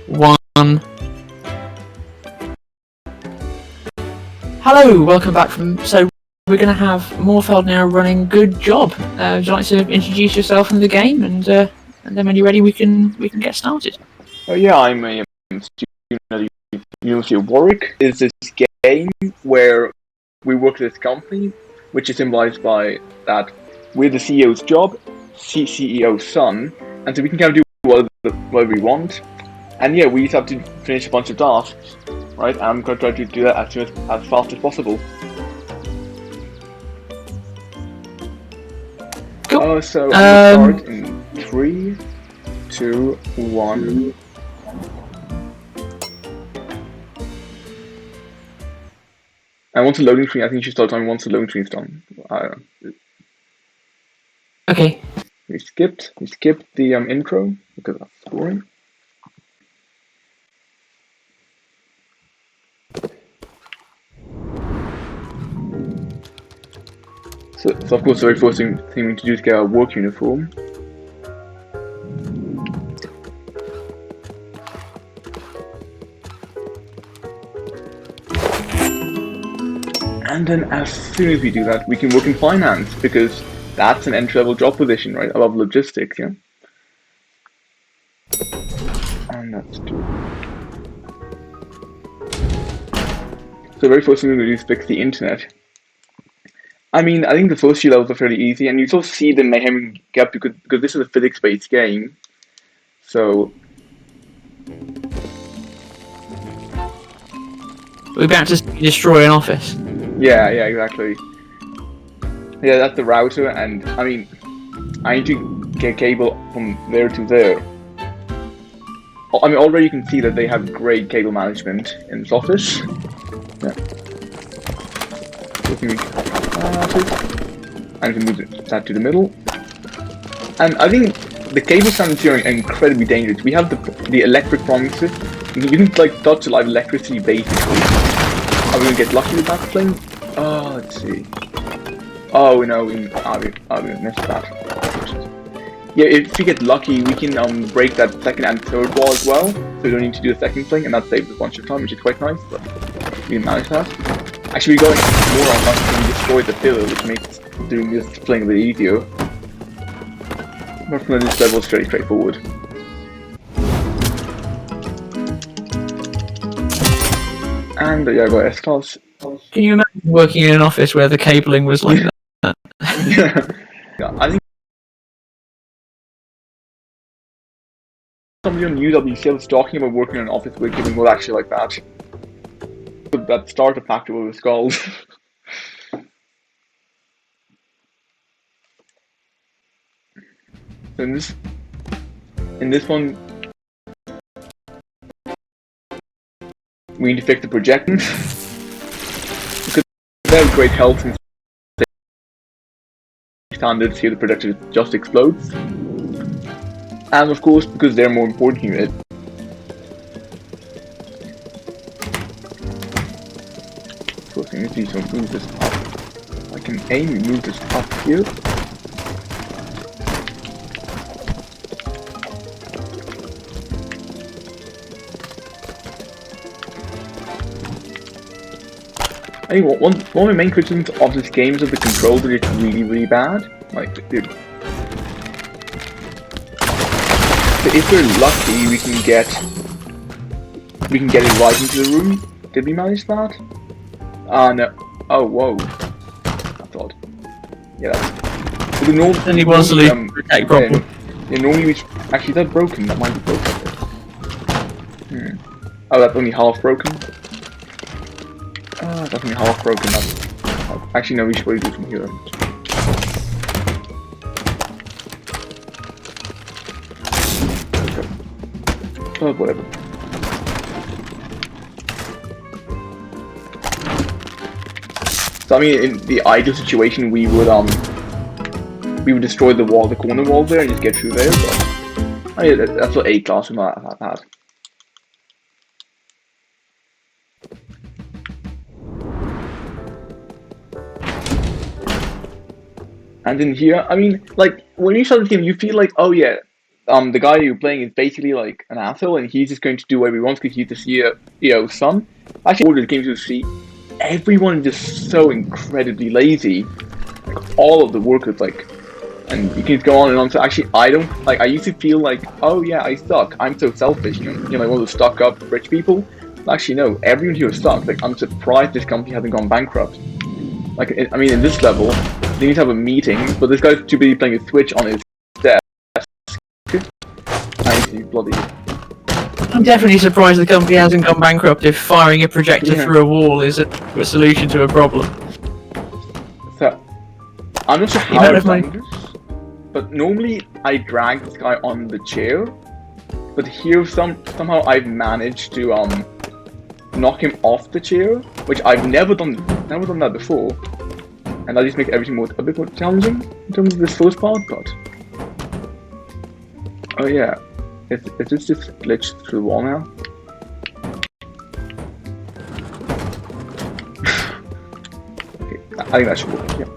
One. Hello, welcome back So we're going to have Morfield now running. Good job. Would you like to introduce yourself in the game, and then when you're ready, we can get started. Yeah, I'm a student at the University of Warwick. It's this game where we work at this company, which is symbolized by that we're the CEO's job, CEO's son, and so we can kind of do whatever we want. And yeah, we just have to finish a bunch of tasks, right? And I'm going to try to do that as fast as possible. Cool. So I'm going to start in 3, 2, 1. And once the loading screen, I think you should start time once the loading screen's done. Okay. We skipped the intro because that's boring. So of course the very first thing we need to do is get our work uniform. And then as soon as we do that, we can work in finance, because that's an entry-level job position, right? I love logistics, yeah? And let's do it. So the very first thing we're going to do is fix the internet. I mean, I think the first few levels are fairly easy, and you sort of see the mayhem gap because this is a physics-based game. So we're about to destroy an office. yeah, exactly. Yeah, that's the router, and I mean, I need to get cable from there to there. I mean, already you can see that they have great cable management in this office. Yeah. And we can move that to the middle. And I think the cable standards here are incredibly dangerous. We have the electric promises. You can like touch live electricity basically. Are we gonna get lucky with that thing? Oh, let's see. Oh no, we missed that. Yeah, if we get lucky, we can break that second and third wall as well. So we don't need to do a second thing, and that saves a bunch of time, which is quite nice. But we didn't manage that. Actually, we're going more on that when we destroy the pillar, which makes doing this playing a bit easier. But from this level, it's very straightforward. And yeah, I got S-Class. Can you imagine working in an office where the cabling was like that? Yeah, I think somebody on UWC was talking about working in an office where cabling was actually like that. That starter factor was called. So in this one, we need to fix the projection because they have great health and standards here. The projector just explodes, and of course, because they're a more important unit. First thing is to move this up. I can aim and move this up here. I think one of the main criticisms of this game is that the controls are just really, really bad. Like, dude. So if we're lucky, we can get it right into the room. Did we manage that? No. Oh, whoa. That's odd. Yeah, that's... So Only one solution for a problem. Yeah, normally we... Actually, that's broken. That might be broken. Oh, that's only half broken. That's only half broken. Actually, no, we should probably do from here. Oh, whatever. So I mean, in the ideal situation, we would destroy the wall, the corner wall there, and just get through there. But I mean, that's what A class we might have had. And in here, I mean, like when you start the game, you feel like, oh yeah, the guy you're playing is basically like an asshole, and he's just going to do whatever he wants because he's the CEO's son. Actually, ordered the game to see. Everyone is just so incredibly lazy. Like, all of the workers, like, and you can go on and on. So actually, I don't like. I used to feel like, oh yeah, I suck. I'm so selfish. You know, like all those stuck-up rich people. Actually, no. Everyone here sucks. Like, I'm surprised this company hasn't gone bankrupt. Like, I mean, in this level, they need to have a meeting, but this guy's too busy playing a Switch on his desk. And he's bloody. I'm definitely surprised the company hasn't gone bankrupt if firing a projector through a wall is a solution to a problem. So, I'm not sure how I've done this, but normally I drag this guy on the chair, but here somehow I've managed to knock him off the chair, which I've never done that before, and that just makes everything a bit more challenging in terms of this first part. But oh yeah. Is this just glitched through the wall now? Okay, I think that should work, yeah.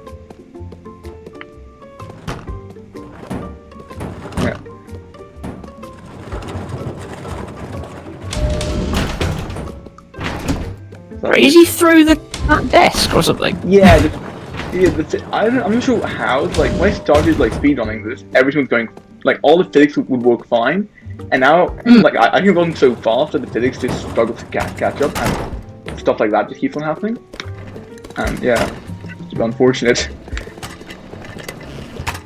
Yeah. Is he through that desk or something? Yeah, that's it. I'm not sure how. Like when I started like speedrunning this, everything was going like all the physics would work fine. And now, like, I can run so fast that the physics just struggle to catch up, and stuff like that just keeps on happening. And yeah, it's unfortunate.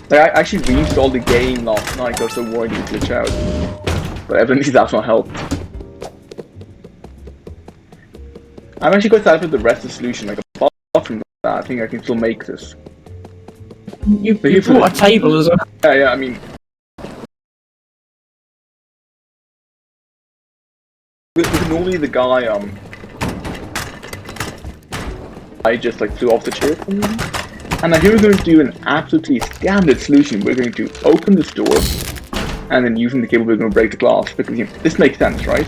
Like, I actually reinstalled the game last night because I was so worried it would glitch out. But evidently that's not helped. I'm actually quite sad with the rest of the solution. Like, apart from that, I think I can still make this. You brought a table as well. Yeah, I mean... Normally the guy, I just like flew off the chair from him. And now here we're going to do an absolutely standard solution. We're going to open this door, and then using the cable we're going to break the glass, because you know, this makes sense, right?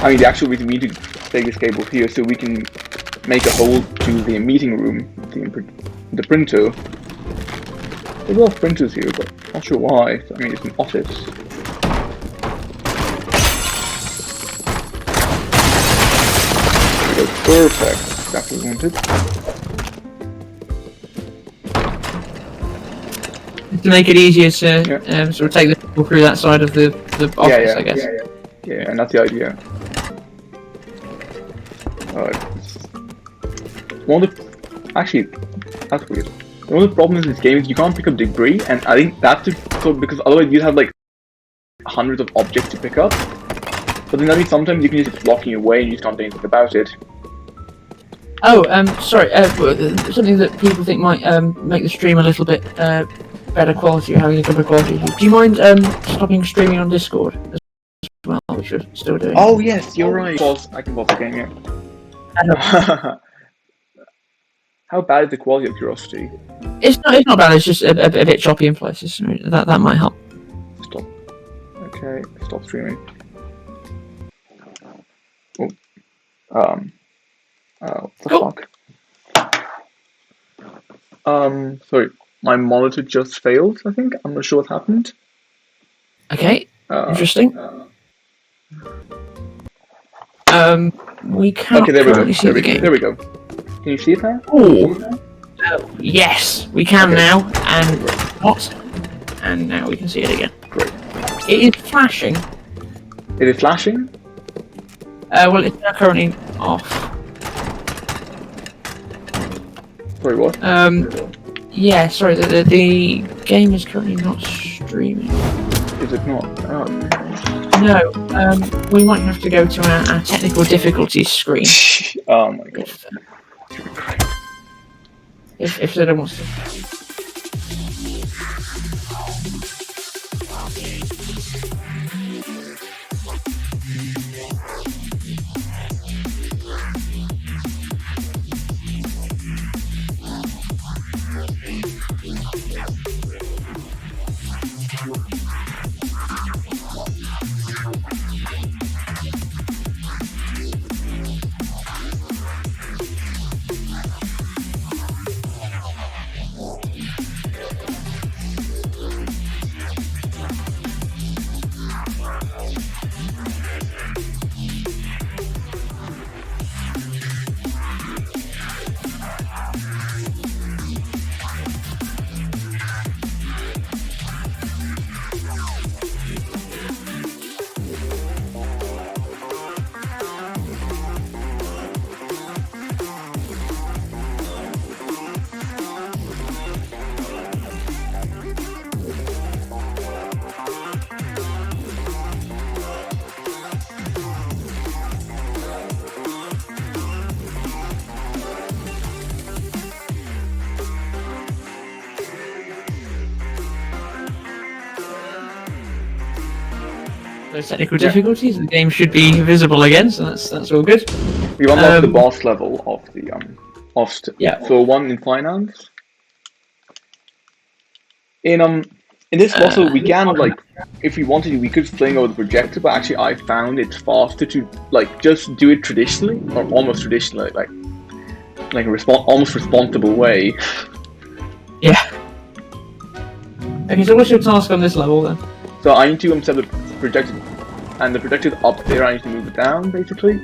I mean, the actual reason we need to take this cable here so we can make a hole to the meeting room, the printer. There's a lot of printers here, but not sure why. I mean, it's an office. Perfect, exactly what we wanted. To make it easier to sort of take the people through that side of the office, I guess. Yeah, and that's the idea. Actually, that's weird. One of the problems in this game is you can't pick up debris, and I think that's because otherwise you'd have like hundreds of objects to pick up. But then that means sometimes you can just blocking away and you just can't do anything about it. Oh, sorry, something that people think might make the stream a little bit better quality, or having a good quality. Do you mind stopping streaming on Discord as well, which you're still doing? Oh yes, you're right. I can pause the game, yeah. How bad is the quality of Curiosity? It's not bad, it's just a bit choppy in places. That might help. Stop. Okay, stop streaming. What the fuck? Sorry, my monitor just failed, I think. I'm not sure what happened. Okay, interesting. We can't Okay, there we go. currently see the game. There we go. Can you see it now? Oh, yes, we can Okay. now. And what? And now we can see it again. Great. It is flashing. It is flashing? Well, it's now currently off. Sorry, what? Yeah, sorry, the game is currently not streaming. Is it not? Oh. No, we might have to go to our technical difficulties screen. Oh my god. If Zeta wants to. Those technical difficulties, the game should be visible again, so that's all good. We unlocked the boss level of the Yeah. So one in finance. In this puzzle we can like, if we wanted to, we could fling over the projector, but actually I found it's faster to like just do it traditionally, or almost traditionally, like a almost responsible way. Yeah. Okay, so what's your task on this level then? So I need to set the projector, and the projector up there. I need to move it down basically.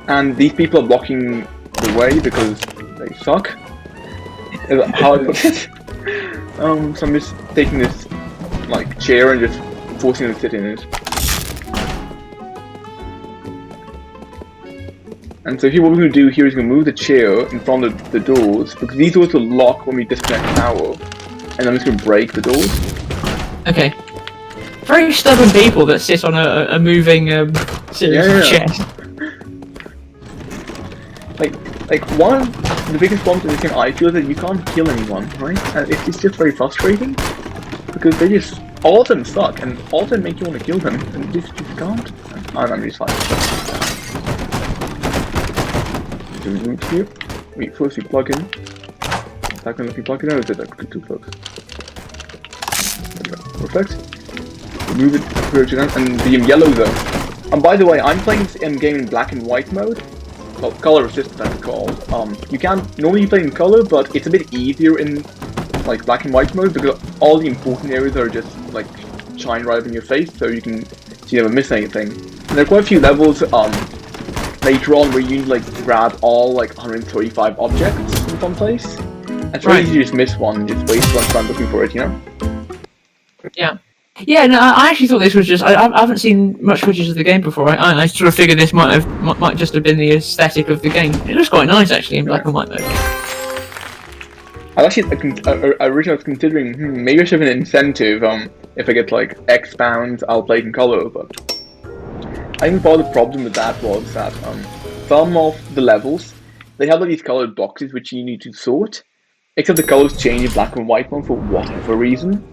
And these people are blocking the way because they suck. Is how I put it. So I'm just taking this like chair and just forcing them to sit in it. And so here what we're going to do here is going to move the chair in front of the doors, because these doors will lock when we disconnect power. And I'm just going to break the doors. Okay. Very stubborn people that sit on a moving series of chairs. Like one of the biggest problems in this game I feel is that you can't kill anyone, right? And it's just very frustrating, because they just, all of them suck, and all of them make you want to kill them, and you just can't. I'm just fine. Do we move here? Wait, first we plug in. Second, if we plug it out, is it like too close? Perfect. Move it towards it, and the yellow zone. And by the way, I'm playing this game in black and white mode. Well, color assistant that's called. You can normally play in color, but it's a bit easier in like black and white mode, because all the important areas are just like shine right up in your face, so you never miss anything. And there are quite a few levels later on where you need to like grab all like 135 objects in some place. And it's really easy to just miss one and just waste one time looking for it, you know? Yeah. Yeah, no, I actually thought this was just. I haven't seen much footage of the game before. I sort of figured this might just have been the aesthetic of the game. It looks quite nice actually in black and white mode. I originally was considering maybe I should have an incentive. If I get like X pounds, I'll play it in color. But I think part of the problem with that was that some of the levels they have like these colored boxes which you need to sort, except the colors change in black and white one for whatever reason.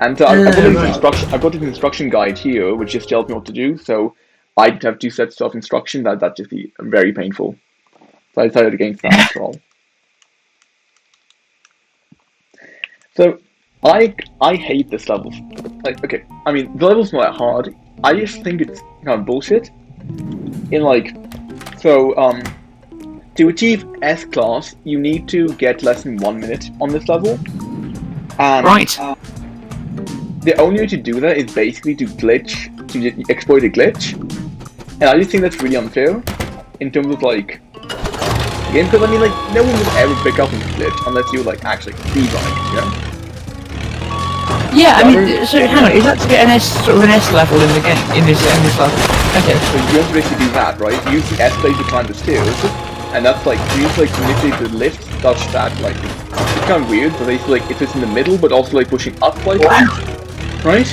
And so I've got this instruction guide here, which just tells me what to do. So I'd have two sets of instructions. That'd just be very painful. So I decided against that after all. So I hate this level. Like, okay, I mean the level's not that hard. I just think it's kind of bullshit. In like, so to achieve S class, you need to get less than 1 minute on this level. And right. The only way to do that is basically to exploit a glitch. And I just think that's really unfair in terms of like game, because I mean like no one would ever pick up on glitch unless you like actually speedrun it, you know? Yeah, I mean, so hang on, is that to get an sort of an S level in the game, in this level? Okay. So you have to basically do that, right? You use the S blade to climb the stairs, and that's like you need to like manipulate the lift such that like it's kind of weird, but basically like it sits in the middle, but also like pushing up like right?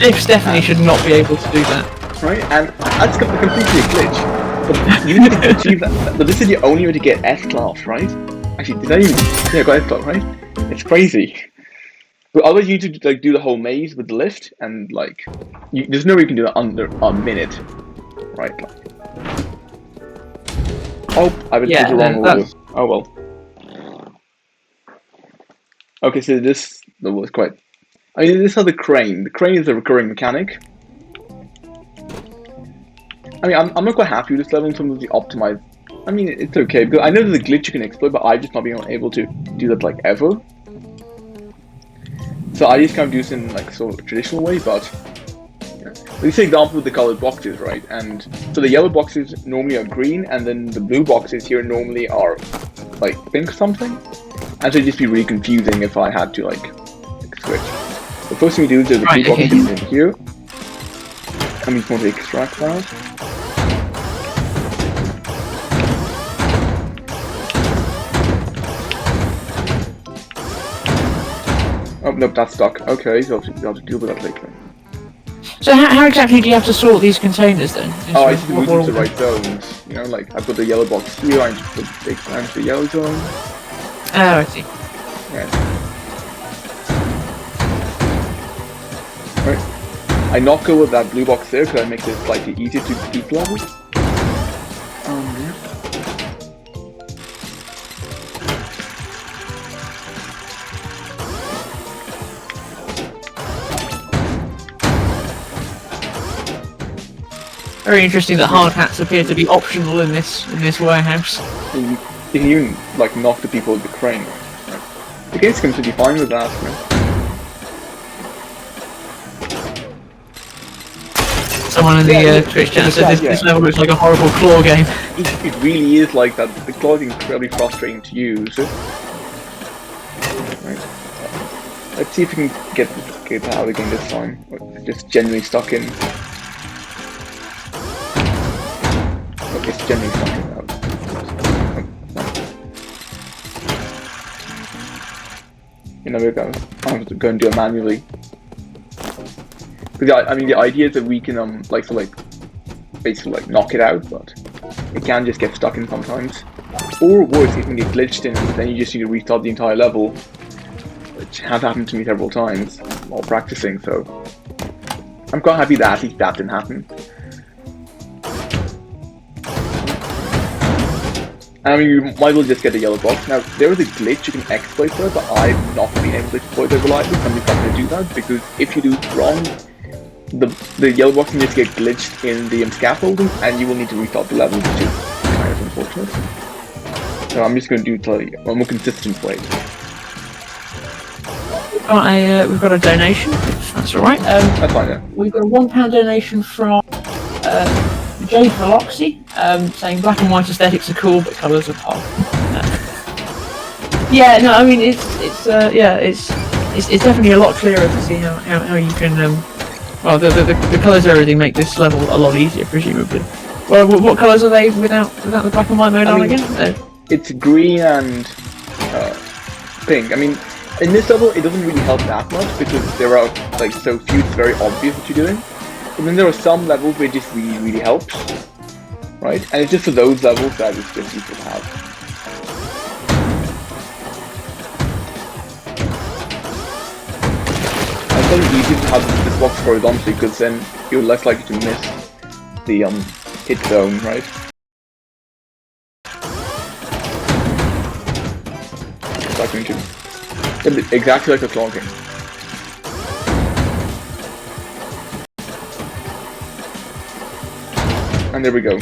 Lifts definitely should not be able to do that. Right, and that's completely a glitch. But you need to achieve that. But this is the only way to get S class, right? Actually, did I even? Yeah, got S class, right? It's crazy. But otherwise, you need to like do the whole maze with the lift, and like, there's no way you can do it under a minute, right? Like, oh, I've been put the wrong order. Oh well. Okay, so this was quite. I mean, this is the crane. The crane is a recurring mechanic. I mean, I'm not quite happy with this level in terms of the optimized. I mean, it's okay because I know there's a glitch you can exploit, but I've just not been able to do that like ever. So I just kind of do this in like sort of a traditional way, but yeah. This is an example with the colored boxes, right? And so the yellow boxes normally are green, and then the blue boxes here normally are like pink or something. And so it'd just be really confusing if I had to like switch. The first thing we do is there's the blue boxes in here, and we just want to extract that. Oh, nope, that's stuck. Okay, so I'll have to deal with that later. So how exactly do you have to sort these containers then? Oh, I just move them to the right zones. You know, like, I've got the yellow box here, I just put the big one to the yellow zone. Oh, I see. Yeah. Right. I knock over that blue box there because it makes it slightly easier to keep level. Yeah. Very interesting that hard hats appear to be optional in this warehouse. You can even like knock the people with the crane. Right? The game's completely fine with that. You know? Someone in the Twitch channel said this level looks like a horrible claw game. It really is like that. The claw is incredibly frustrating to use. Right. Let's see if we can get that out again this time. Or just genuinely stuck in. Okay, it's genuinely stuck in now. You know, we're going. I have to go and do it manually. Because I mean, the idea is that we can basically like knock it out, but it can just get stuck in sometimes. Or worse, it can get glitched in, and then you just need to restart the entire level, which has happened to me several times while practicing. So I'm quite happy that at least that didn't happen. I mean, you might as well just get a yellow box. Now, there is a glitch you can exploit there, but I've not been able to exploit it reliably, so I'm just not going to do that, because if you do it wrong, the yellow box can just get glitched in the scaffolding, and you will need to restart the level, which is kind of unfortunate. So I'm just going to do it a more consistent way. We've got a donation, if that's alright. That's fine, yeah. We've got a £1 donation from Jay Veloxy, saying black and white aesthetics are cool, but colours are pop. Yeah, no, I mean it's definitely a lot clearer to see how you can well the colours and everything make this level a lot easier, presumably. Well, what colours are they without the black and white mode on again? It's green and pink. I mean, in this level it doesn't really help that much because there are like so few. It's very obvious what you're doing. But then there are some levels where it just really helps, right? And it's just for those levels that it's just useful to have. And it's also easy to have this box horizontally because then you're less likely to miss the hit zone, right? Exactly like the claw game. And there we go.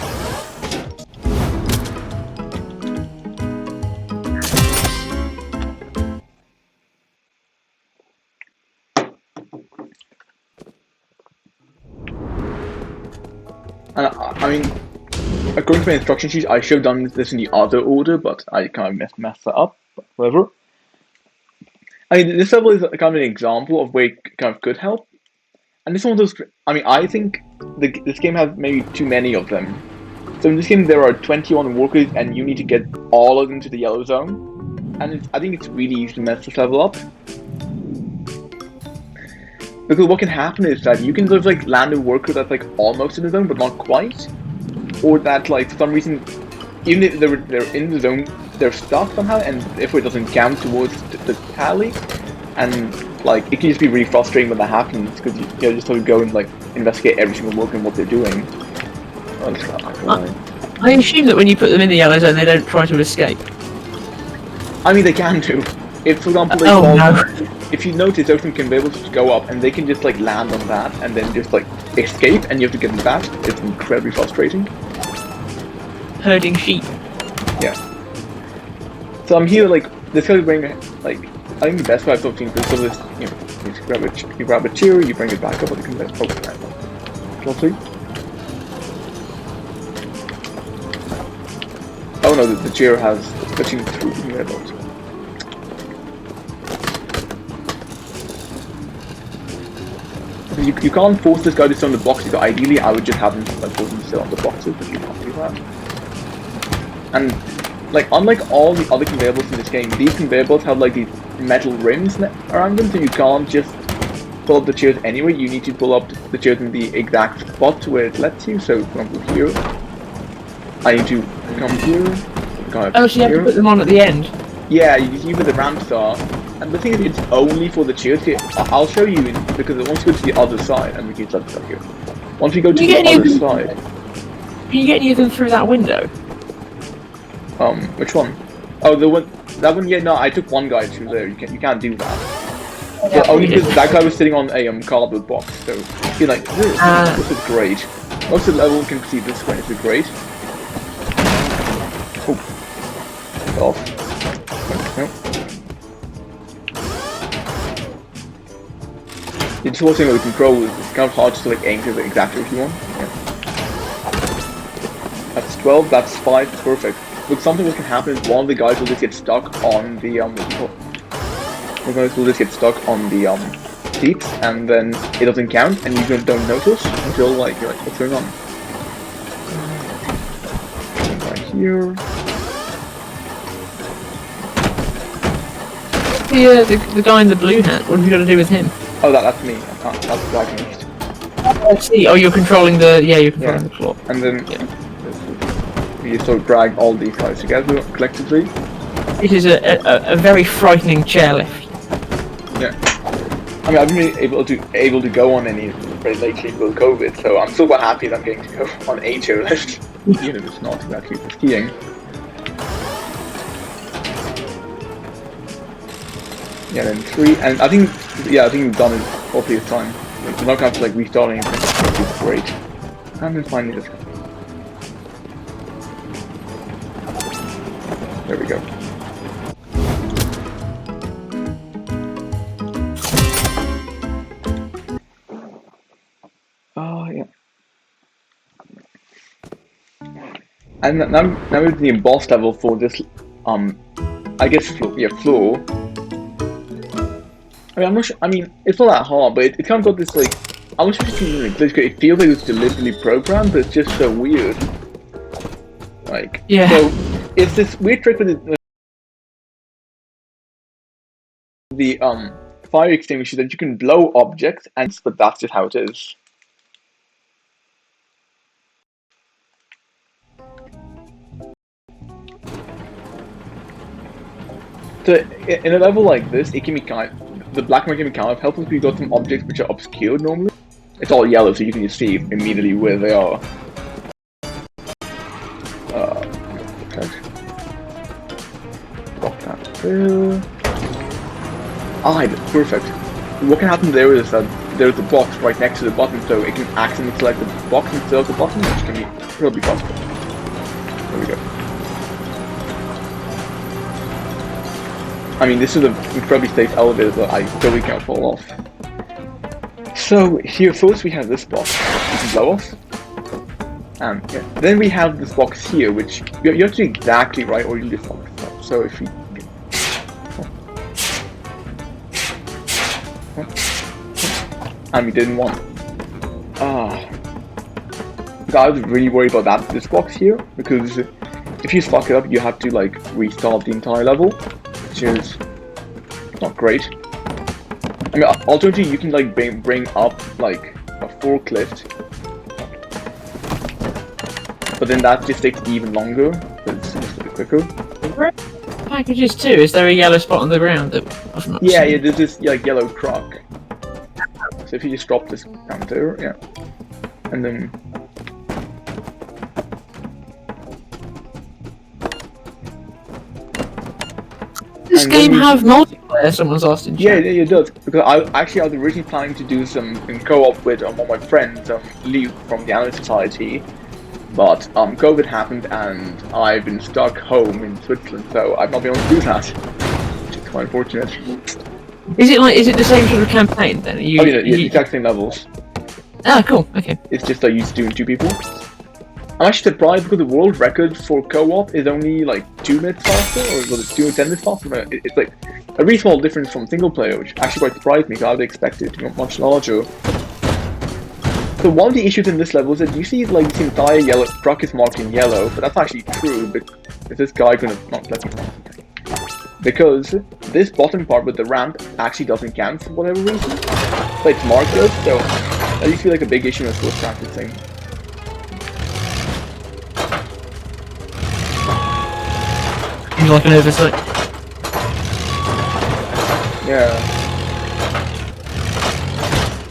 And I mean, according to my instruction sheet, I should have done this in the other order, but I kind of messed that up. But whatever. I mean, this level is kind of an example of where it kind of could help. And this one of those. I mean, I think this game has maybe too many of them. So in this game, there are 21 workers, and you need to get all of them to the yellow zone. And I think it's really easy to mess this level up. Because what can happen is that you can sort of like land a worker that's like almost in the zone, but not quite. Or that like for some reason, even if they're in the zone, they're stuck somehow, and therefore it doesn't count towards the tally. And like it can just be really frustrating when that happens, because you just have to go and like investigate every single worker and what they're doing. I assume that when you put them in the yellow zone, they don't try to escape. I mean, they can do. If, for example, if you notice, those things can be able to go up, and they can just like land on that, and then just like escape, and you have to get them back. It's incredibly frustrating. Herding sheep. Yeah. So I'm here like this guy bring like I think the best way I've seen this is you grab a chair, you bring it back up, and you can let lovely. Oh no, the chair has switching through the middle. You can't force this guy to sit on the boxes, so ideally I would just have him like force him to sit on the boxes, but you can't do that. And like unlike all the other conveyor belts in this game, these conveyor belts have like these metal rims around them, so you can't just pull up the chairs anyway. You need to pull up the chairs in the exact spot where it lets you. So for example here, I need to come here. Oh, so you have to put them on at the end? Yeah, you see where the ramps are. And the thing is, it's only for the chairs here. I'll show you, because once you go to the other side, and we can start stuff here. Once we go to the other side... Can you get any of them through that window? Which one? Oh, the one... That one, yeah, no, I took one guy through there. You can't do that. But only because that guy was sitting on a cardboard box, so... You're like, this is great. Most of the level can see this way, this is great. Oh. Off. Nope. It's one thing with the control is it's kind of hard to like aim to exactly what you want. Yeah. That's 12, that's 5, perfect. But something that can happen is one of the guys will just get stuck on the one of the guys will just get stuck on the seats, and then it doesn't count, and you don't notice until like you're like, what's going on? Right here. The guy in the blue hat, what have you got to do with him? Oh, that's me. That's the Dragon. I see. Oh, you're controlling the... Yeah, you're controlling the floor. And then we sort of drag all these guys together collectively. This is a very frightening chairlift. Yeah. I mean, I've been able to go on any very lately with COVID, so I'm still quite happy that I'm getting to go on a chairlift. Even if it's not exactly for skiing. Yeah, then 3, and I think we've done it hopefully this time. Like, we're not going to have to like restart anything, which is great. And then finally this guy. There we go. Oh yeah. And now we're the embossed level for this I guess floor. I mean, I'm not sure, I mean, it's not that hard, but it kind of got this, like, I'm not sure if you can really it feels like it's deliberately programmed, but it's just so weird. Like, yeah. So, it's this weird trick with the fire extinguisher that you can blow objects, but that's just how it is. So, in a level like this, it can be the black mark can be kind of helpful if you got some objects which are obscured normally. It's all yellow, so you can just see immediately where they are. Okay. Lock that through. Perfect. What can happen there is that there's a box right next to the button, so it can accidentally select the box instead of the button, which can be probably possible. There we go. I mean, this is an incredibly safe elevator, but I totally can't fall off. So, here first we have this box, you can blow off. Yeah. Then we have this box here, which you have to do exactly right, or you'll just fuck this up. So if you... And we didn't want... I was really worried about this box here, because if you fuck it up, you have to like restart the entire level, which is not great. I mean, alternatively, you can like bring up like a forklift, but then that just takes even longer, but it's just a bit quicker. Packages too. Is there a yellow spot on the ground that I've not Yeah, seen? yeah, there's this like yellow truck. So if you just drop this down there, yeah, and then. Does this game have multiplayer? Someone's asked in chat. Yeah, it does. Because I was originally planning to do some in co-op with one of my friends, Liu from the Anime Society, but COVID happened and I've been stuck home in Switzerland, so I've not been able to do that, which is quite unfortunate. Is it the same sort of campaign then? Yeah, the exact same levels. Ah, cool. Okay. It's just I used to do 2 people. I'm actually surprised because the world record for co-op is only like 2 minutes faster, or was it 2 minutes 10 minutes faster? It's like a really small difference from single player, which actually quite surprised me because I would expect it to be much larger. So one of the issues in this level is that you see like this entire yellow truck is marked in yellow, but that's actually true. But is this guy gonna not let me concentrate? Because this bottom part with the ramp actually doesn't count for whatever reason. But it's marked good, so that used to be like a big issue when I was practicing. Seems like an oversight. Yeah.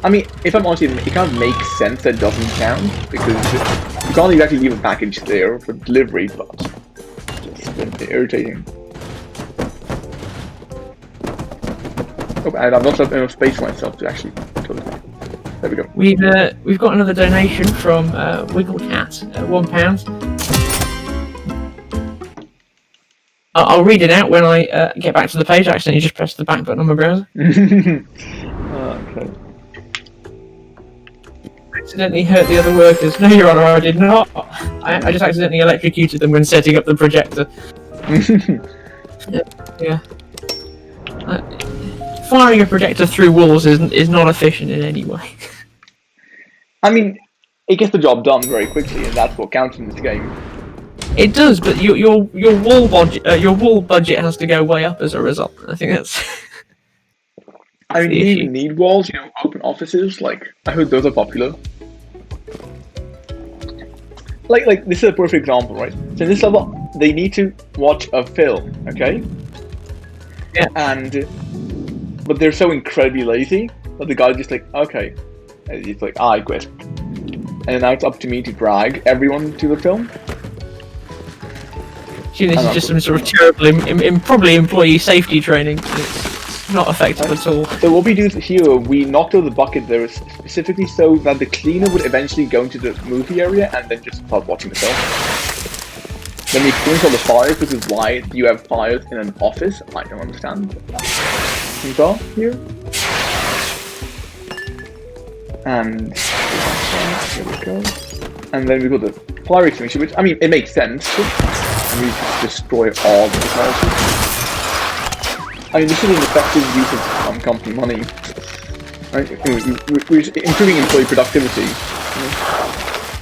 I mean, if I'm honest, it kind of makes sense that it doesn't count, because you can't exactly leave a package there for delivery, but it's a bit irritating. Oh, and I've not left enough space for myself to actually put it. There we go. We've got another donation from Wiggle Cat, £1. I'll read it out when I get back to the page. I accidentally just pressed the back button on my browser. Okay. Accidentally hurt the other workers. No, Your Honour, I did not. I just accidentally electrocuted them when setting up the projector. Yeah. Firing a projector through walls is not efficient in any way. I mean, it gets the job done very quickly, and that's what counts in this game. It does, but your wall budget has to go way up as a result. I think that's. I mean, do you even need walls? You know, open offices. Like, I heard those are popular. Like this is a perfect example, right? So in this level, they need to watch a film, okay? Yeah. But they're so incredibly lazy that the guy's just like, okay, and he's like, I quit. And now it's up to me to drag everyone to the film. This is just some sort of terrible, probably employee safety training. It's not effective at all. So what we do here, we knocked out the bucket there specifically so that the cleaner would eventually go into the movie area and then just start watching the film. Then we experienced all the fires, which is why you have fires in an office. I don't understand. Things are here. And here we go. And then we got the fire extinguisher, which, I mean, it makes sense. And we just destroy all the technology. I mean, this is an effective use of company money. Right? We're improving employee productivity.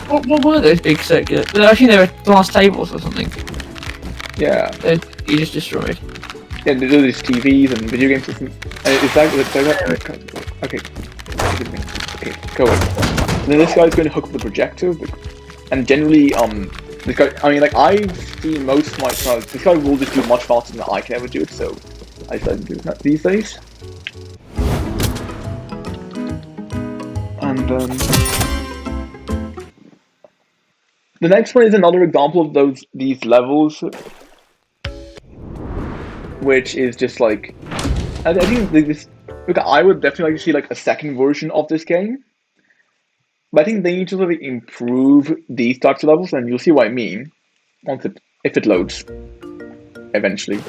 What were those big circular? I think they were glass tables or something. Yeah. You just destroyed. Yeah, there's all these TVs and video game systems. Is that okay. Okay, go away. And then this guy's going to hook up the projector, and generally, this guy, I mean, like, I've seen most of my trials, this guy will just do it much faster than I can ever do it, so I decided to do that these days. And, the next one is another example of these levels, which is just like, I think this, look, I would definitely like to see like a second version of this game. But I think they need to sort of improve these types of levels, and you'll see what I mean if it loads eventually.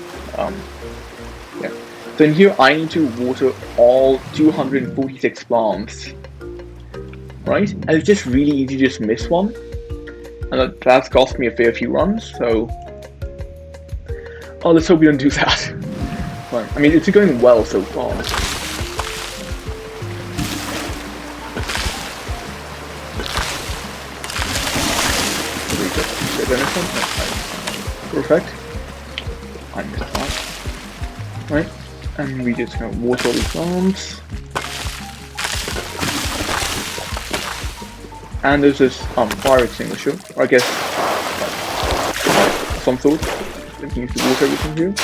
Yeah. So in here, I need to water all 246 plants, right? And it's just really easy to just miss one. And that's cost me a fair few runs, so... Oh, let's hope we don't do that. Fine. I mean, it's going well so far. Perfect. I missed that. Right. And we just gonna water all these plants. And there's this fire extinguisher, or I guess some sort. That you need to water everything here.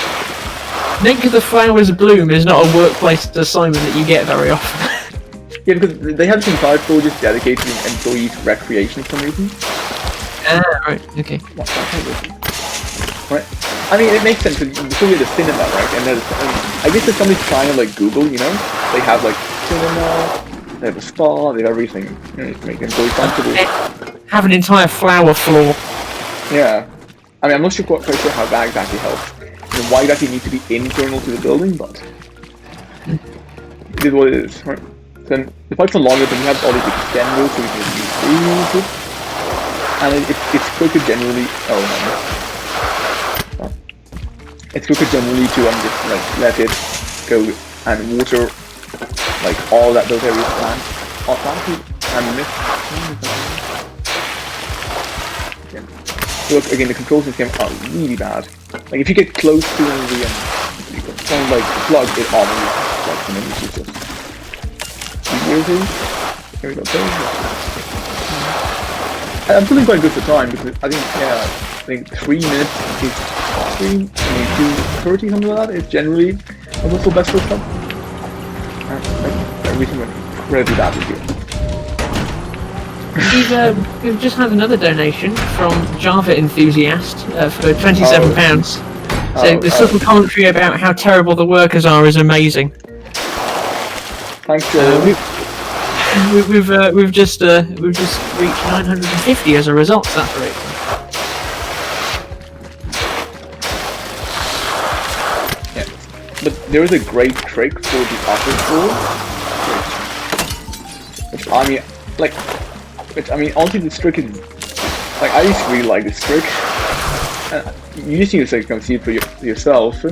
Nick the Flowers Bloom is not a workplace assignment that you get very often. Yeah, because they have this entire floor just dedicated to employee recreation for some reason. Right, okay. Right. I mean, it makes sense because before we had a cinema, right? And I guess there's somebody's trying to like Google, you know? They have like cinema, they have a spa, they have everything. You know, to make employees comfortable. Have an entire flower floor. Yeah. I mean, I'm not quite sure how that exactly helps. And why exactly need to be internal to the building, but it is what it is, right? Then the pipes are longer, then we have all these extenders so we can use these. And it's quicker generally. Oh no. It's quicker generally to just like let it go and water like all that those areas and miss. Look, again, the controls in this game are really bad. Like, if you get close to the, you can like, plug it on and like, and then you just... Here we go, I'm feeling quite good for time, because I think 3 minutes is... 2:30, something like that, is generally almost the best for time. Everything went incredibly badly here. We've just had another donation from Java Enthusiast for £27. So the subtle commentary about how terrible the workers are is amazing. Thanks, Joe. We've just reached 950 as a result. So that's great. Yeah, but there is a great trick for the office floor, which I mean, like. Which, I mean, honestly, this trick is... Like, I used to really like this trick. You just need to see it for yourself. So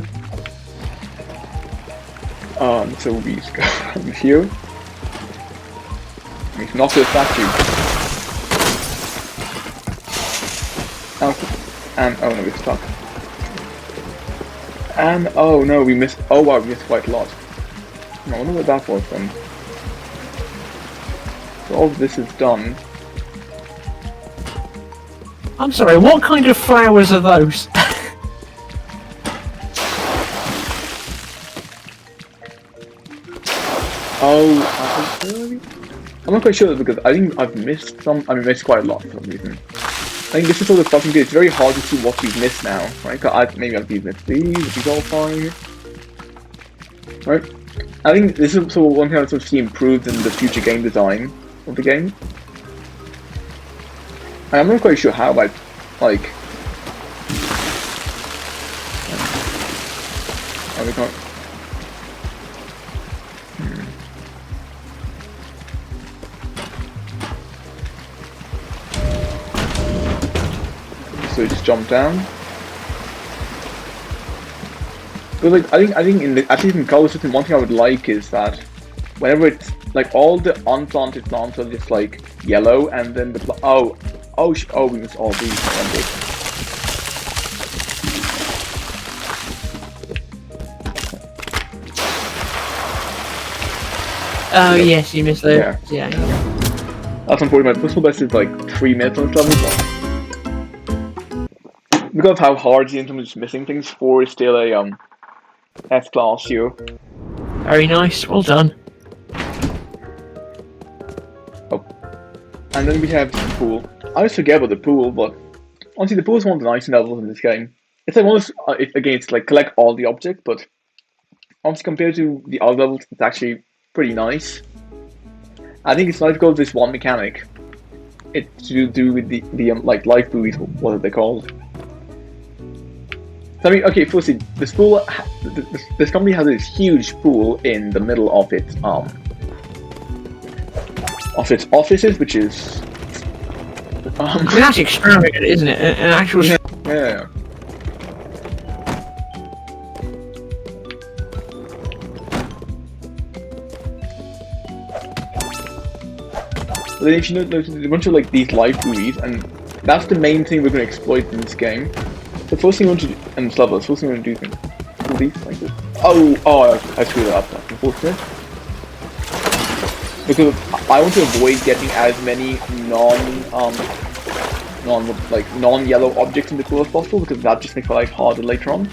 we just go from here. We can knock the statue. And, oh no, we're stuck. And, oh no, we missed... Oh wow, we missed quite a lot. I wonder what that was then. So all of this is done. I'm sorry, what kind of flowers are those? I'm not quite sure because I think I've missed some. I mean, missed quite a lot for some reason. I think this is sort of something good. It's very hard to see what you've missed now, right? Maybe I've missed these, which is all fine. Right? I think this is sort of one thing I sort of see improved in the future game design of the game. I'm not quite sure how, but like, oh, we can't. So just jump down. But like, I think in the, at least in color system, one thing I would like is that whenever it's like all the unplanted plants are just like yellow, and then the we missed all these. Oh yes, you missed those. Yeah. That's unfortunate. My personal best is like 3 minutes on this level. Because of how hard the internet is missing things, 4 is still a S class here. Very nice. Well done. Oh, and then we have the pool. I always forget about the pool, but honestly, the pool is one of the nicer levels in this game. It's like one of those, again, it's like collect all the objects, but honestly, compared to the other levels, it's actually pretty nice. I think it's nice because of this one mechanic. It's to do with the like life buoys, what are they called? So, I mean, okay, firstly, this pool, this company has this huge pool in the middle of its offices, which is It's actually extravagant, isn't it? An actual. Yeah. But then if you notice, there's a bunch of like these live buoys, and that's the main thing we're going to exploit in this game. The first thing we want to do, and this level, the first thing we're going to do is these like this. Oh, I screwed that up. That's unfortunate. Because I want to avoid getting as many non-yellow objects in the pool as possible, because that just makes my life harder later on.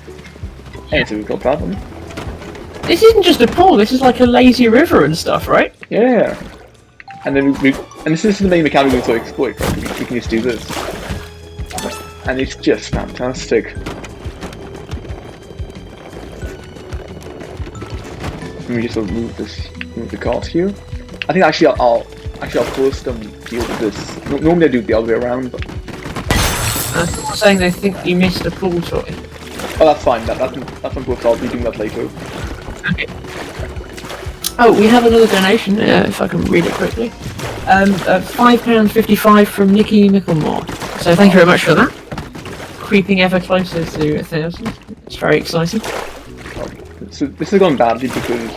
And so we've got that one. This isn't just a pool. This is like a lazy river and stuff, right? Yeah. And then and this is the main mechanic we also exploit, right? We can just do this. And it's just fantastic. Let me just move the cart here. I think actually I'll first deal with this. Normally I do it the other way around, but Saying they think you missed a pool toy. oh, that's fine. That's on course. I'll be doing that later. Okay. Oh, we have another donation, if I can read it quickly. £5.55 from Nikki Micklemore. So thank you very much for that. Creeping ever closer to 1,000. It's very exciting. So this has gone badly because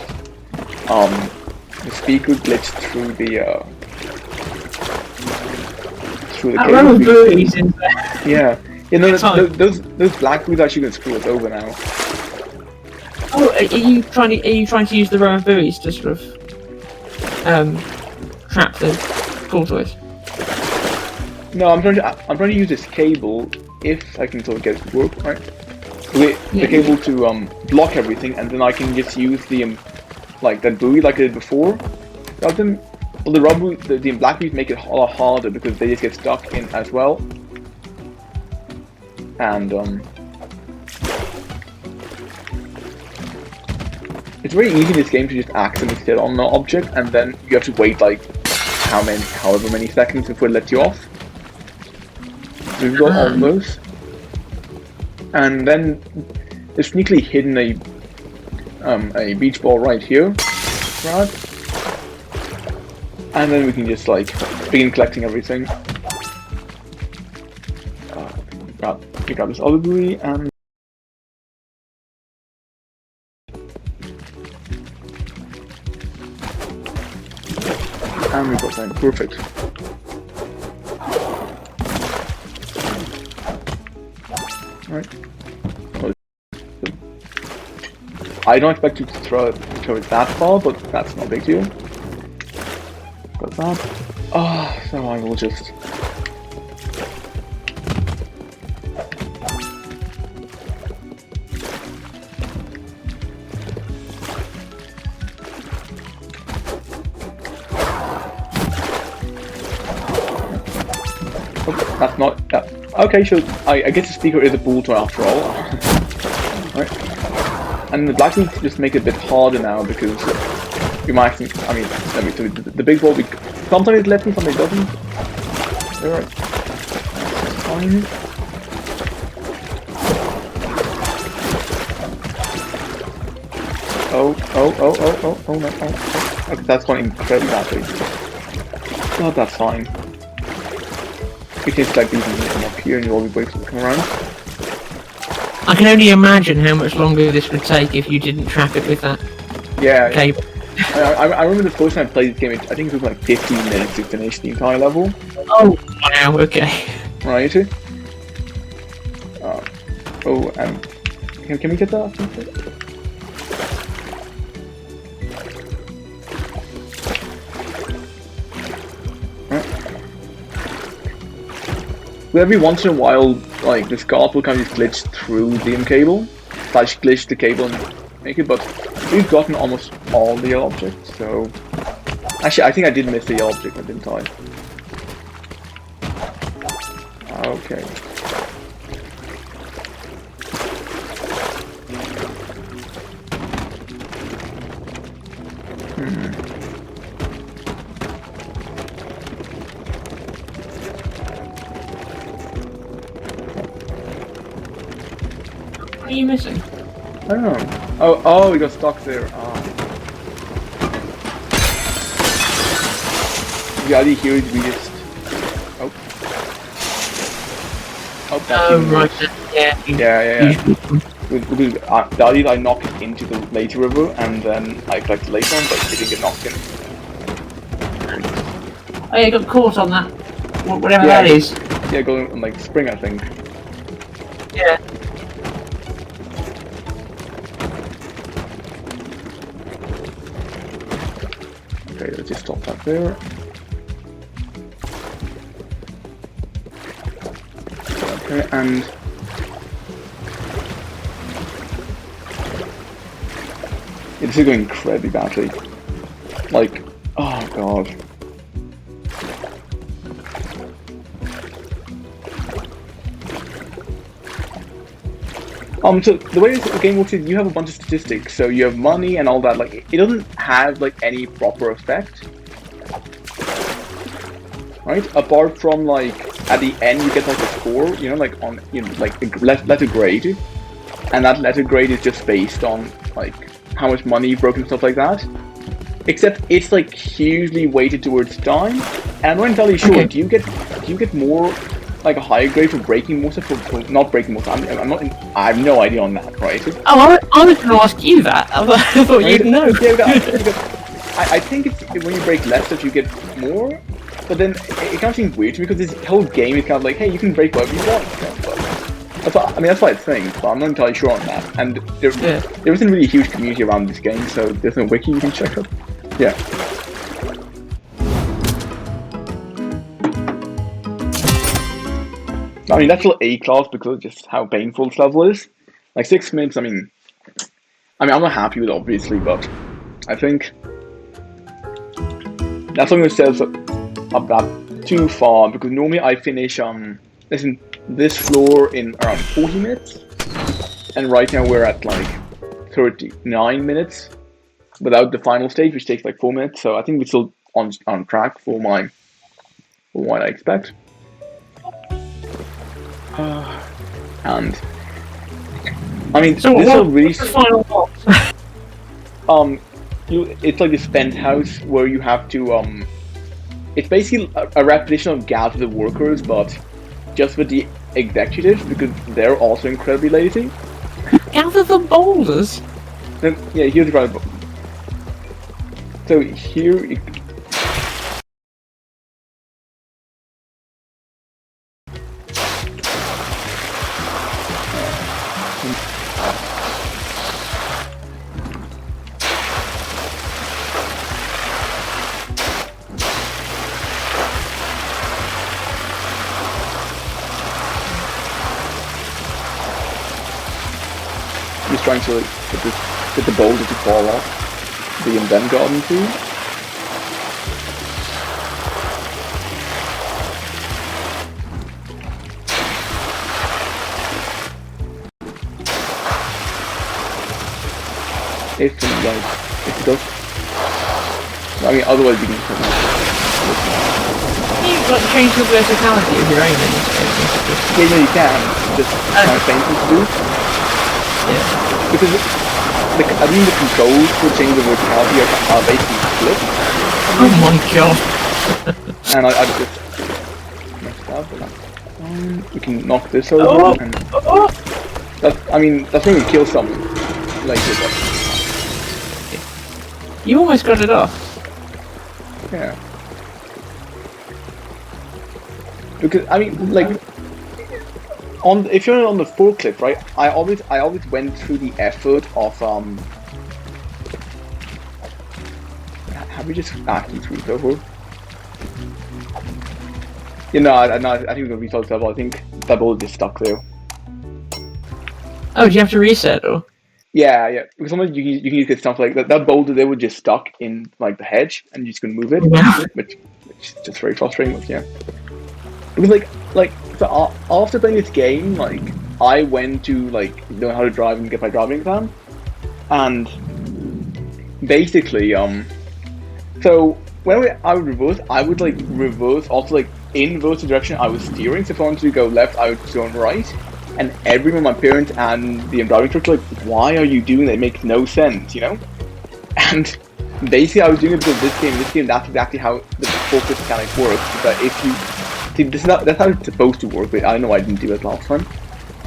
the speaker glitched through the Rubber buoys in there. Yeah. No, those black buoys are actually going to screw us over now. Oh, are you trying to use the rubber buoys to sort of trap the pool toys? No, I'm trying to use this cable if I can sort of get it to work, right? The cable to block everything, and then I can just use the like that buoy like I did before. Rather than the rubber, the black buoys make it a lot harder because they just get stuck in as well. And it's very easy in this game to just accidentally sit on an object, and then you have to wait like however many seconds before it lets you off. So we've got all those, and then there's sneakily hidden a beach ball right here, right? And then we can just like begin collecting everything. Grab this other buoy and. And we got that. Perfect. Right. I don't expect you to throw it that far, but that's not a big deal. Got that. Oh, so I will just. That's not. Okay, so I guess the speaker is a pool toy after all. Right. And the black ones just make it a bit harder now because you might think. I mean, so the big ball. Sometimes it lets me, sometimes it doesn't. Alright. Fine. Oh no. Okay, that's gone incredibly badly. Oh, that's fine. We can just like these and come up here and you'll all be waiting to come around. I can only imagine how much longer this would take if you didn't trap it with that cable. I remember the first time I played this game, I think it took like 15 minutes to finish the entire level. Oh, wow, okay. Right. And can we get that? Every once in a while, like this card will kind of just glitch through the cable, slash glitch the cable and make it. But we've gotten almost all the objects, so actually I think I did miss the object, didn't I? Okay. What are you missing? I don't know. Oh, we got stuck there. The idea here is we just. Oh. Oh, that's Oh, even right. worse. Yeah. Yeah. Because the idea is I knock it into the later river and then I collect the later one, but it didn't get knocked in. Oh, yeah, got caught on that. Whatever Yeah, that is. Yeah, going on like spring, I think. Yeah. Okay, let's just stop that there. Okay, and this is going incredibly badly. Like, oh god. So the way the game works is you have a bunch of statistics, so you have money and all that. Like, it doesn't have like any proper effect, right? Apart from like at the end you get like a score, you know, like on like a letter grade, and that letter grade is just based on like how much money you've broken, stuff like that. Except it's like hugely weighted towards time, and I'm not entirely sure. Okay. Do you get more like a higher grade for breaking more stuff, for not breaking more stuff? I'm not. I have no idea on that, right? Oh, I was going to ask you that. I thought you'd know. Yeah, I think it's when you break less stuff you get more, but then it kind of seems weird to me because this whole game is kind of like, hey, you can break whatever you want. That's why I think, but I'm not entirely sure on that. And there isn't really a huge community around this game, so there's no wiki you can check up. Yeah. I mean, that's still A class because of just how painful this level is. Like 6 minutes. I mean, I'm not happy with it, obviously, but I think that's not going to set us up that too far because normally I finish this floor in around 40 minutes, and right now we're at like 39 minutes without the final stage, which takes like 4 minutes. So I think we're still on track for what I expect. And I mean, So this is really what's the final boss? it's like this penthouse where you have to it's basically a repetition of Gather the Workers, but just with the executives because they're also incredibly lazy. Gather the boulders? Then, yeah, here's the right. So here. He's trying to get the boulder to fall off the Invent Garden too. If it does. I mean, otherwise you can. You've got to change the verticality of your aim in this game. Yeah, you can. Just kind of painful to do. Yeah. Because I think the controls for changing the verticality are basically split. Oh my god. And I just messed up. But that's fine. We can knock this over. And that's when we kill someone later. But you almost got it off. yeah. Because I mean, like, if you're on the forklift, right? I always went through the effort of Have we just actually through the over? You know, I think we're gonna restart the level. I think that ball just stuck there. Oh, do you have to reset or? Yeah. Because sometimes you can get stuff like that. That boulder there was just stuck in like the hedge, and you just couldn't move it, which is just very frustrating. But yeah. Because so after playing this game, like I went to like learn how to drive and get my driving exam, and basically so when I would reverse, I would like reverse also like inverse the direction I was steering. So if I wanted to go left, I would go right, and everyone, my parents and the driving instructor, like, why are you doing that? It makes no sense, you know. And basically, I was doing it because this game, that's exactly how the focus mechanic works. That if you See, that's how it's supposed to work, but I know I didn't do it last time.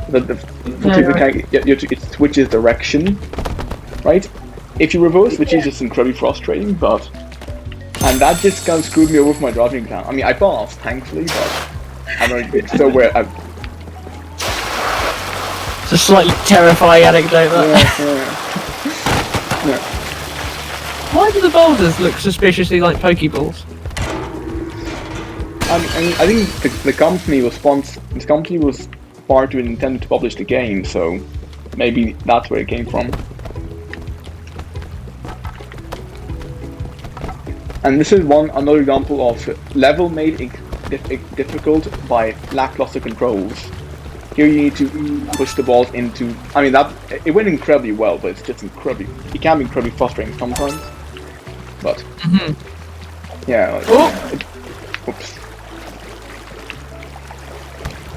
It switches direction, right? If you reverse, which is just incredibly frustrating, but... And that just kind of screwed me over with my driving exam. I mean, I passed, thankfully, but... I don't know, it's so weird. It's a slightly terrifying anecdote, that. Yeah. Why do the boulders look suspiciously like Pokeballs? I think the company was part to intended to publish the game, so maybe that's where it came from. And this is another example of level made difficult by lackluster controls. Here you need to push the balls into. I mean it went incredibly well, but it's just incredibly. It can be incredibly frustrating sometimes. But yeah. Oops.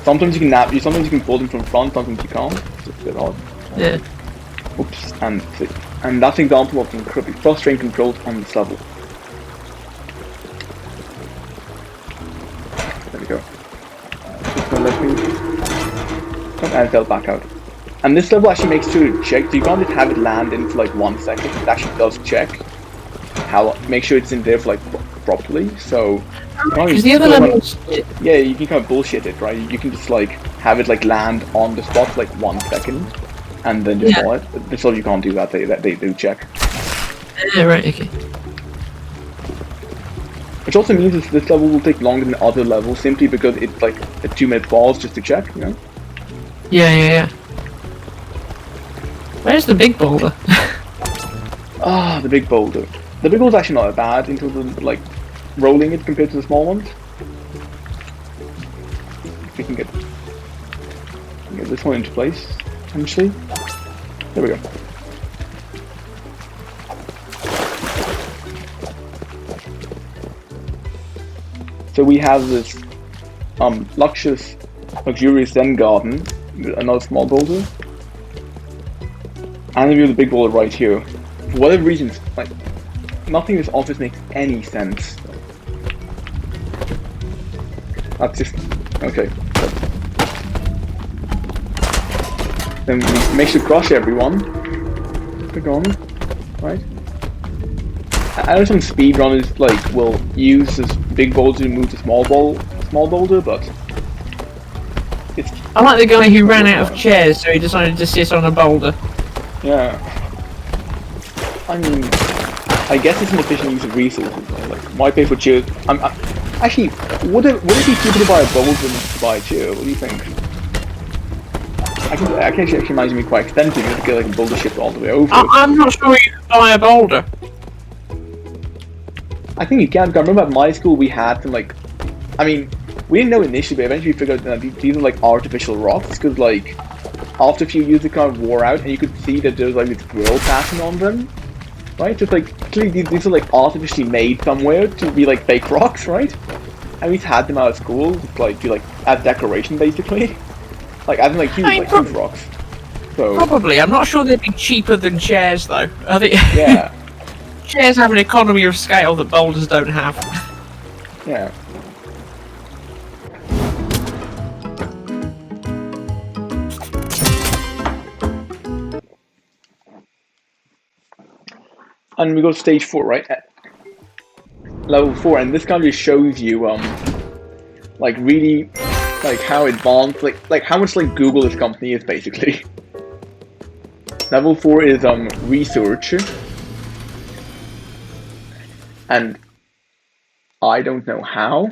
Sometimes you can pull them from front, sometimes you can't. It's a bit odd. Yeah. Oops. And that's an example of the incredibly frustrating controls on this level. There we go. And fell back out. And this level actually makes sure to check. So you can't just have it land in for like 1 second. It actually does check make sure it's in there for like properly. So because the other levels, yeah, you can kind of bullshit it, right? You can just like have it like land on the spot for like 1 second, and then just pull it. This level you can't do that. They do check. Yeah, right. Okay. Which also means this level will take longer than other levels simply because it's like a 2-minute pause just to check, you know? Yeah. Where's the big boulder? The big boulder. The big one's actually not that bad in terms of like rolling it compared to the small ones. We can get this one into place, potentially. There we go. So we have this luxurious Zen garden, another small boulder, and we have the big boulder right here. For whatever reasons, like nothing in this office makes any sense. That's just okay. Then we make sure to crush everyone. Click on, right? I know some speedrunners like will use this big boulder to move the small boulder, but it's. I like the guy who ran out of chairs, so he decided to sit on a boulder. Yeah. I mean, I guess it's an efficient use of resources. Like, why pay for chairs? Actually, would it be cheaper to buy a boulder than to buy a chair? What do you think? I can actually imagine it quite expensive to get like a boulder shipped all the way over. I'm not sure you can buy a boulder. I think you can. I remember at my school we had some like, I mean, we didn't know initially, but eventually we figured out that these are like artificial rocks because like after a few years they kind of wore out, and you could see that there's like this grill pattern on them, right? Just like clearly these are like artificially made somewhere to be like fake rocks, right? And we had them out of school, just, like to like as decoration basically, like as in like huge rocks. So probably, I'm not sure they'd be cheaper than chairs though. Are they? Yeah. Chairs have an economy of scale that boulders don't have. Yeah. And we go to stage 4, right? Level 4, and this kind of just shows you, like really, like how advanced, like how much like Google this company is basically. Level 4 is research. And I don't know how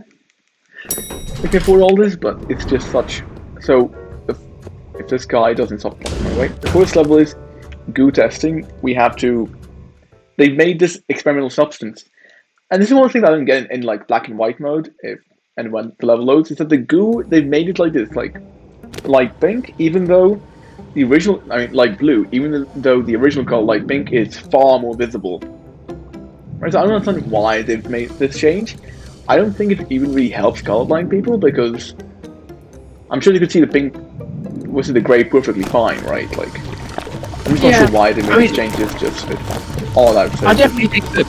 I can afford all this, but it's just such. So if this guy doesn't stop blocking my way, the first level is goo testing. We have to. They've made this experimental substance, and this is one thing I don't get in like black and white mode. And when the level loads, is that the goo they've made it like this, like light pink, even though the original, I mean, light blue, even though the original color light pink is far more visible. Right, so I don't understand why they've made this change. I don't think it even really helps colorblind people because I'm sure you could see the pink versus the grey perfectly fine, right? Like, I'm just not sure why they made these changes. Just all out. I definitely think that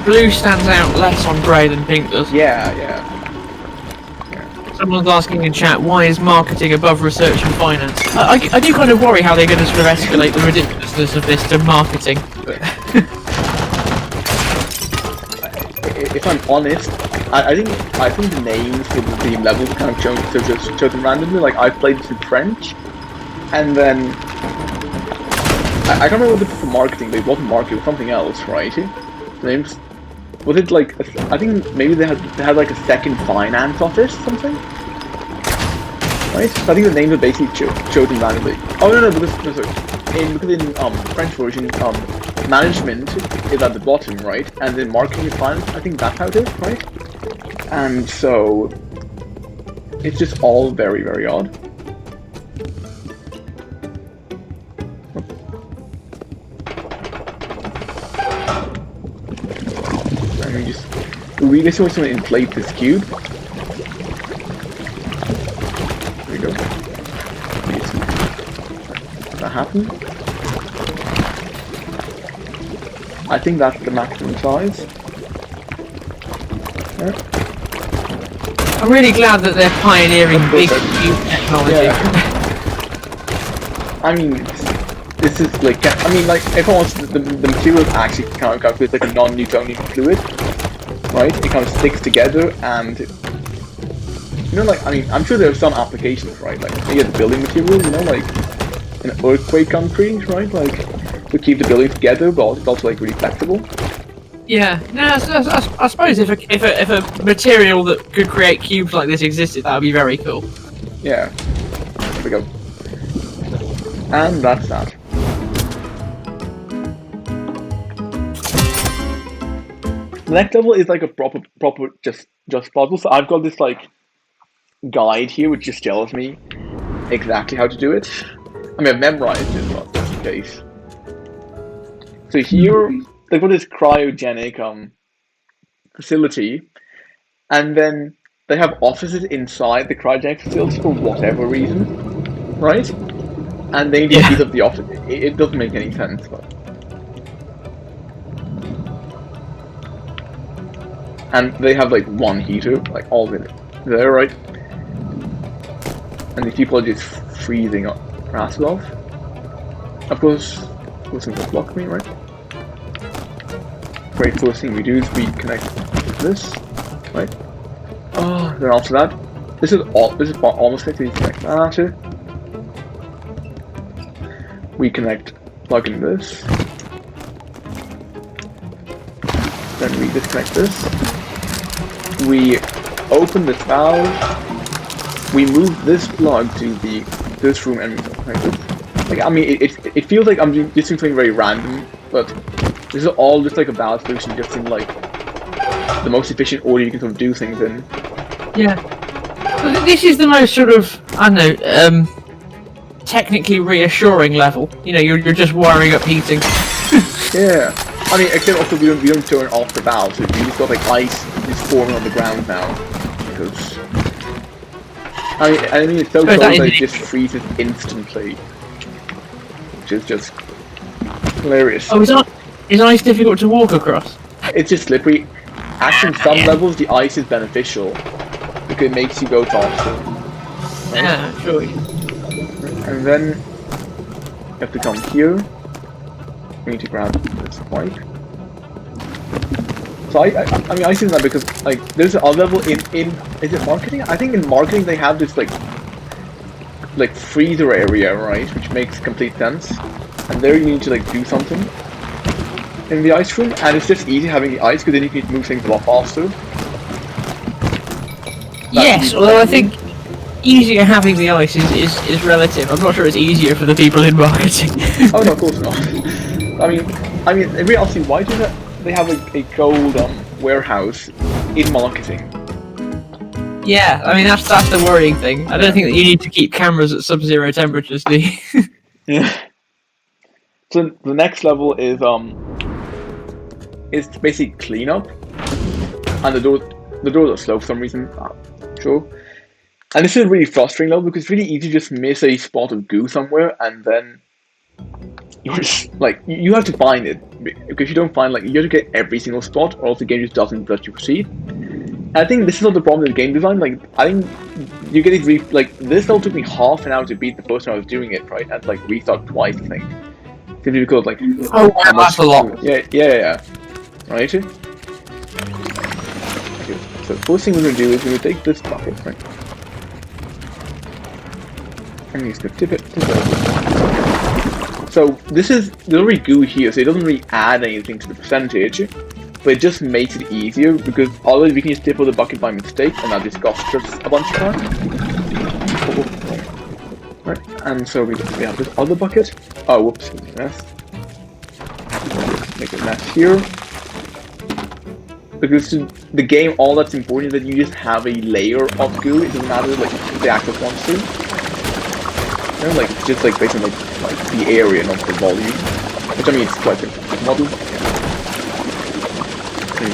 blue stands out less on grey than pink does. Yeah. someone's asking in chat, why is marketing above research and finance? I do kind of worry how they're going to sort of escalate the ridiculousness of this to marketing. If I'm honest, I think the names for the levels are kind of chosen randomly. Like I played this in French, and then I can't remember what the marketing, but it wasn't marketing, it was something else, right? The names, was it like, I think maybe they had like a second finance office or something? Right? So I think the names are basically chosen randomly. Oh no, because in French version, management is at the bottom, right? And then marketing and finance, I think that's how it is, right? And so, it's just all very, very odd. We just want to inflate this cube. There we go. Does that happen? I think that's the maximum size. Yeah. I'm really glad that they're pioneering big cube technology. Yeah. I mean, this is like, like, if I want the material actually kind of calculates like a non-Newtonian fluid. Right? It kind of sticks together and, you know, like, I mean, I'm sure there are some applications, right? Like, maybe as building material, you know, like, in earthquake concrete, right? Like, to keep the building together, but it's also, like, really flexible. Yeah, no, I suppose if a material that could create cubes like this existed, that would be very cool. Yeah. There we go. And that's that. The next level is like a proper just puzzle. So I've got this like guide here which just tells me exactly how to do it. I mean I've memorized it, but just in case. So here they've got this cryogenic facility, and then they have offices inside the cryogenic facility for whatever reason, right? And they need to heat up the office. It doesn't make any sense, but. And they have like one heater, like all in there, right? And these people are just freezing up their asses off. Of course, wasn't gonna block me, right? Great, first thing we do is we connect this, right? Oh, then after that, this is almost like we connect that. We plug in this. Then we disconnect this. We open this valve, we move this plug to this room and like this. Like, I mean, it feels like I'm just doing something very random, but this is all just like a valve solution, just in like the most efficient order you can sort of do things in. Yeah. Well, this is the most sort of, I don't know, technically reassuring level. You know, you're just wiring up heating. Yeah. I mean, except also we don't turn off the valve, so you just got like ice just forming on the ground now. Because I mean it's so cold that it just freezes instantly. Which is just hilarious. Oh, is ice difficult to walk across? It's just slippery. Actually, some levels the ice is beneficial because it makes you go faster. Right? Yeah, sure. And then you have to come here. We need to grab this pipe. So I mean I see that because like there's a level in is it marketing? I think in marketing they have this like freezer area, right, which makes complete sense. And there you need to like do something in the ice room, and it's just easy having the ice because then you can move things a lot faster. Yes, although I think easier having the ice is relative. I'm not sure it's easier for the people in marketing. Oh no, of course not. I mean, in reality, why do they have a cold warehouse in marketing? Yeah, I mean that's the worrying thing. I don't think that you need to keep cameras at sub-zero temperatures, do you? Yeah. So the next level is basically cleanup, and the doors are slow for some reason. Sure. And this is a really frustrating level because it's really easy to just miss a spot of goo somewhere, and then you're just, like, you have to find it, because if you don't find, like, you have to get every single spot or else the game just doesn't let you proceed. I think this is not the problem with game design. Like, I think you get it like this all took me half an hour to beat the first time I was doing it, right? And like restart twice, I think. Simply because like wow, that's a lot. Yeah. Right? Okay. So first thing we're gonna do is we're gonna take this bucket, right? And we're gonna tip it over. So this is there's already goo here, so it doesn't really add anything to the percentage. But it just makes it easier because otherwise we can just tip over the bucket by mistake and that just costs us a bunch of time. Right, and so we have this other bucket. Oh, whoops, it's a mess. Make a mess here. Because to the game, all that's important is that you just have a layer of goo. It doesn't matter like the actual quantity. You know, like it's just like based on like the area, not the volume. Which I mean, it's quite simple. Model. I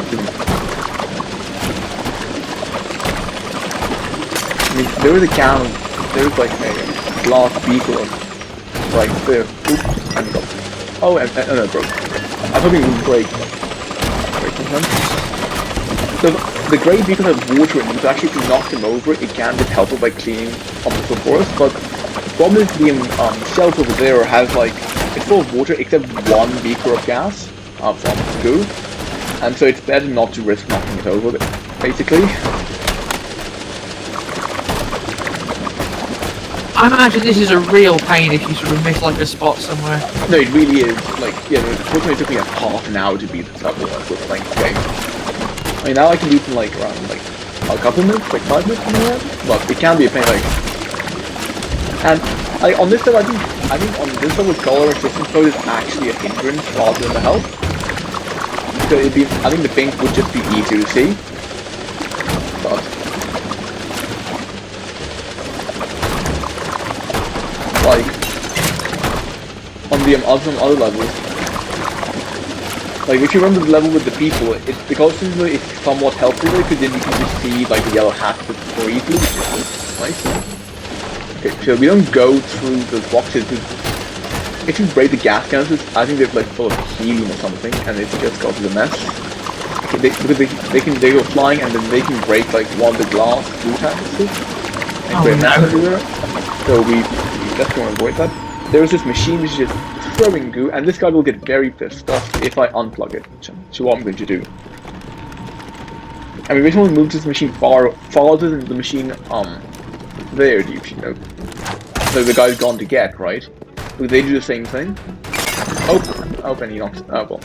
mean, there is a can, there is like a glass beaker right there. Oops, and it broke. Oh, and it broke. I thought it would break. So the great beacon has water in it, so actually if you knock them over, it can be helpful by cleaning up the forest, but the problem is the shelf over there has like, it's full of water except one beaker of gas from goo. And so it's better not to risk knocking it over, basically. I imagine this is a real pain if you sort of miss like a spot somewhere. No, it really is. Like, yeah, unfortunately it took me like half an hour to beat this level as we're playing the game. I mean, now I can do it in like around like a couple minutes, like 5 minutes something like that. But it can be a pain, like. And on this level, I think on this level, color assistance code is actually a hindrance rather than a help. So I think the pink would just be easier to see, but like on the other levels, like if you remember the level with the people, the costume is somewhat helpful because then you can just see like the yellow hats more easily, which is nice. Okay, so we don't go through the boxes. If you break the gas canisters, I think they're like full of helium or something, and it just causes a mess. Okay, because they go flying, and then they can break like one of the glass glue canisters and create a mess everywhere. So we definitely want to avoid that. There's this machine which is just throwing goo, and this guy will get very pissed off if I unplug it. So what I'm going to do. I mean, we can move this machine farther than the machine there, do you know? So the guy's gone to get, right? Would they do the same thing? Oh, and he knocks. Oh well.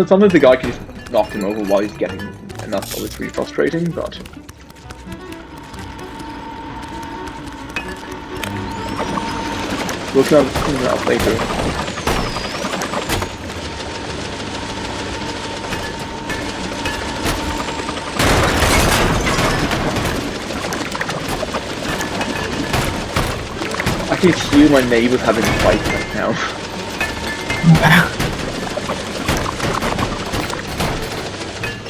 Sometimes the guy can just knock him over while he's getting, and that's always really frustrating. But we'll come up later. I can hear my neighbors having a fight right now.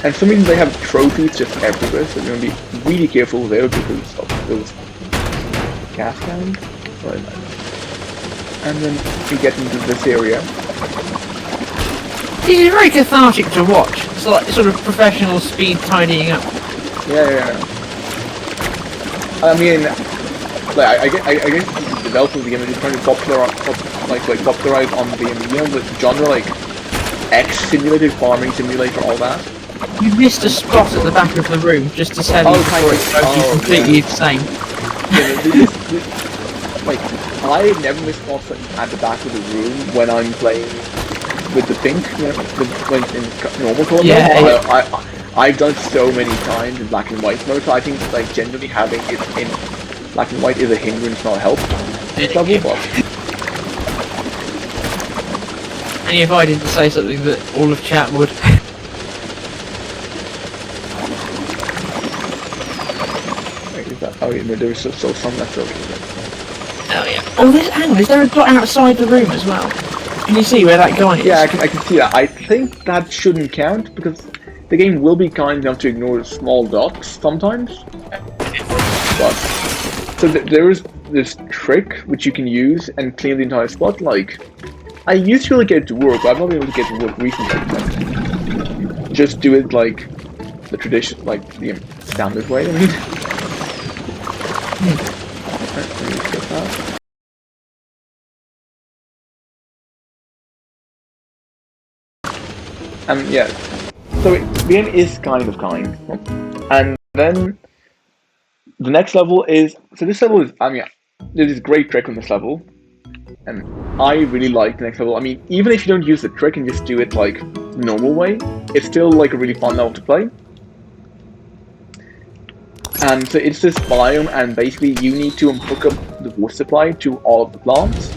And for some reason they have trophies just everywhere, so you're gonna be really careful there because of those gas cannons. And then we get into this area. This is very cathartic to watch. It's like sort of professional speed tidying up. Yeah. I mean, like I guess the developers of the game are just trying to popularize on the the genre, like X simulator, farming simulator, all that. You missed a spot at the back of the room just to tell you before it drove you completely insane. Like, I never miss spots at the back of the room when I'm playing with the pink, when in normal color mode. I've done it so many times in black and white mode, so I think like generally having it in black and white is a hindrance, not a help. And if I didn't say something that all of chat would. Oh yeah, there was still some left over here. Oh yeah. Oh, hang on, is there a dot outside the room as well? Can you see where that guy is? Yeah, I can see that. I think that shouldn't count because the game will be kind enough to ignore small dots sometimes. But so there is this trick which you can use and clean the entire spot. Like, I used to really get it to work, but I've not been able to get it to work recently. Like, just do it like the tradition, like the standard way. I mean. Right, let me skip that. And yeah, so the game is kind. And then the next level is, so this level is, I mean, there's this great trick on this level, and I really like the next level. I mean, even if you don't use the trick and just do it like the normal way, it's still like a really fun level to play. And so it's this biome, and basically you need to hook up the water supply to all of the plants.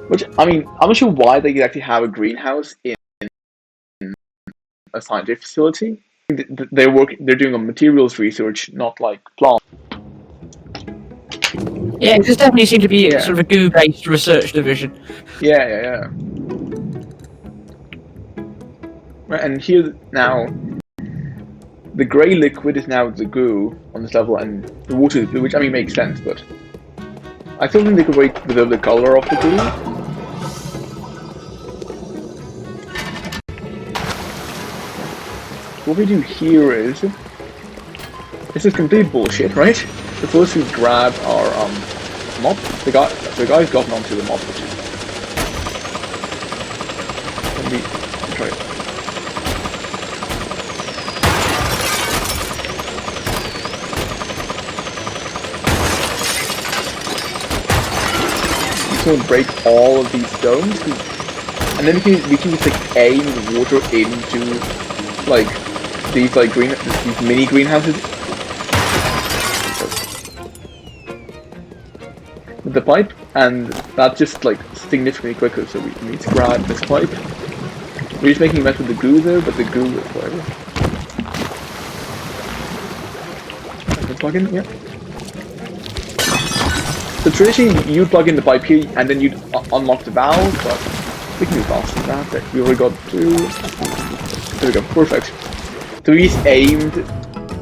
Which, I mean, I'm not sure why they actually have a greenhouse in a scientific facility. They're doing a materials research, not like plant. Yeah, this definitely seemed to be sort of a goo-based research division. Yeah. Right, and here now, the grey liquid is now the goo on this level, and the water is blue, which I mean makes sense, but I still think they could preserve the color of the goo. What we do here is, this is complete bullshit, right? The first we grab our mop. The guy's gotten onto the mop. Let me try it. So we'll break all of these stones, and then we can just like aim the water into like these mini greenhouses with the pipe, and that's just like significantly quicker. So we need to grab this pipe. We're just making a mess with the goo there, but the goo is whatever. Let's plug in, yeah. So traditionally you'd plug in the pipe here and then you'd unlock the valve, but we can do faster than that. Okay, we already got through. There we go, perfect. So we just aimed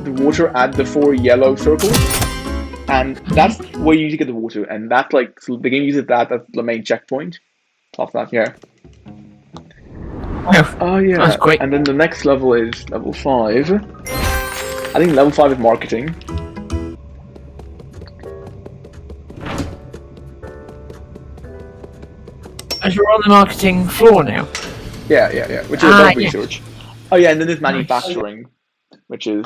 the water at the 4 yellow circles, and that's where you usually get the water, and that like, so the game uses that as the main checkpoint. Off that, yeah. Oh yeah, that's great. And then the next level is level 5. I think level 5 is marketing. As you're on the marketing floor now. Yeah, which is above research. Oh yeah, and then there's manufacturing, which is...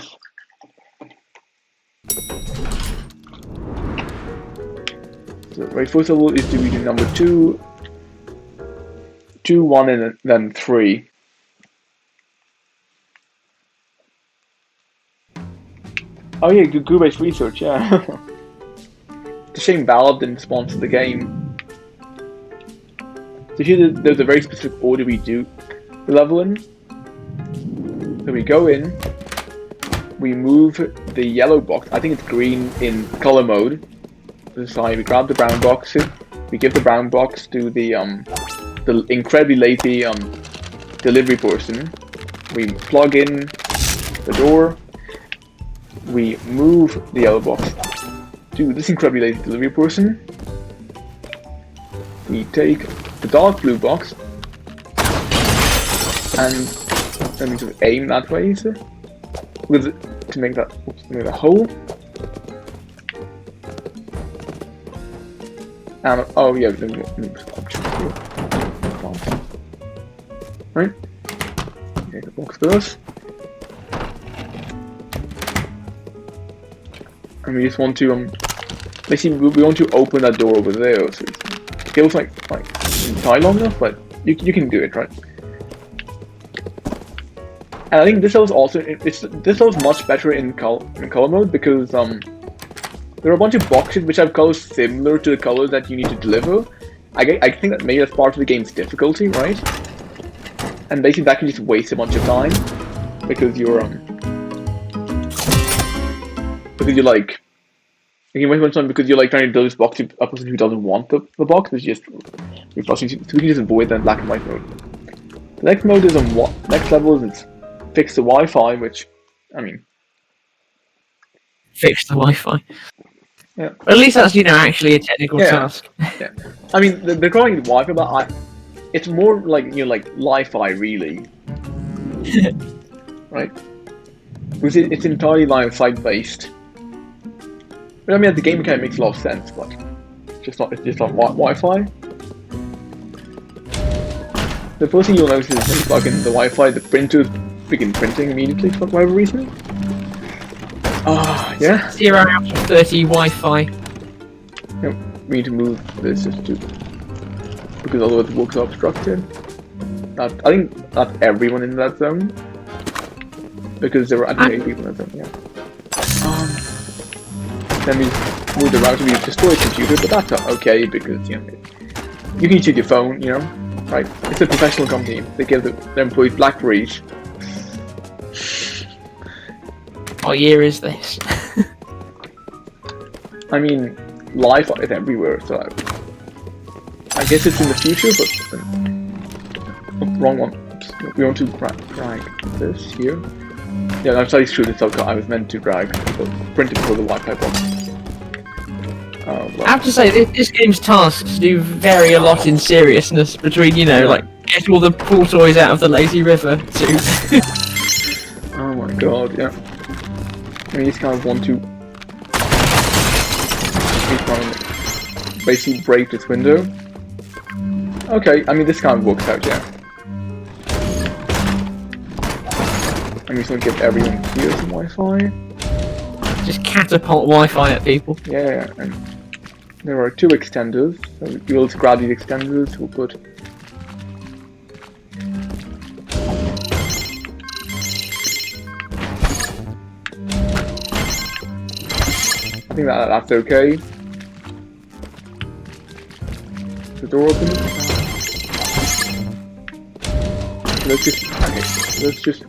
So, right, first level is division number 2, 1, and then 3. Oh yeah, goo-based research, yeah. It's a shame Valve didn't sponsor the game. So here there's a very specific order we do the level in. So we go in, we move the yellow box, I think it's green in color mode. So we grab the brown box, we give the brown box to the incredibly lazy delivery person. We plug in the door, we move the yellow box to this incredibly lazy delivery person. We take the dark blue box and then we sort of aim that way, so to make that a hole. And oh yeah, right. Take the box first, and we just want to basically we want to open that door over there. So it feels like tie long enough, but you can do it, right? And I think this level's also this level's much better in color mode because there are a bunch of boxes which have colors similar to the colors that you need to deliver. I think that maybe that's part of the game's difficulty, right? And basically that can just waste a bunch of time because you're like you can waste a bunch of time because you're like trying to deliver this box to a person who doesn't want the box. It's just so we can just avoid that in black and white mode. The next mode is next level is fix the Wi-Fi, which I mean, fix the Wi-Fi. Yeah. At least that's actually a technical task. Yeah. I mean, they're calling it Wi-Fi, but it's more like like Li-Fi really. right? Because it's entirely line of sight based. But I mean, the game mechanic makes a lot of sense, but it's just not Wi-Fi. The first thing you'll notice is when you plug in the Wi-Fi, the printers begin printing immediately for whatever reason. Ah, yeah. 0 out of 30 Wi-Fi. Yep, we need to move this just to, because otherwise the walks are obstructed. I think not everyone in that zone, because there were I think 8 people in that zone. Yeah. Then we move the router. We destroy the computer, but that's okay because you know you can use your phone. You know, right? It's a professional company. They give their employees BlackBerries. What year is this? I mean, life is everywhere, so I guess it's in the future, but wrong one. Oops. We want to drag this here. Yeah, I'm sorry, screw this up. I was meant to drag the printed for the Wi-Fi box. Well. I have to say, this game's tasks do vary a lot in seriousness between, you know, like, get all the pool toys out of the lazy river to... Oh my god, yeah. I mean, you just kind of want to basically break this window. Okay, I mean, this kind of works out, yeah. I'm just gonna give everyone here some Wi-Fi. Just catapult Wi-Fi at people. Yeah, and there are 2 extenders, so you'll just grab these extenders, we'll put... I think that's okay. The door open? Let's just...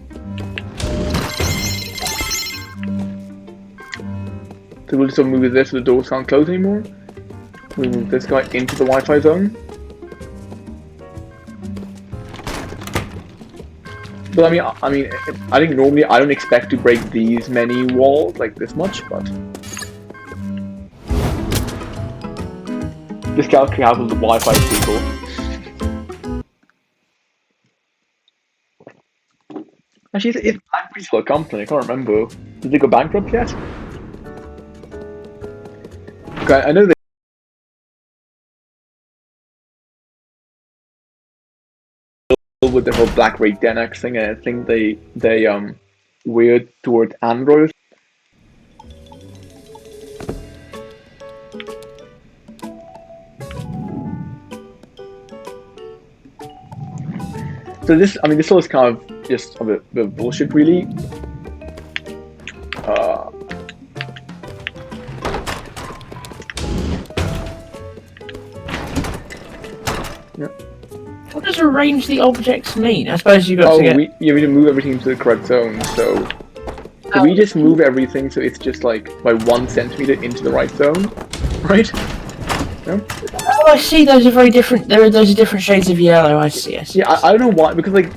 So we'll just move this so the doors can't close anymore. We move this guy into the Wi-Fi zone. But I mean, I think normally I don't expect to break these many walls like this much, but this guy can have the Wi-Fi people. Actually, it's a pretty company. I can't remember. Did they go bankrupt yet? Okay, I know they. With the whole BlackBerry 10X thing, and I think they weird toward Android. So this, I mean, this was kind of just a bit of bullshit, really. Yeah. What does arrange the objects mean? I suppose you got to get... we need to move everything to the correct zone, so... we just move everything so it's just like by 1 centimeter into the right zone, right? Yeah? Oh, I see. Those are very different. Those are different shades of yellow. I see. I see. Yeah, I don't know why, because like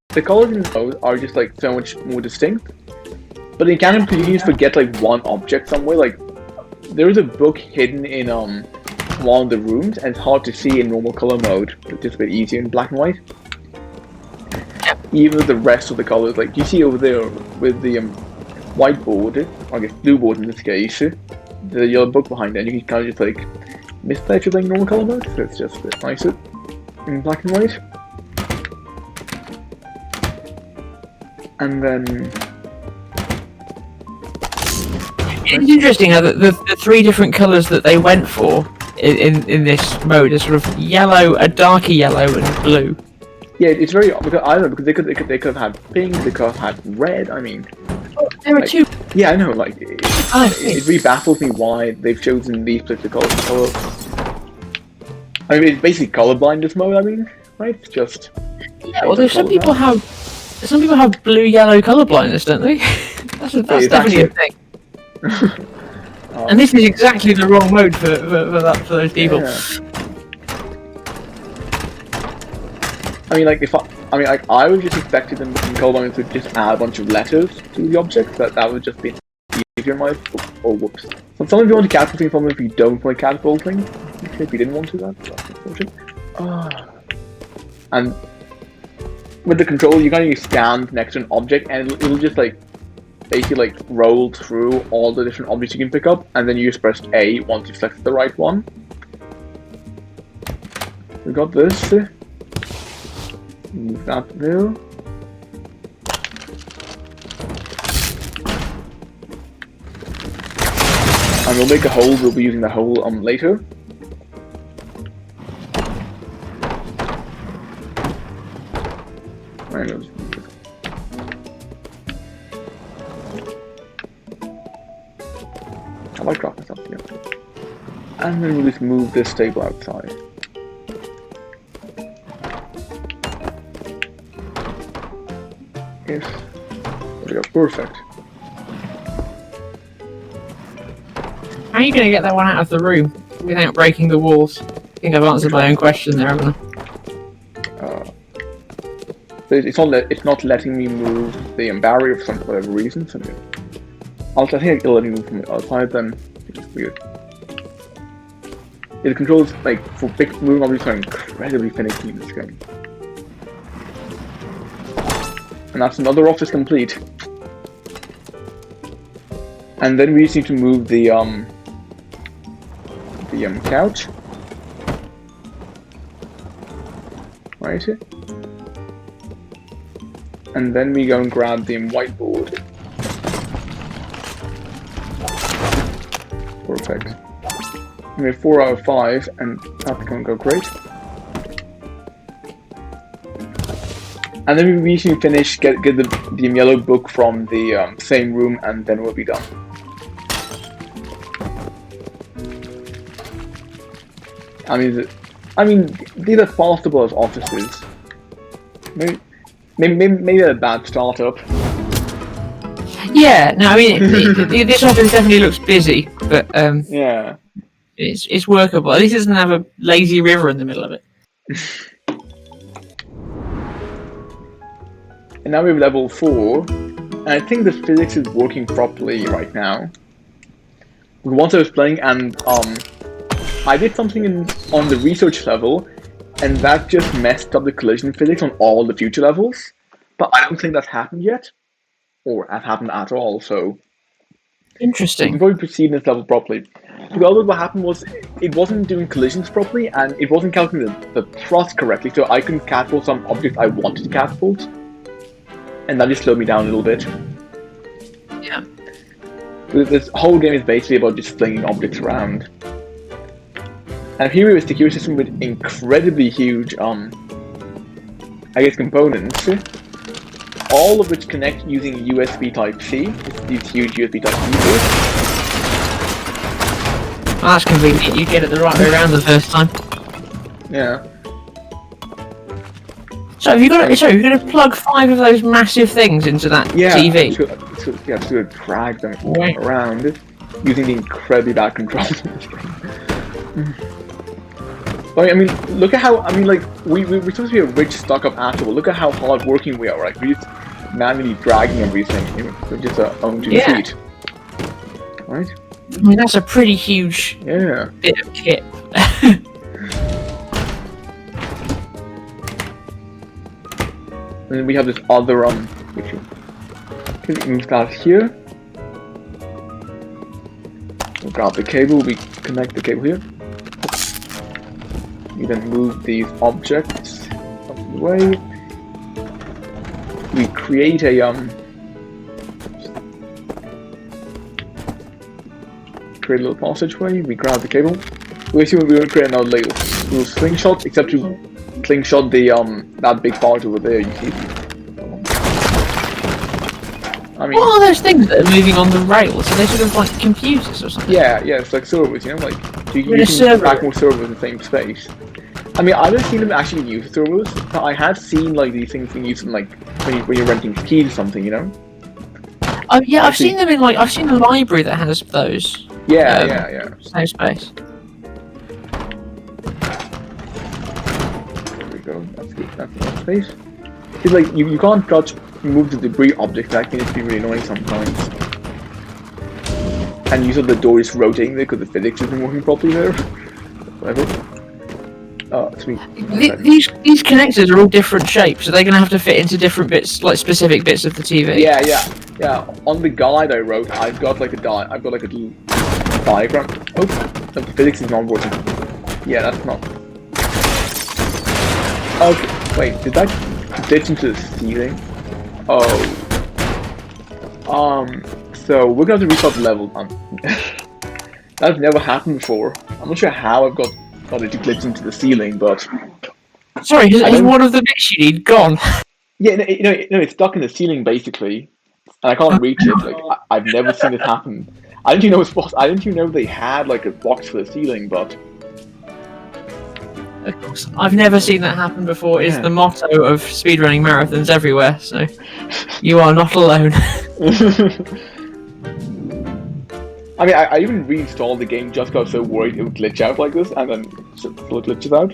the colors in those are just like so much more distinct. But in Canon, you can just forget like one object somewhere. Like there is a book hidden in one of the rooms, and it's hard to see in normal color mode. It's just a bit easier in black and white. Even the rest of the colors, like you see over there with the whiteboard, I guess blue board in this case, the yellow book behind it, and you can kind of just like misplay it like normal color mode, so it's just a bit nicer in black and white. And then it's interesting how the 3 different colors that they went for in this mode are sort of yellow, a darker yellow, and blue. Yeah, it's very because I don't know, because they could have had pink, they could have had red. I mean, there are like, 2. Yeah, I know. Like, it really baffles me why they've chosen these particular colors. I mean, it's basically colorblind this mode. I mean, right? It's just yeah. Well, there's some people have blue yellow color blindness, don't they? that's definitely a thing. And this is exactly the wrong mode for those people. Yeah. I mean, like I would just expected them in colorblind to just add a bunch of letters to the objects. That would just be easier in my life. Oh, whoops. So some of you want to catapult things, some of you don't want to catapult things. Okay, if you didn't want to, that's unfortunate. And with the controller, you kind of stand next to an object, and it'll just like basically like roll through all the different objects you can pick up, and then you just press A once you select the right one. We got this. Move that there. And we'll make a hole. We'll be using the hole later. I like dropping stuff here. And then we'll just move this table outside. Yes. There we go. Perfect. How are you going to get that one out of the room without breaking the walls? I think I've answered my own question there, haven't I? It's not letting me move the barrier for whatever reason. So I think it'll let me move from the outside. Then it's weird. The controls like for big moving objects are incredibly finicky in this game. And that's another office complete. And then we just need to move the couch. Right. And then we go and grab the whiteboard. Perfect. We have 4 out of 5, and that's going to go great. And then we usually finish, get the yellow book from the same room, and then we'll be done. I mean, these are fastable as offices. Maybe a bad startup. Yeah, no, I mean, this office definitely looks busy, but yeah, it's workable. At least it doesn't have a lazy river in the middle of it. And now we have level 4, and I think the physics is working properly right now. Once I was playing, and I did something on the research level, and that just messed up the collision physics on all the future levels. But I don't think that's happened yet, or has happened at all, so... Interesting. Before we proceed in this level properly, because what happened was, it wasn't doing collisions properly, and it wasn't calculating the thrust correctly, so I couldn't catapult some object I wanted to catapult. And that just slowed me down a little bit. Yeah. This whole game is basically about just flinging objects around. And here we have a security system with incredibly huge, I guess, components, all of which connect using USB Type-C. These huge USB Type-C ports. Well, that's convenient. You get it the right way around the first time. Yeah. So you're going to plug 5 of those massive things into that TV? Yeah, to drag them around using the incredibly bad controls. I mean, look at how, like, we're supposed to be a rich stock-up asshole. Look at how hard-working we are, like, we're just manually dragging everything, with just our own 2 feet. Right? I mean, that's a pretty huge bit of kit. And then we have this other, which we move that here. We'll grab the cable, we connect the cable here. We then move these objects out of the way. We create a little passageway. We grab the cable. We assume we're going to create another little slingshot, except to slingshot the that big part over there. You see. I mean, what are those things that are moving on the rails? Are they sort of like computers or something? Yeah, it's like servers, like you can back more servers in the same space. I mean, I haven't seen them actually use servers, but I have seen like these things being used in, like when you're renting keys or something, Oh yeah, I've seen them in I've seen a library that has those. Yeah. Same space. There we go. That's good. That's enough space. It's like you can't move the debris object. That can just be really annoying sometimes. And you saw the door is rotating there because the physics isn't working properly there. Whatever. Oh, sweet. These connectors are all different shapes. Are they going to have to fit into different bits, like specific bits of the TV? Yeah. On the guide I wrote, I've got like a little diagram. Oh, the physics is not working. Yeah, that's not. Okay, wait, did that glitch into the ceiling? Oh. So we're going to restart the level. That's never happened before. I'm not sure how I've got it to glitch into the ceiling, but. Sorry, is one of the bits you need gone? Yeah, no, it's stuck in the ceiling basically, and I can't reach it. Like I've never seen it happen. I didn't even know it was possible. I didn't even know they had like a box for the ceiling, but. Of course, I've never seen that happen before. Is the motto of speedrunning marathons everywhere. So you are not alone. I mean, I even reinstalled the game just because I was so worried it would glitch out like this, and then still glitches out.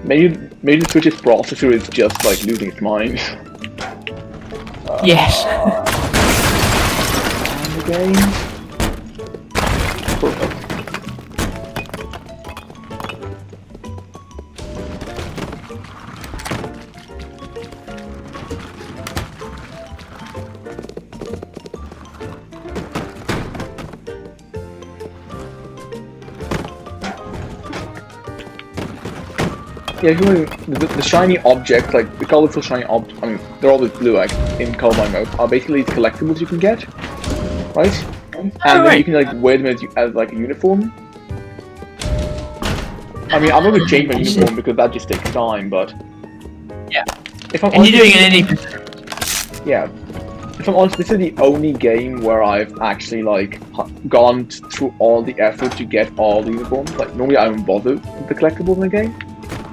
Maybe the Switch's processor is just like losing its mind. Yes. And the game. Perfect. Yeah, the shiny object, like the colorful shiny object, I mean, they're always blue, like in colorblind mode, are basically these collectibles you can get, right? And then you can like wear them as like a uniform. I mean, I'm not gonna change my uniform because that just takes time, but yeah. If I'm and you're doing it any. Yeah. If I'm honest, this is the only game where I've actually like gone through all the effort to get all the uniforms. Like normally I don't bother with the collectibles in the game.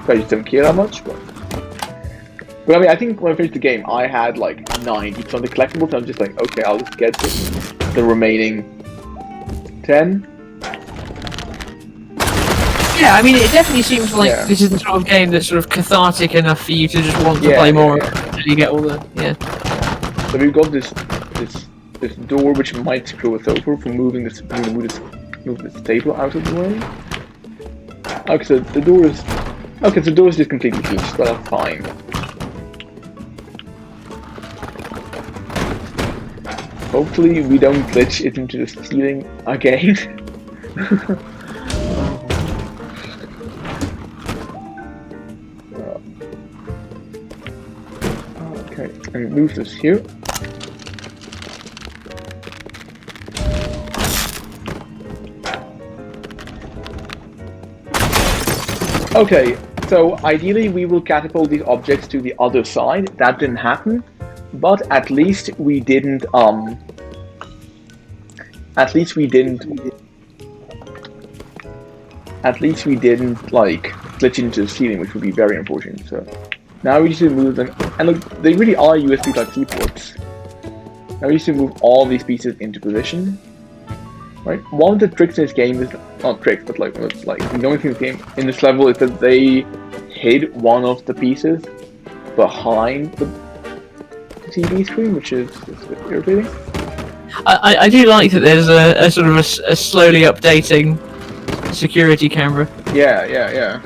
I just don't care that much, but I mean, I think when I finished the game, I had like 90% of the collectibles, and I was just like, okay, I'll just get the remaining 10. Yeah, I mean, it definitely seems like this is the sort of game that's sort of cathartic enough for you to just want to play more until you get all the So we've got this door which might screw us over for moving this move this table out of the way. Okay, so the door is. Okay, so the door is just completely glitched, but that's fine. Hopefully we don't glitch it into the ceiling again. Okay, and move this here. Okay, so ideally we will catapult these objects to the other side. That didn't happen, but at least we didn't like glitch into the ceiling, which would be very unfortunate. So now we need to move them, and look, they really are USB Type-C ports. Now we need to move all these pieces into position. Right. One of the tricks in this game is not tricks, but like it's like the only thing in this level is that they hid one of the pieces behind the TV screen, which is a bit irritating. I do like that there's a sort of a slowly updating security camera. Yeah.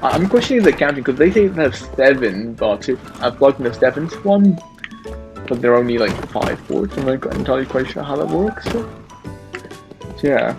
I'm questioning the counting because they say they have 7, but I've plugged in the 7th one. But there are only like 5 ports. I'm not entirely quite sure how that works. So yeah.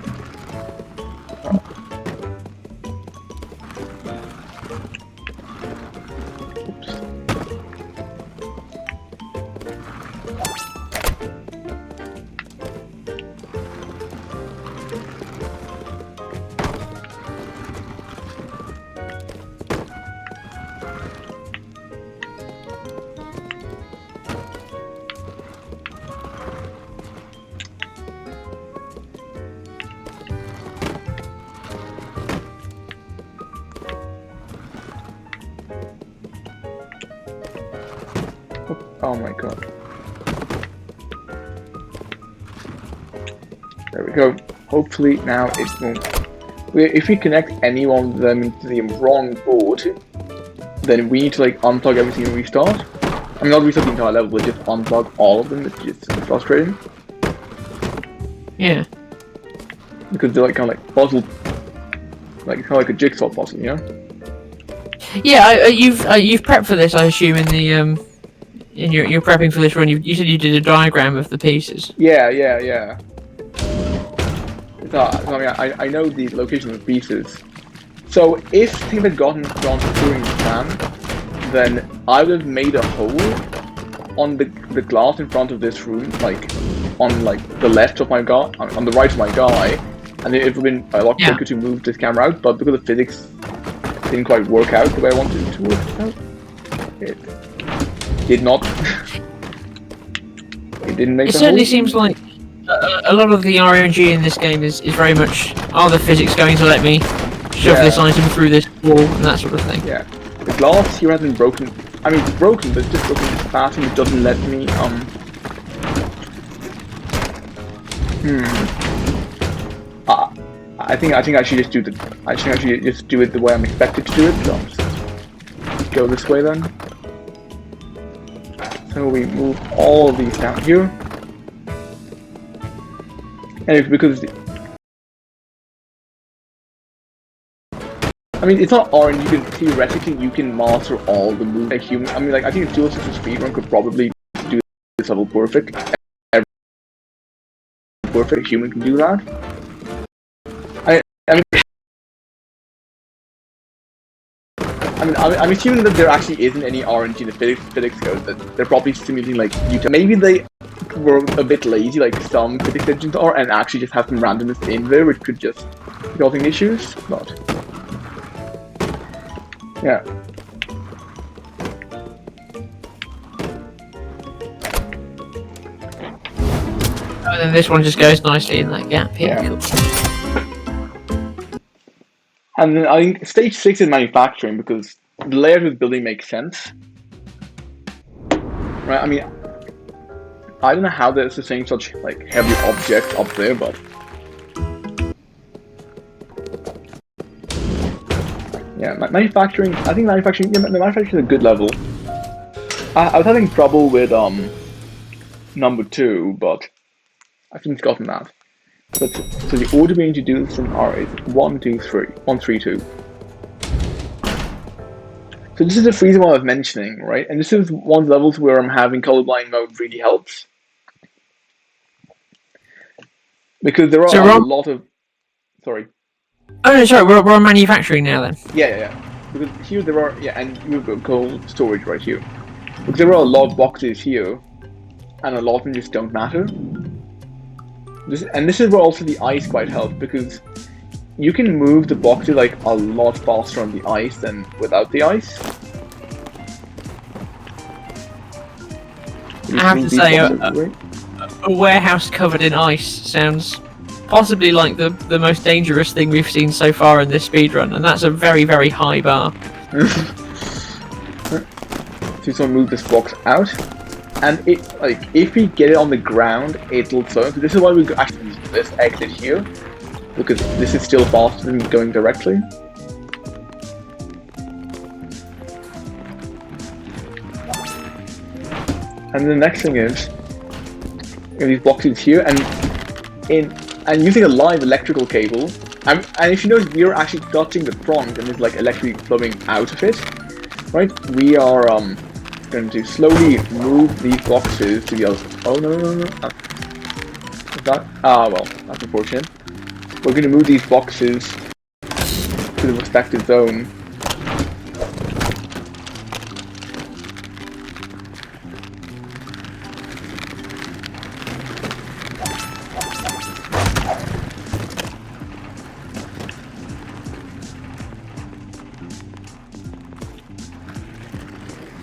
Oops. Oh my god. There we go. Hopefully now it won't. If we connect any one of them into the wrong board, then we need to like unplug everything and restart. I mean, not restart the entire level, but just unplug all of them, which is frustrating. Yeah. Because they're like kind of like puzzle Like it's kind of like a jigsaw puzzle, you know? Yeah, you've prepped for this, I assume, in the in your prepping for this run. You said you did a diagram of the pieces. Yeah. So, I know the location of the pieces. So if things had gone according to plan, then I would have made a hole on the glass in front of this room, like on like the left of my guy, on the right of my guy, and it would have been a lot quicker to move this camera out. But because the physics didn't quite work out the way I wanted it to work out, it did not. It didn't make. It certainly seems like a lot of the RNG in this game is very much, are the physics going to let me shove this item through this wall and that sort of thing. Yeah, the glass here hasn't broken. I mean, it's broken, but it's just broken fast and it doesn't let me. I think I should just do the. I think I should just do it the way I'm expected to do it. So I'll just go this way then. So we move all of these down here, and it's because. I mean, it's not orange. You can theoretically you can master all the moves like human. I mean, like I think a dual system speedrun could probably do this level perfect. Every perfect human can do that. I'm assuming that there actually isn't any RNG in the physics code. That they're probably simulating like Utah. Maybe they were a bit lazy, like some physics engines are, and actually just have some randomness in there, which could just be causing issues. But yeah. And then this one just goes nicely in that gap here. Yeah. And then I think stage 6 is manufacturing because the layout of the building makes sense. Right? I mean, I don't know how they're sustaining such like heavy objects up there, but yeah, manufacturing. I think manufacturing. Yeah, the manufacturing is a good level. I was having trouble with number 2, but I think it's gotten that. But so the order we need to do this in R is 1, 2, 3, 1, 3, 2. So this is the freezing one I was mentioning, right? And this is one of the levels where I'm having colorblind mode really helps. Because there are a lot of... Sorry. Oh no, sorry, we're on manufacturing now then. Yeah. Because here there are... Yeah, and you've got cold storage right here. Because there are a lot of boxes here, and a lot of them just don't matter. And this is where also the ice quite helps, because you can move the boxes like a lot faster on the ice than without the ice. I have to say, a warehouse covered in ice sounds possibly like the most dangerous thing we've seen so far in this speedrun, and that's a very, very high bar. So just move this box out. And it, like, if we get it on the ground, it'll slow. So this is why we actually use this exit here, because this is still faster than going directly. And the next thing is, these boxes here, and using a live electrical cable. And if you notice, we are actually touching the front, and there's like electricity flowing out of it. Right? We are going to slowly move these boxes to the other. Oh no! Well, that's unfortunate. We're going to move these boxes to the respective zone.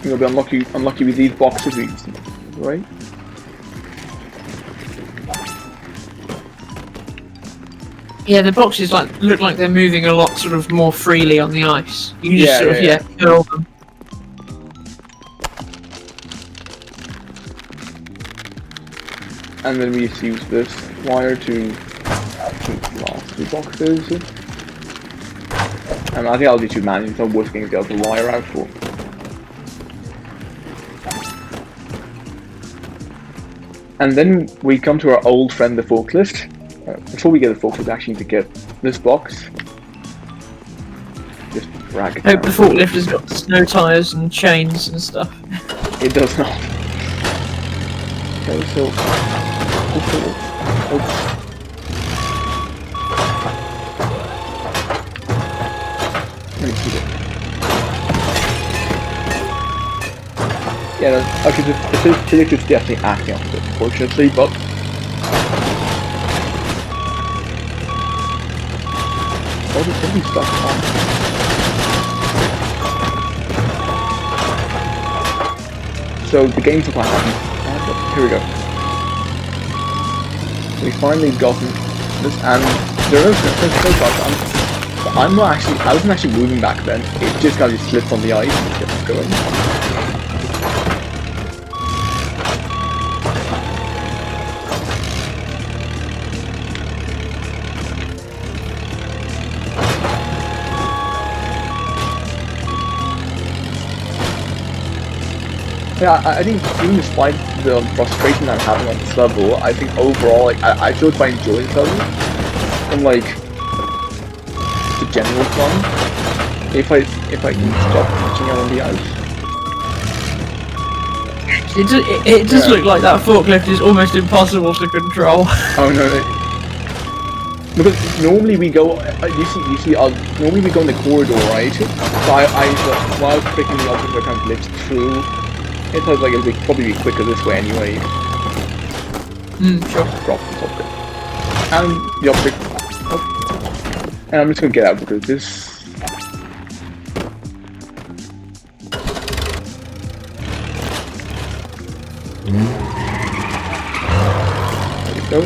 You'll be unlucky with these boxes, right? Yeah, the boxes look like they're moving a lot sort of more freely on the ice. You can just curl them. And then we just use this wire to the last two boxes. And I think I'll do 2 manuals, so I'm worth getting the other wire out for. And then we come to our old friend, the forklift. Before we get the forklift, we actually need to get this box. ragged. Hope the forklift has got snow tyres and chains and stuff. It does not. Okay, so... Oops. Let me see it. Yeah, okay, the physics is definitely acting on it, unfortunately, but... What is stuff on? So the game's not happening. Here we go. We finally gotten this, and there is no shots. I'm not actually. I wasn't actually moving back then. It just kind of slipped on the ice and kept going. Yeah, I think even despite the frustration I'm having on this level, I think overall, like, I feel quite enjoy this level. And like, the general fun. If I can stop touching out on the ice. It does look like that forklift is almost impossible to control. Oh no. Because normally we go, you see, normally we go in the corridor, right? So while picking the object, I kind of glitched through. It sounds like it'll probably be quicker this way anyway. Sure. Drop this object. And the object. Oh. And I'm just gonna get out because this. There we go.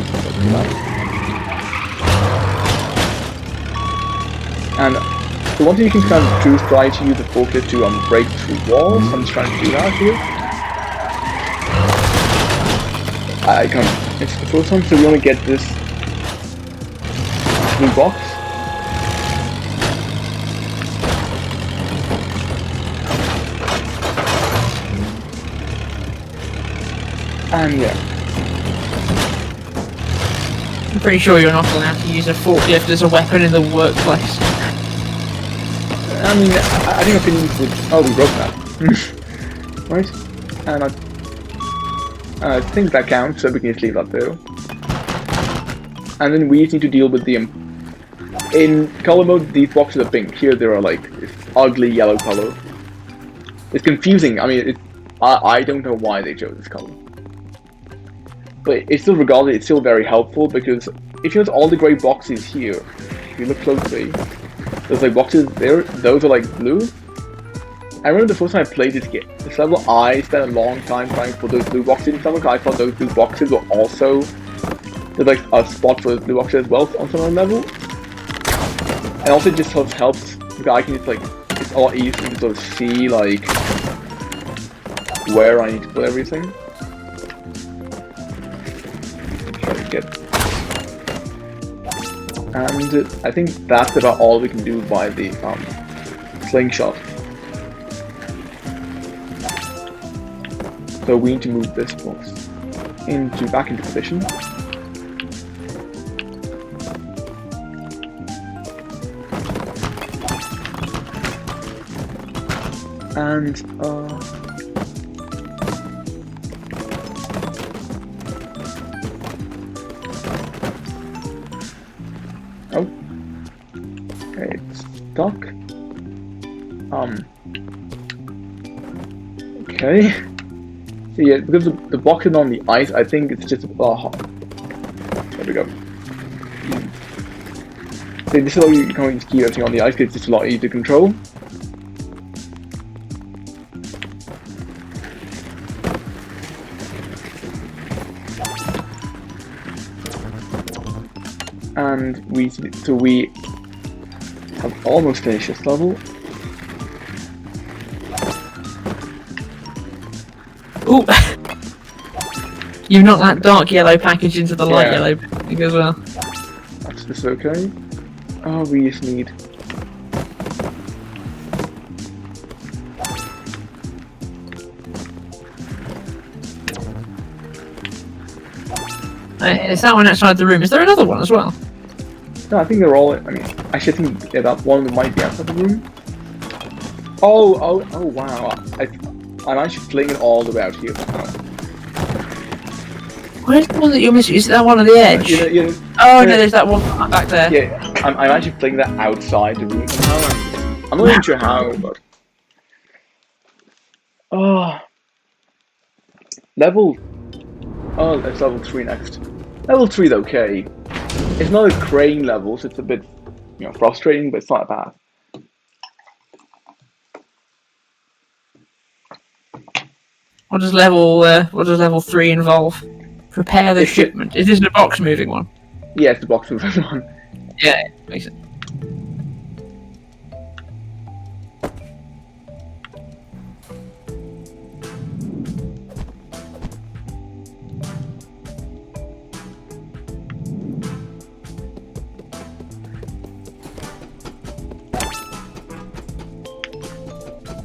And the one thing you can kind of do is try to use the forklift to break through walls. I'm just trying to do that here. I can't. It's the first one, so we only get this blue box. And yeah. I'm pretty sure you're not allowed to use a forklift as a weapon in the workplace. I mean, I think I can use the... Oh, we broke that. Right? And I think that counts, so we can just leave that there. And then we just need to deal with the... In color mode, these boxes are pink. Here they are like this ugly yellow color. It's confusing. I mean, I don't know why they chose this color. But it's still, regardless, it's still very helpful because if you notice all the grey boxes here, if you look closely, there's like boxes there, those are like blue. I remember the first time I played this level, I spent a long time trying to put those blue boxes in somewhere because I thought those blue boxes were also, there's like a spot for those blue boxes as well on some level. And also it just sort of helps because I can just like, it's a lot easier to sort of see like where I need to put everything. And I think that's about all we can do by the slingshot. So we need to move this box back into position. And oh, okay, it's stuck. Okay. So yeah, because the box is on the ice, I think it's just there we go. So this is how you can just keep everything on the ice because it's just a lot easier to control. And we have almost finished this level. Ooh! You've knocked that dark yellow package into the light yellow thing as well. That's just okay. Oh, we just need... Is that one outside the room? Is there another one as well? No, I think they're all... I mean, actually I think that one might be outside the room. Oh, wow. I'm actually flinging all the way out here now. Where's the one that you're missing? Is that one on the edge? Oh no, there's that one back there. Yeah, I'm actually flinging that outside the room somehow. I'm not even sure how, but... Oh... Level... Oh, it's level 3 next. Level 3 is okay. It's not a crane level, so it's a bit, frustrating, but it's not bad. What does level 3 involve? Prepare the shipment. Is this the box moving one? Yeah, it's the box moving one. Yeah, makes sense.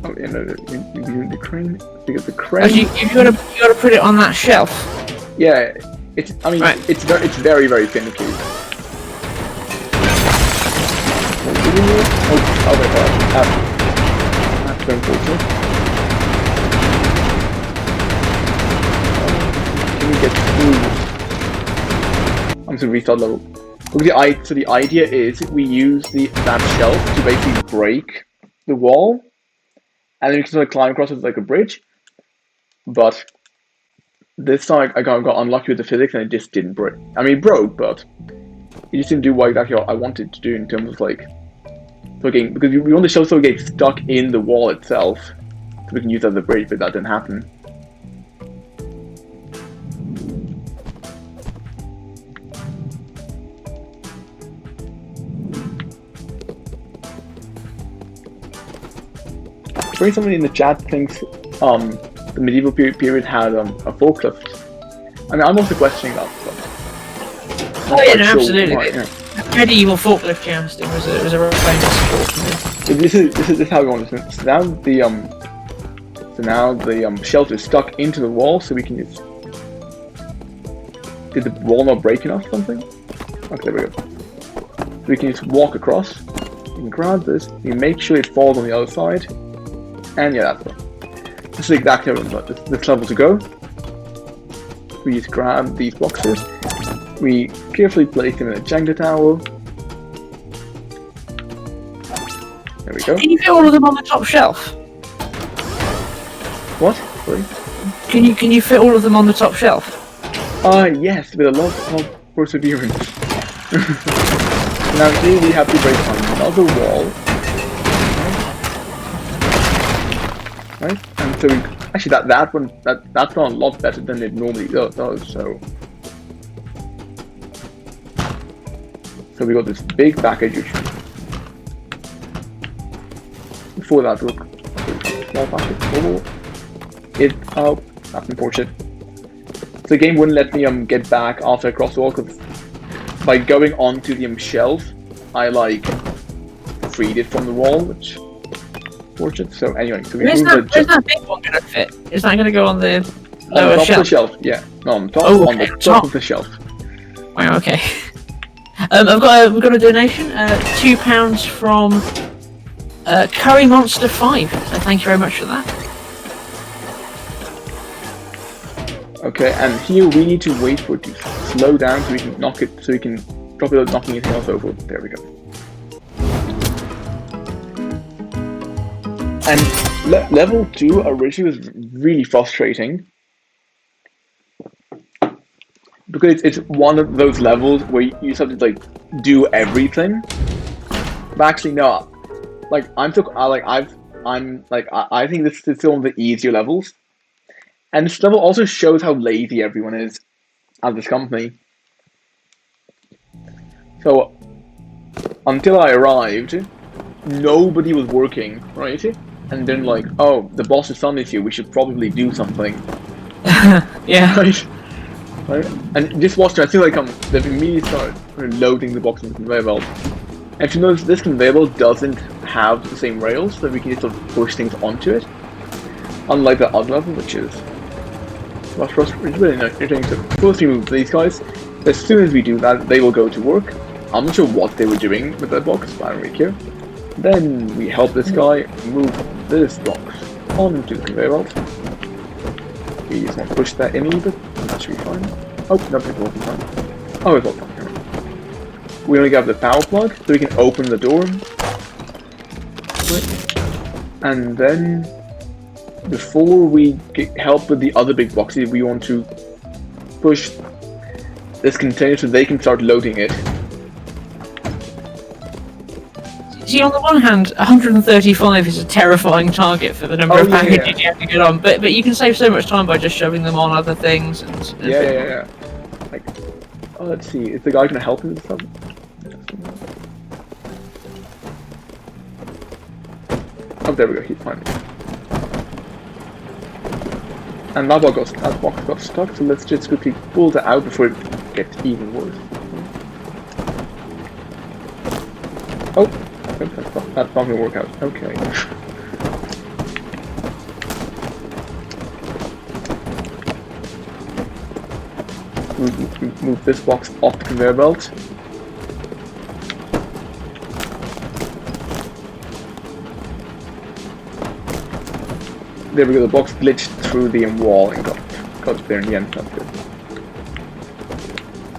Oh, yeah, no, you the crane. Because the crane. Oh, you gotta put it on that shelf. Yeah, it's. I mean, right. it's very, very finicky. Oh my god, that's so unfortunate. Can we get through? I'm just gonna restart level. So the idea is we use that shelf to basically break the wall, and then you can sort of climb across it like a bridge. But this time I got unlucky with the physics and it just didn't break. I mean, it broke, but it just didn't do what exactly I wanted to do in terms of like looking, because we want the shelf to get stuck in the wall itself, so we can use that as a bridge, but that didn't happen. Maybe somebody in the chat thinks the medieval period had a forklift. I mean, I'm also questioning that stuff. Oh yeah, no, absolutely. Medieval forklift jousting was a real famous sport. This is how we want to. So now the shelf is stuck into the wall, so we can just. Did the wall not break enough or something? Okay, there we go. So we can just walk across. You can grab this. You make sure it falls on the other side. And yeah, that's it. This is exactly how we want this level to go. We just grab these boxes. We carefully place them in a Jenga tower. There we go. Can you fit all of them on the top shelf? What? Sorry? Can you fit all of them on the top shelf? Yes, with a lot of perseverance. Now here we have to break another wall. Right? And so we actually that's gone a lot better than it normally does, so we got this big package. Before that, look, small package. That's unfortunate. So the game wouldn't let me get back after I crossed the wall, because by going onto the shelf, I like freed it from the wall, which fortunate. So anyway, so we where's that big one gonna fit? Is that gonna go on the lower top shelf? Of the shelf? Yeah, no, on top, on the top of the shelf. Wow, okay. We've got a donation, £2 from Curry Monster 5. So thank you very much for that. Okay, and here we need to wait for it to slow down so we can knock it, so we can drop it without knocking anything else over. There we go. And level 2 originally was really frustrating, because it's one of those levels where you just have to like do everything. But actually, no. Like I think this is still one of the easier levels, and this level also shows how lazy everyone is at this company. So until I arrived, nobody was working, right? And then like, oh, the boss is suddenly here. We should probably do something. Yeah. Right? And just watch. I feel like they've immediately started loading the box in the conveyor belt. And if you notice, this conveyor belt doesn't have the same rails, so we can just sort of push things onto it. Unlike the other level, which is really irritating. So first we move these guys. As soon as we do that, they will go to work. I'm not sure what they were doing with that box, but I don't really care. Then we help this guy move this box onto the conveyor belt. We just want to push that in a little bit, and that should be fine. Oh, no, it won't be fine. Oh, it's all fine. We only have the power plug, so we can open the door. And then, before we help with the other big boxes, we want to push this container so they can start loading it. See, on the one hand, 135 is a terrifying target for the number of packages you have to get on, but you can save so much time by just shoving them on other things. And yeah. Like, oh, let's see, is the guy gonna help me with something? Oh, there we go, he's fine. And that box got stuck, so let's just quickly pull that out before it gets even worse. Oh, that's not gonna work out. Okay. Move this box off the conveyor belt. There we go, the box glitched through the wall and got there in the end. That's good.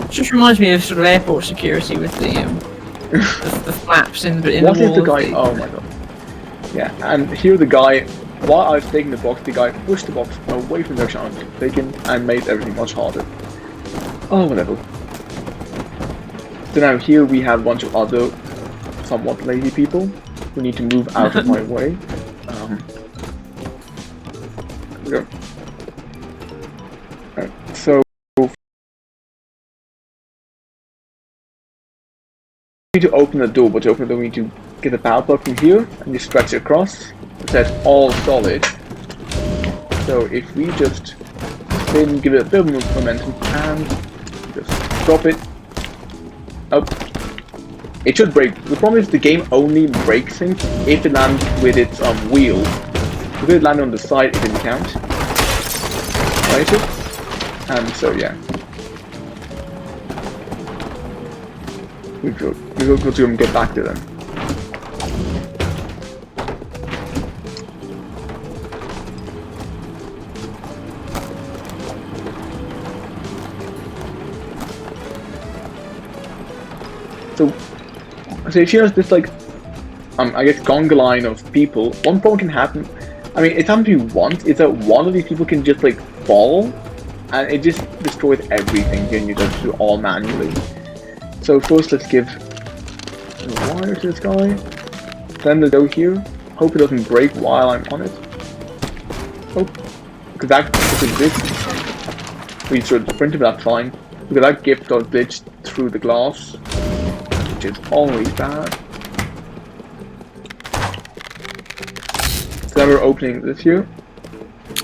It just reminds me of sort of airport security with the flaps in the What wall. is the guy? Oh my god. Yeah, and here the guy, while I was taking the box, the guy pushed the box away from the direction I was taking and made everything much harder. Oh, whatever. So now here we have a bunch of other somewhat lazy people who need to move out of my way. There we go. Right, so we need to open the door, but to open the door we need to get the power plug from here and just stretch it across. That's all solid. So if we just then give it a bit of momentum and just drop it. Oh, it should break. The problem is the game only breaks things if it lands with its wheel. If it landed on the side, it didn't count. Right? And so yeah, we go to and get back to them. So if you notice this, like, I guess conga line of people, one problem can happen. I mean, it's happened to me once. Is that one of these people can just like fall, and it just destroys everything. And you have to do it all manually. So first, let's give the wire to this guy. Then the dough here. Hope it doesn't break while I'm on it. Oh, because that exists. We should print it, but that's fine. Because that gift got glitched through the glass, which is always bad. So now we're opening this here.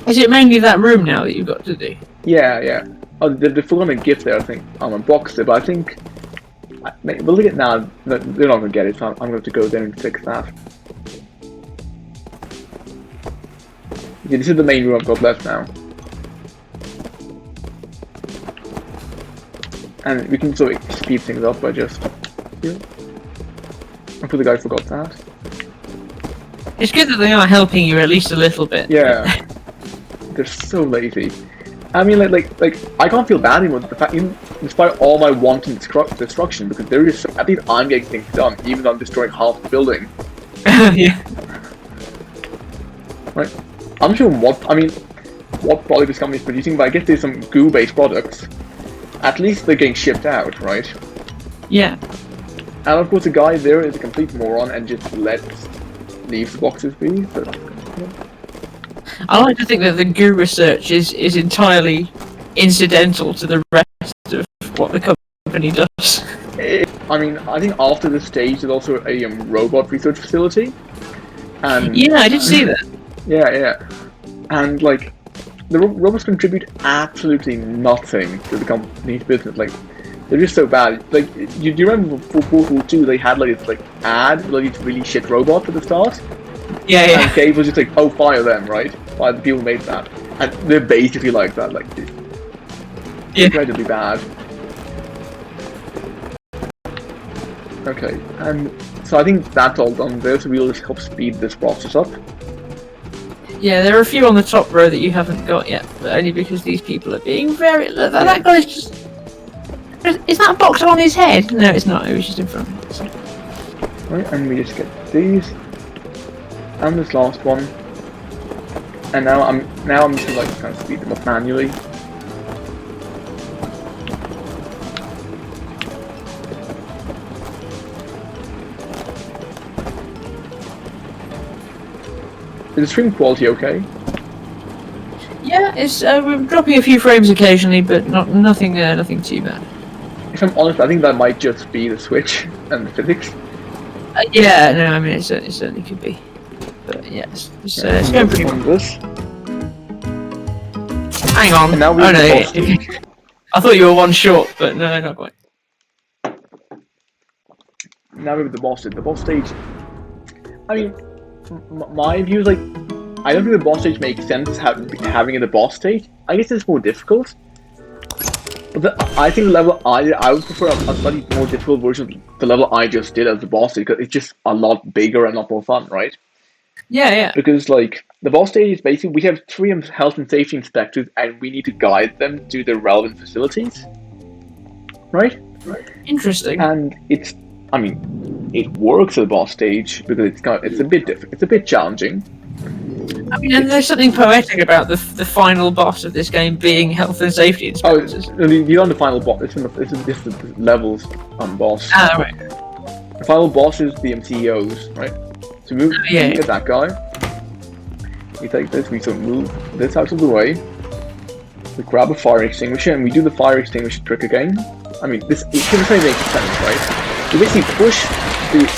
Is it mainly that room now that you've got to do? Yeah. Oh, they've forgotten a gift there, I think. I'm a boxer, but I think we'll look at it now. No, they're not gonna get it, so I'm going to go there and fix that. Okay, this is the main room I've got left now. And we can sort of speed things up by just here. I thought the guy forgot that. It's good that they are helping you at least a little bit. Yeah. They're so lazy. I mean, like I can't feel bad anymore. The fact, even despite all my wanton destruction, because there is at least I'm getting things done, even though I'm destroying half the building. Yeah. Right. I'm sure what product this company is producing, but I guess there's some goo-based products. At least they're getting shipped out, right? Yeah. And of course, the guy there is a complete moron and just leaves the boxes be. So, yeah. I like to think that the goo research is entirely incidental to the rest of what the company does. I mean, I think after this stage, there's also a robot research facility. And yeah, I did see that. Yeah. And like, the robots contribute absolutely nothing to the company's business. Like, they're just so bad. Like, do you remember for Portal 2, they had like this ad for like these really shit robots at the start? Yeah. And Cave was just like, oh, fire them, right? Fire the people who made that. And they're basically like that, like, incredibly bad. Okay, and so I think that's all done there, so we'll just help speed this process up. Yeah, there are a few on the top row that you haven't got yet, but only because these people are being very... That guy is just... Is that a box on his head? No, it's not. It was just in front of me. So. Right, and we just get these. And this last one. And now I'm just gonna like kind of speed them up manually. Is the stream quality okay? Yeah, it's we're dropping a few frames occasionally, but nothing too bad. If I'm honest, I think that might just be the Switch and the physics. Yeah, no, I mean it certainly could be. But yes, it's going pretty well. This. Hang on. And now we I thought you were one short, but no, not quite. Now we have the boss stage. The boss stage. I mean, my view is like, I don't think the boss stage makes sense having it the boss stage. I guess it's more difficult. But I think the level I would prefer a slightly more difficult version of the level I just did as the boss stage, because it's just a lot bigger and a lot more fun, right? Yeah. Because like the boss stage is basically we have 3 health and safety inspectors and we need to guide them to the relevant facilities, right? Interesting. And it's, I mean, it works at the boss stage because it's a bit different. It's a bit challenging. I mean, and there's something poetic about the final boss of this game being health and safety inspectors. Oh, you're on the final boss. It's the levels boss. Ah, right. The final boss is the CEOs, right? So we get that guy. We take this. We sort of move this out of the way. We grab a fire extinguisher and we do the fire extinguisher trick again. I mean, it can really make sense, right? We basically push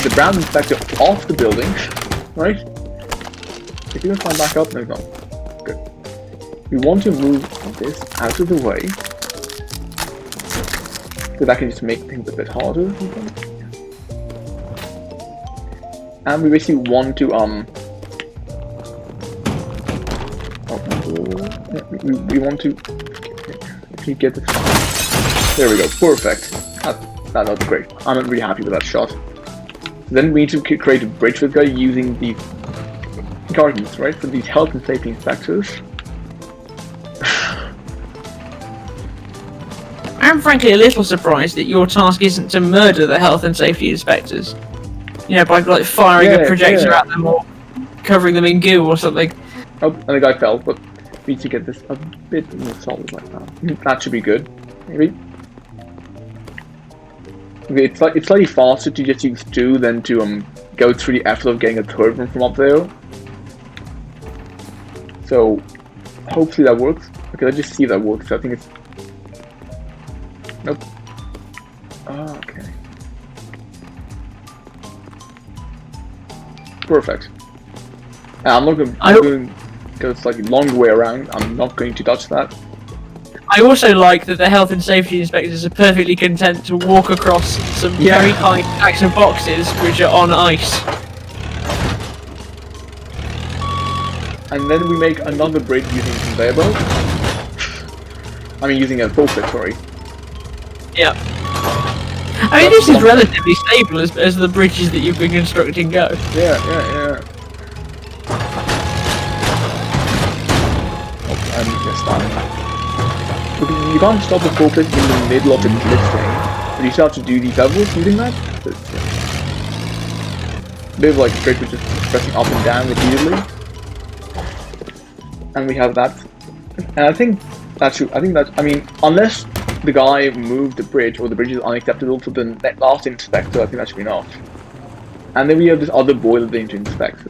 the brown inspector off the building, right? If you can climb back up, no, no. Good. We want to move this out of the way. So that can just make things a bit harder. And we basically want to, we want to, if you get this, there we go, perfect. That was great. I'm really happy with that shot. Then we need to create a bridge with the guy using the gardens, right? For these health and safety inspectors. I'm frankly a little surprised that your task isn't to murder the health and safety inspectors. You know, by like firing a projector at them or covering them in goo or something. Oh, and the guy fell, but we need to get this a bit more solid like that. That should be good, maybe. Okay, it's slightly faster to just use 2 than to go through the effort of getting a third one from up there. So hopefully that works. Okay, let's just see if that works. I think it's... Nope. Oh, okay. Perfect. I'm not going to go a slightly long way around. I'm not going to touch that. I also like that the health and safety inspectors are perfectly content to walk across some very high stacks of boxes which are on ice. And then we make another bridge using conveyor belt. I mean, using a forklift, sorry. Yeah. I mean, this is relatively stable as the bridges that you've been constructing go. Yeah. Oh, I need to start. You can't stop the forklift in the middle of the glitch but you still have to do these levels using that. So it's a bit of like a trick with just pressing up and down repeatedly. And we have that. And I think that's true. I mean, unless the guy moved the bridge or the bridge is unacceptable to the last inspector, I think that should be enough. And then we have this other boiler thing to inspect.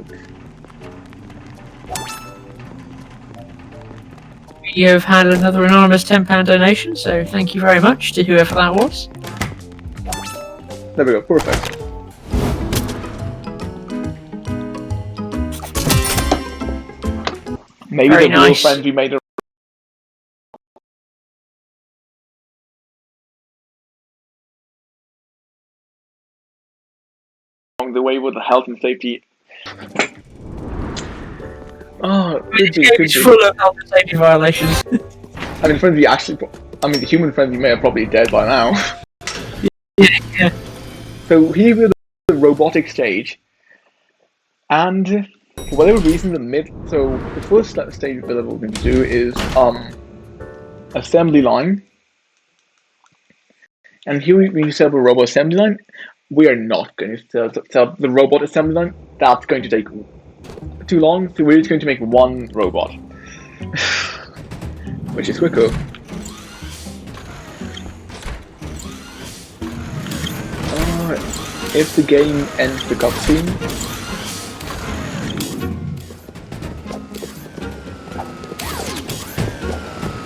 You have had another anonymous £10 donation, so thank you very much to whoever that was. There we go, perfect. Maybe very the real friend we made along the way with the health and safety. Oh, could be. It's full of health and safety violations. I mean, friends we actually, the human friends we may are probably dead by now. Yeah. So here we have the robotic stage, and for whatever reason, the first stage that we're going to do is assembly line, and here we set up a robot assembly line. We are not going to set up the robot assembly line. That's going to take too long, so we're just going to make one robot, which is quicker. If the game ends the cutscene,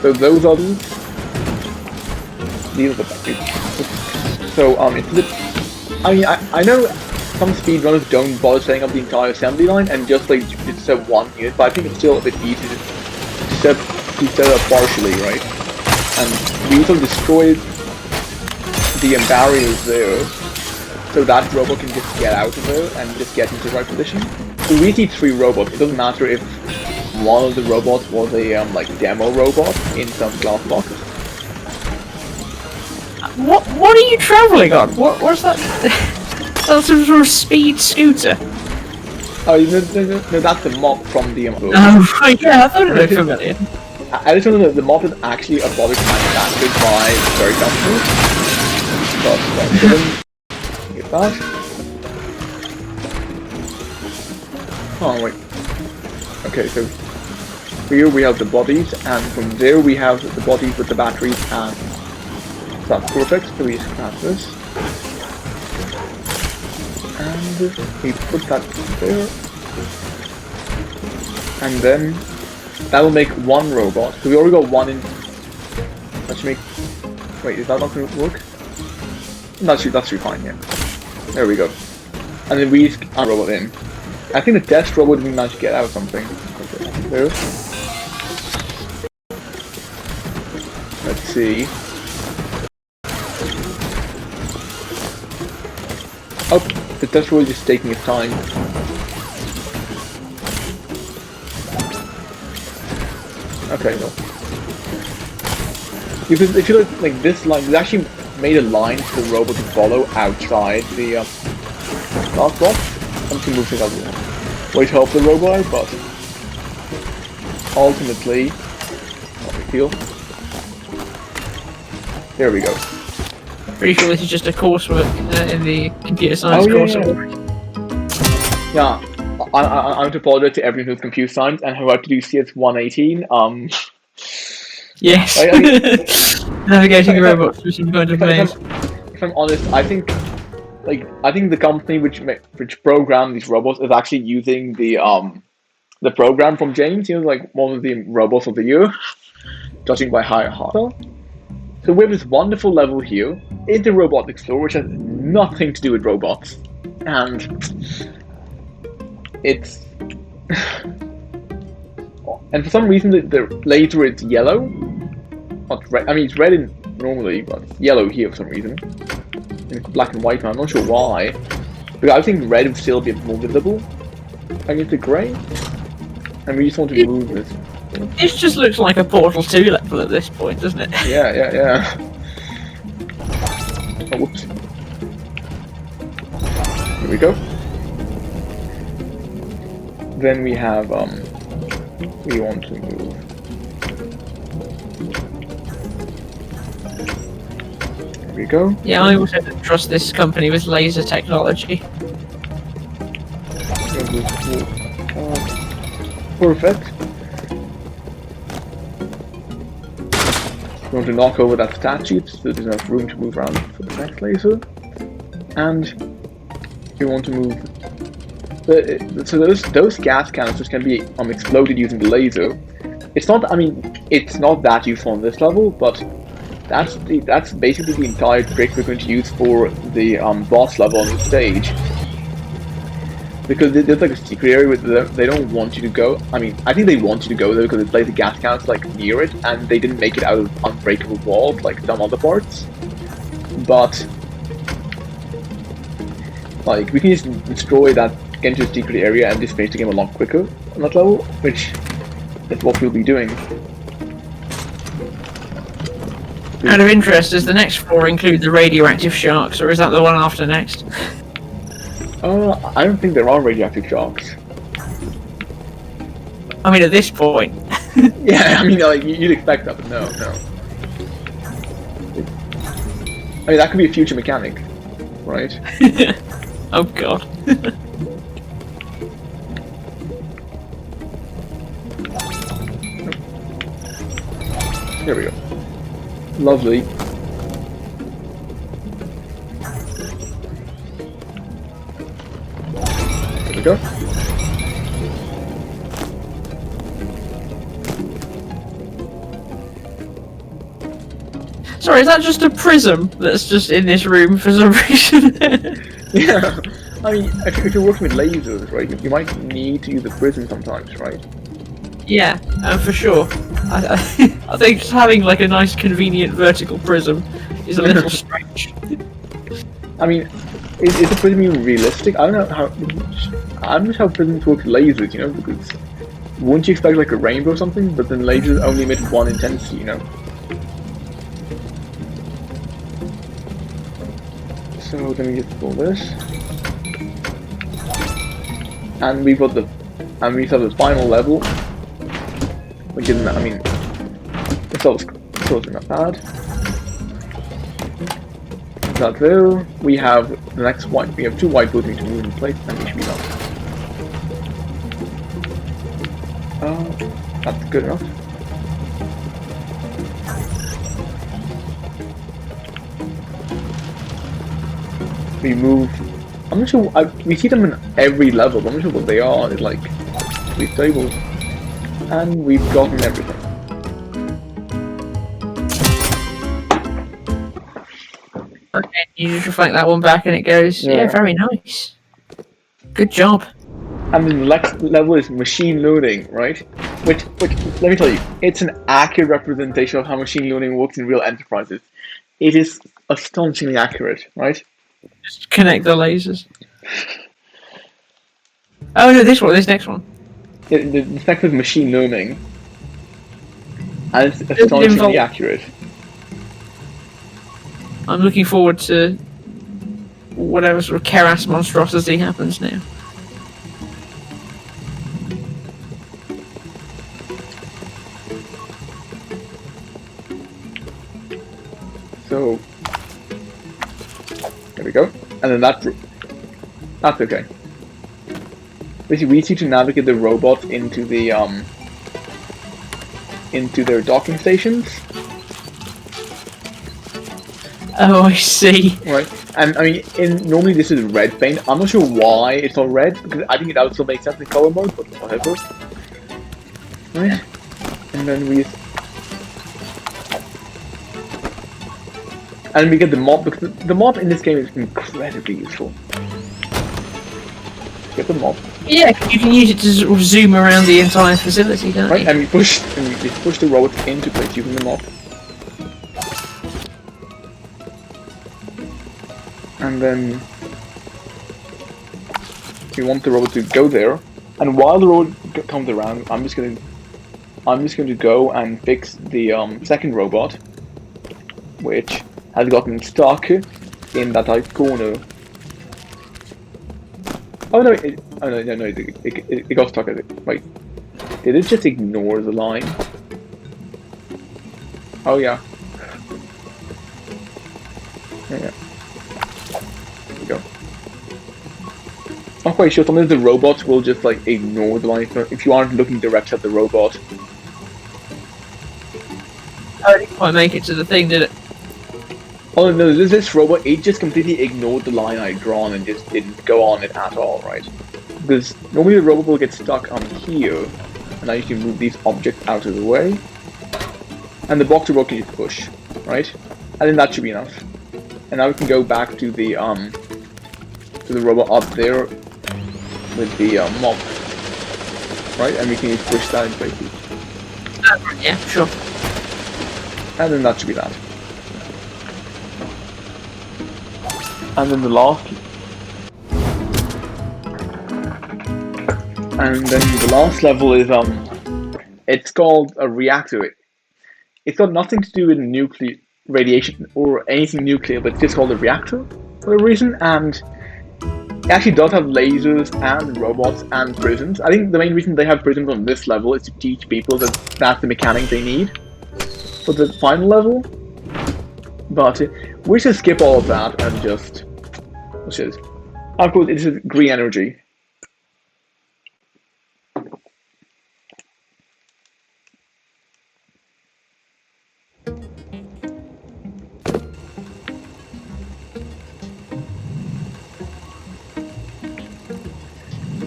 so those are these are the batteries. So it's a bit. I mean, I know some speedrunners don't bother setting up the entire assembly line and just set one unit, but I think it's still a bit easy to set up partially, right? And we also destroyed the barriers there, so that robot can just get out of there and just get into the right position. So we see 3 robots. It doesn't matter if one of the robots was a demo robot in some glass box. What are you travelling on? What's that? That's some sort of speed scooter. Oh no, that's the mop from the Oh right, yeah, I thought it looked familiar. I just know that the mop is actually a product manufactured by very customers. But get that. Oh wait. Okay, so here we have the bodies, and from there we have the bodies with the batteries, and that's perfect. So we just have this, and we put that there, and then that will make one robot. So we already got one in. That should make. Wait, is that not going to work? That should be fine. Yeah. There we go. And then we just get a robot in. I think the test robot didn't manage to get out something. Okay, there. Let's see. Oh, the test robot is just taking its time. Okay, no. If you look like this line, we actually made a line for the robot to follow outside the last box. I'm just moving out of the way to help the robot, but ultimately, not a big deal. There we go. Pretty sure this is just a coursework in the computer science course. Yeah, I want to apologize to everyone who's computer science and who had to do CS 118. Yes. Navigating the robot through some kind of maze. If I'm honest, I think the company which programmed these robots is actually using the program from James. You know, like one of the robots of the year, judging by higher heart. So we have this wonderful level here in the Robot Explorer, which has nothing to do with robots, and it's and for some reason the laser is yellow, not red. I mean it's red normally, but it's yellow here for some reason. And it's black and white, and I'm not sure why. But I think red would still be more visible against the grey, and we just want to move this. This just looks like a Portal 2 level at this point, doesn't it? Yeah. Oh, whoops. Here we go. Then we have, we want to move. There we go. Yeah, I also don't trust this company with laser technology. Perfect. We want to knock over that statue so there's enough room to move around for the next laser. And we want to move. So those gas canisters can be exploded using the laser. It's not. I mean, it's not that useful on this level, but that's basically the entire trick we're going to use for the boss level on the stage. Because there's like a secret area where they don't want you to go. I mean, I think they want you to go there because they place the gas canister like near it, and they didn't make it out of unbreakable walls like some other parts. But like we can just destroy that, get into the secret area, and just finish the game a lot quicker on that level, which is what we'll be doing. Out of interest, does the next floor include the radioactive sharks, or is that the one after next? I don't think there are radioactive sharks. I mean, at this point. Yeah, I mean, like, you'd expect that, but no. I mean, that could be a future mechanic, right? Oh god. Here we go. Lovely. There we go. Sorry, is that just a prism that's just in this room for some reason? Yeah. I mean, if you're working with lasers, right, you might need to use a prism sometimes, right? Yeah, for sure. I think just having like a nice convenient vertical prism is a little strange. I mean, is the prism even realistic? I don't know how. I don't know how prisms work with lasers, you know, because wouldn't you expect like a rainbow or something? But then lasers only emit one intensity, you know. So let me just pull this, and we've got the, and we have the final level, which isn't. I mean, it's also not bad. That's there. We have the next white. We have two whiteboards we need to move in place, and we should be done. That's good enough. We move. I'm not sure. We see them in every level, but I'm not sure what they are. It's like we've tabled, and we've gotten everything. Okay, you just reflect that one back, and it goes. Yeah, very nice. Good job. And then the next level is machine learning, right? Which let me tell you, it's an accurate representation of how machine learning works in real enterprises. It is astonishingly accurate, right? Just connect the lasers. Oh no, this next one. The fact is machine learning, and it's astonishingly accurate. I'm looking forward to whatever sort of Keras monstrosity happens now. So there we go, and then that's okay. Basically, we need to navigate the robots into the into their docking stations. Oh, I see. Right, and I mean, normally this is red paint. I'm not sure why it's not red, because I think it also makes sense in color mode, but whatever. Right, and then we get the mob, because the mob in this game is incredibly useful. Get the mob. Yeah, you can use it to sort of zoom around the entire facility, don't right, you? and we push the robots into place using the mob. And then we want the robot to go there, and while the robot comes around, I'm just going to go and fix the second robot, which has gotten stuck in that tight corner. Oh no! It got stuck at it. Wait, did it just ignore the line? Oh yeah. Yeah. Go. I'm quite sure sometimes the robots will just like ignore the line if you aren't looking direct at the robot. I didn't quite make it to the thing, did it? Oh no, this robot, it just completely ignored the line I'd drawn and just didn't go on it at all, right? Because normally the robot will get stuck on here, and I usually move these objects out of the way, and the box robot can just push, right? And then that should be enough. And now we can go back to the robot up there with the mob, right? And we can just push that in places. Yeah, sure. And then that should be that. And then the last level is it's called a reactor. It's got nothing to do with nuclear. radiation or anything nuclear, but it's just called a reactor for a reason, and it actually does have lasers and robots and prisons. I think the main reason they have prisons on this level is to teach people that that's the mechanic they need for the final level. But we should skip all of that and just... What's this? Of course, this is green energy.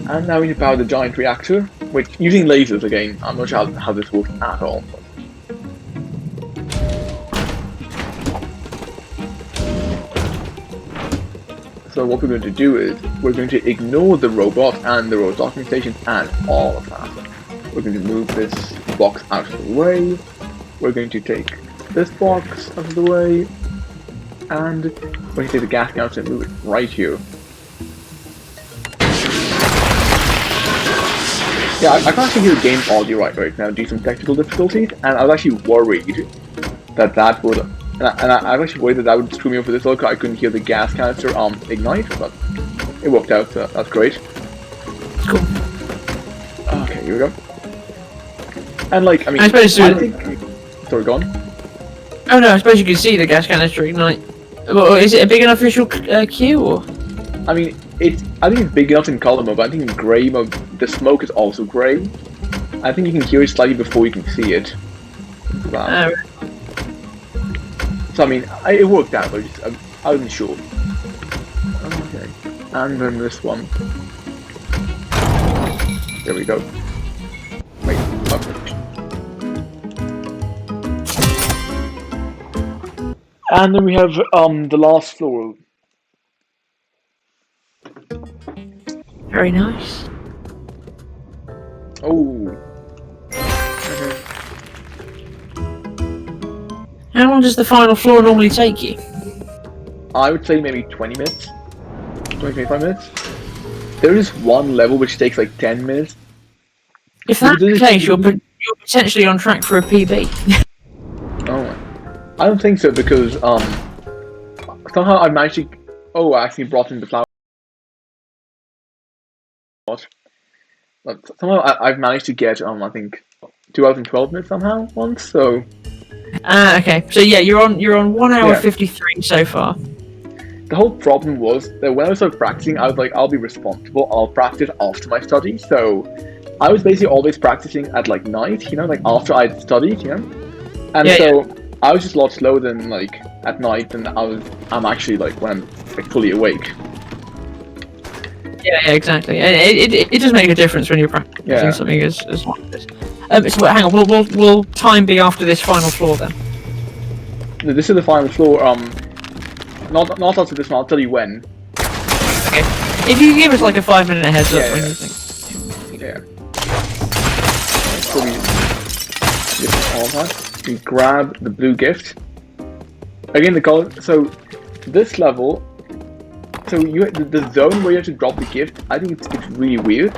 And now we need to power the giant reactor, which, using lasers again, I'm not sure how this works at all. So what we're going to do is, we're going to ignore the robot and the road docking stations and all of that. We're going to move this box out of the way. We're going to take this box out of the way. And we're going to take the gas canister and move it right here. Yeah, I can't actually hear the game audio right now due to some technical difficulties, and I was actually worried that that would... And I was actually worried that would screw me over this look. I couldn't hear the gas canister ignite, but it worked out, so that's great. Cool. Okay, here we go. And like, I mean, I think... Sorry, go on. Oh no, I suppose you can see the gas canister ignite. Well, is it a big enough visual cue, or...? I mean, I think it's big enough in color mode, but I think in grey mode, the smoke is also grey. I think you can hear it slightly before you can see it. Wow. So I mean, it worked out, but I wasn't sure. Okay, and then this one. There we go. Wait, okay. And then we have the last floor. Very nice. Oh. How long does the final floor normally take you? I would say maybe 20 minutes. 20-25 minutes. There is one level which takes like 10 minutes. If that's the case, you're potentially on track for a PB. Oh, I don't think so, because somehow I managed to... Oh, I actually brought in the flower. But somehow I've managed to get I think 2012 minutes somehow once, so... Okay. So yeah, you're on 1 hour 53 so far. The whole problem was that when I started practicing, I was like, I'll be responsible, I'll practice after my study, so I was basically always practicing at like night, you know, like after I'd studied, you know? And I was just a lot slower than like at night than I'm actually like when I'm like fully awake. Yeah, exactly. It does make a difference when you're practicing something as like this. So hang on, will time be after this final floor then? This is the final floor. Not after this one. I'll tell you when. Okay. If you give us like a 5-minute heads up when you think. Yeah. So we get all that. We grab the blue gift. Again, the color. So this level. So the zone where you have to drop the gift, I think it's really weird,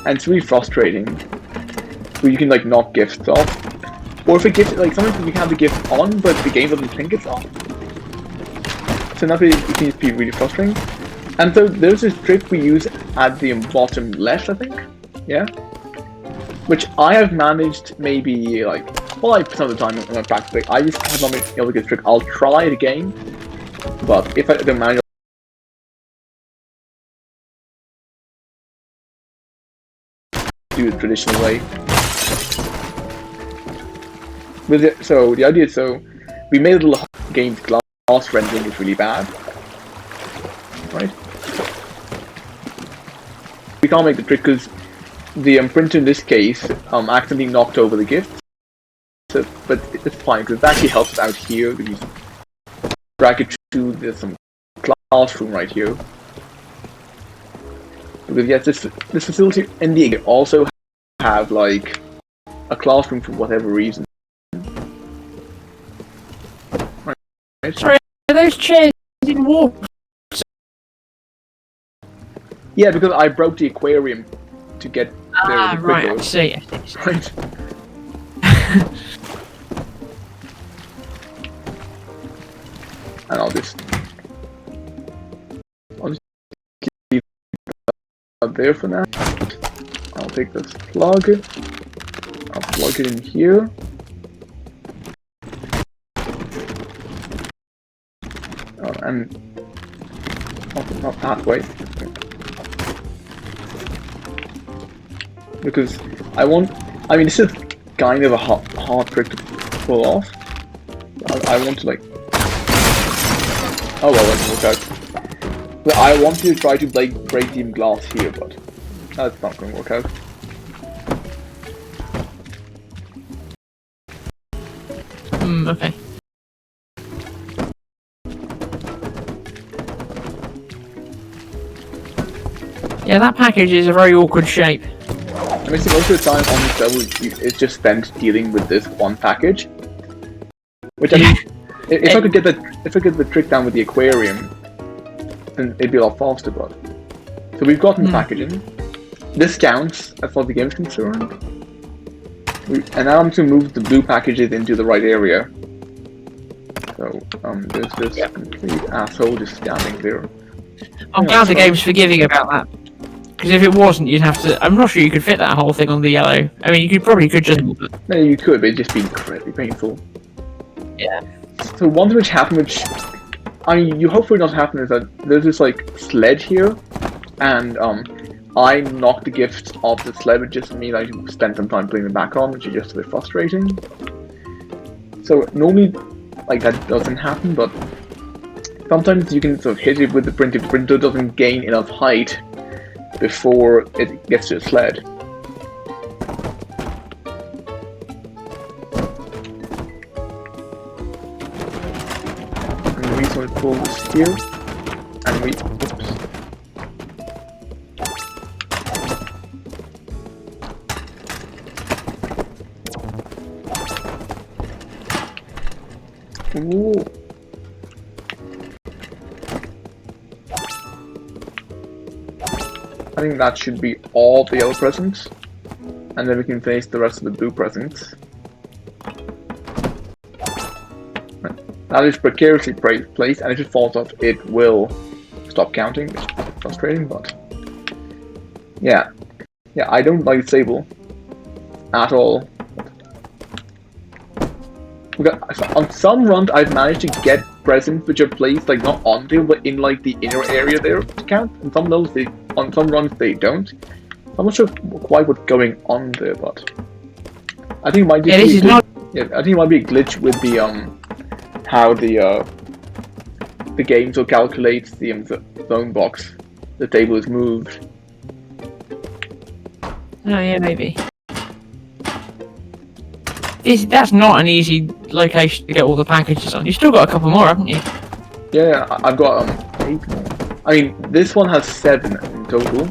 and it's really frustrating. So you can like knock gifts off, or if a gift like sometimes you can have the gift on, but the game doesn't think it's on. So that it can just be really frustrating. And so there's this trick we use at the bottom left, I think, yeah, which I have managed maybe like some of the time when I practice. I just have not been able to get this trick. I'll try it again, but if I don't manage. Do it the traditional way. So the idea is, we made a little game glass rendering is really bad, right? We can't make the trick because the printer in this case accidentally knocked over the gift. So, but it's fine because it actually helps out here. We just drag it to there's some classroom right here. Because yes, this facility in the also have like a classroom for whatever reason. Right. Sorry, are those chairs in water? Yeah, because I broke the aquarium to get there. Right, I see. Right. and I'll just leave that there for now. I'll take this plug. I'll plug it in here. And not that way. Because I mean, this is kind of a hard trick to pull off. I want to like... Oh well, that didn't work out. But I want to try to break the glass here, but that's not going to work out. Okay. Yeah, that package is a very awkward shape. I mean, see, most of the time on this level, it's just spent dealing with this one package. Which I mean, if I could get the trick down with the aquarium, then it'd be a lot faster. But so we've gotten the packaging. This counts as far as the game's concerned. And now I'm to move the blue packages into the right area. So there's this complete asshole just standing there. I'm glad the game's forgiving about that. Because if it wasn't, you'd have to... I'm not sure you could fit that whole thing on the yellow. I mean, you probably could just... No, you could, but it'd just be incredibly painful. Yeah. So one thing which happened, which... I mean, you hope for it not to happen, is that there's this, like, sledge here. And, I knocked the gift off the sled, which just means I spent some time putting it back on, which is just a bit frustrating. So normally, like, that doesn't happen, but... Sometimes you can sort of hit it with the printer if the printer doesn't gain enough height before it gets to the sled. And we sort of pull this here, and we... Oops. Ooh. I think that should be all the yellow presents, and then we can face the rest of the blue presents. That is precariously placed, and if it falls off, it will stop counting. It's frustrating, but yeah, I don't like Sable at all. On some runs, I've managed to get presents which are placed like not on there, but in like the inner area there to count. And some levels, on some runs they don't. I'm not sure quite what's going on there, but I think it might be. Yeah, this is not. Yeah, I think it might be a glitch with the how the game so calculates the zone box. The table is moved. Oh yeah, maybe. That's not an easy location to get all the packages on. You've still got a couple more, haven't you? Yeah, I've got 8 more. I mean, this one has 7 in total.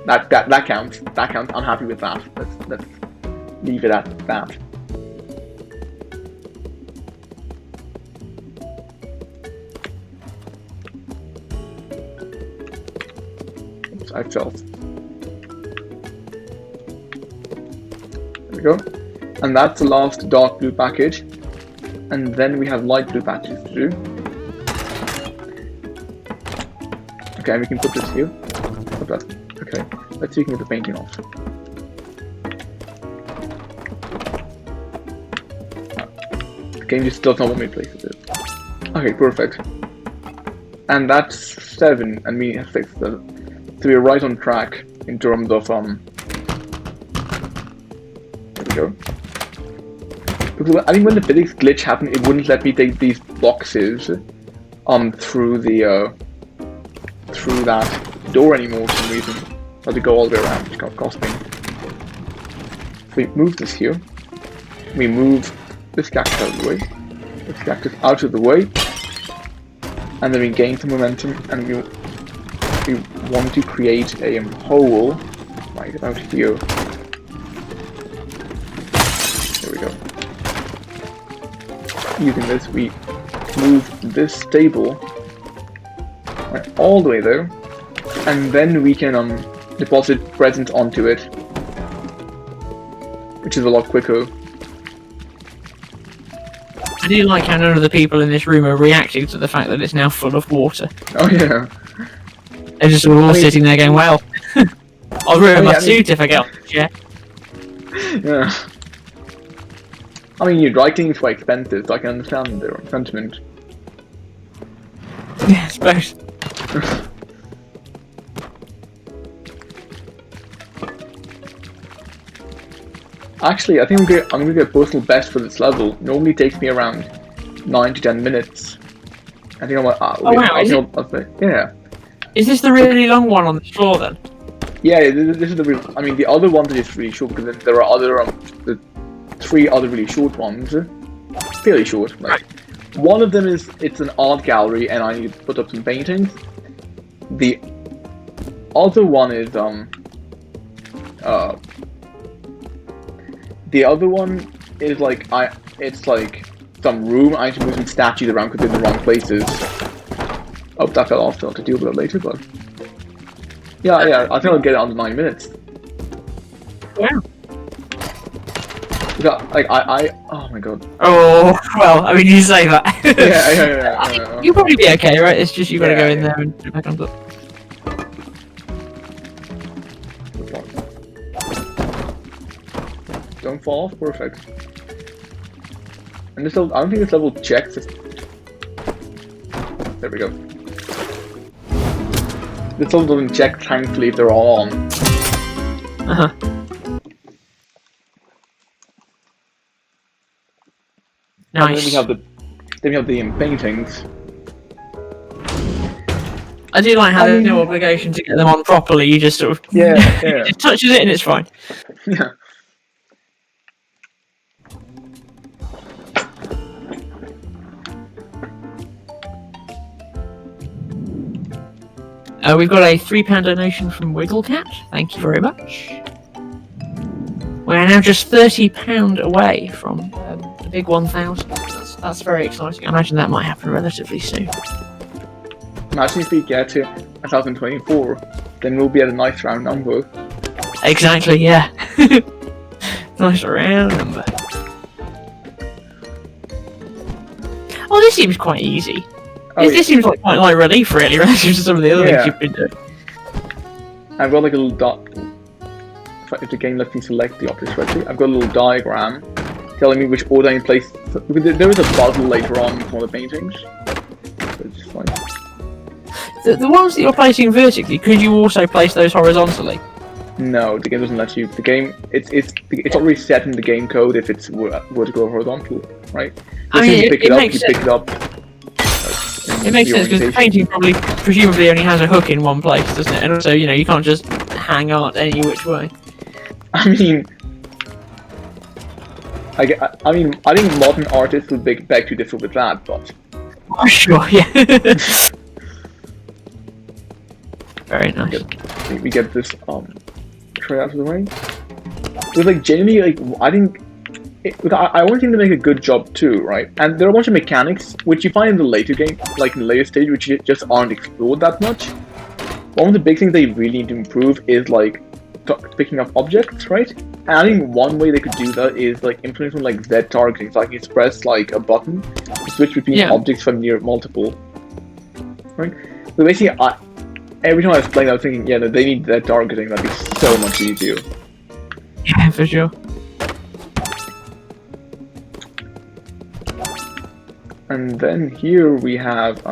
That counts. That counts. I'm happy with that. Let's leave it at that. Oops, I fell. There we go. And that's the last dark blue package. And then we have light blue patches to do. Okay, we can put this here. Put that. Okay, let's see if we can get the painting off. The game just does not want me to place it. Okay, perfect. And that's 7, and we have fixed that. So we're right on track in terms of there we go. Because I think when the physics glitch happened, it wouldn't let me take these boxes through the through that door anymore for some reason. I had to go all the way around, which got cost me. So we move this here. We move this cactus out of the way. This cactus out of the way. And then we gain some momentum, and we want to create a hole right about here. There we go. Using this, we move this table right all the way there, and then we can deposit presents onto it, which is a lot quicker. do like how none of the people in this room are reacting to the fact that it's now full of water. Oh yeah. They're just all sitting there going, well, I'll ruin my suit if I get on the chair. Yeah. I mean, your dry cleaning is quite expensive, so I can understand their sentiment. Yeah, I suppose. Actually, I think I'm gonna get personal best for this level. Normally takes me around 9 to 10 minutes. I think I'm like, yeah. Is this the really long one on the floor then? Yeah, this is the real. I mean, the other ones are just really short because then there are other the 3 other really short ones, fairly short. Like, one of them it's an art gallery, and I need to put up some paintings. The other one is the other one is like it's like some room. I need to move some statues around because they're in the wrong places. Oh, that fell off. I'll have to deal with that later, but yeah, I think I'll get it under 9 minutes. Wow. Like oh my god. Oh well, I mean you say that. Yeah. You'll probably be okay, right? It's just you gotta go in there and put it back on top. Don't fall off, perfect. And this level, I don't think this level checks. There we go. This level doesn't check, thankfully, if they're all on. Nice. And then we have the paintings. I do like how there's no obligation to get them on properly. You just sort of yeah. just touches it and it's fine. Yeah. We've got a £3 donation from Wigglecat. Thank you very much. We are now just £30 away from the big 1,000. That's very exciting. I imagine that might happen relatively soon. Imagine if we get to 1024, then we'll be at a nice round number. Exactly, yeah. Nice round number. Oh, this seems quite easy. This seems like quite light relief, really, relative to some of the other things you've been doing. I've got like a little dot. If the game lets me select the object correctly, I've got a little diagram telling me which order I need to place. There is a puzzle later on for the paintings. So it's just fine. The ones that you're placing vertically, could you also place those horizontally? No, the game doesn't let you. The game, it's already set in the game code if it's vertical or horizontal, right? I mean, you pick it up, you pick it up. It makes sense because the painting presumably only has a hook in one place, doesn't it? And also, you know, you can't just hang art any which way. I mean, I think modern artists would beg to differ with that, but. Oh, sure, yeah. Very nice. We get this tray out of the way. But like genuinely, like I think. I want him to make a good job too, right? And there are a bunch of mechanics which you find in the later game, like in the later stage, which just aren't explored that much. One of the big things they really need to improve is like picking up objects, right? And I think one way they could do that is like implementing like Z targeting, so I can press like a button to switch between objects from near multiple, right? So basically, every time I was playing, I was thinking, yeah, no, they need Z targeting. That'd be so much easier. Yeah, for sure. And then here we have,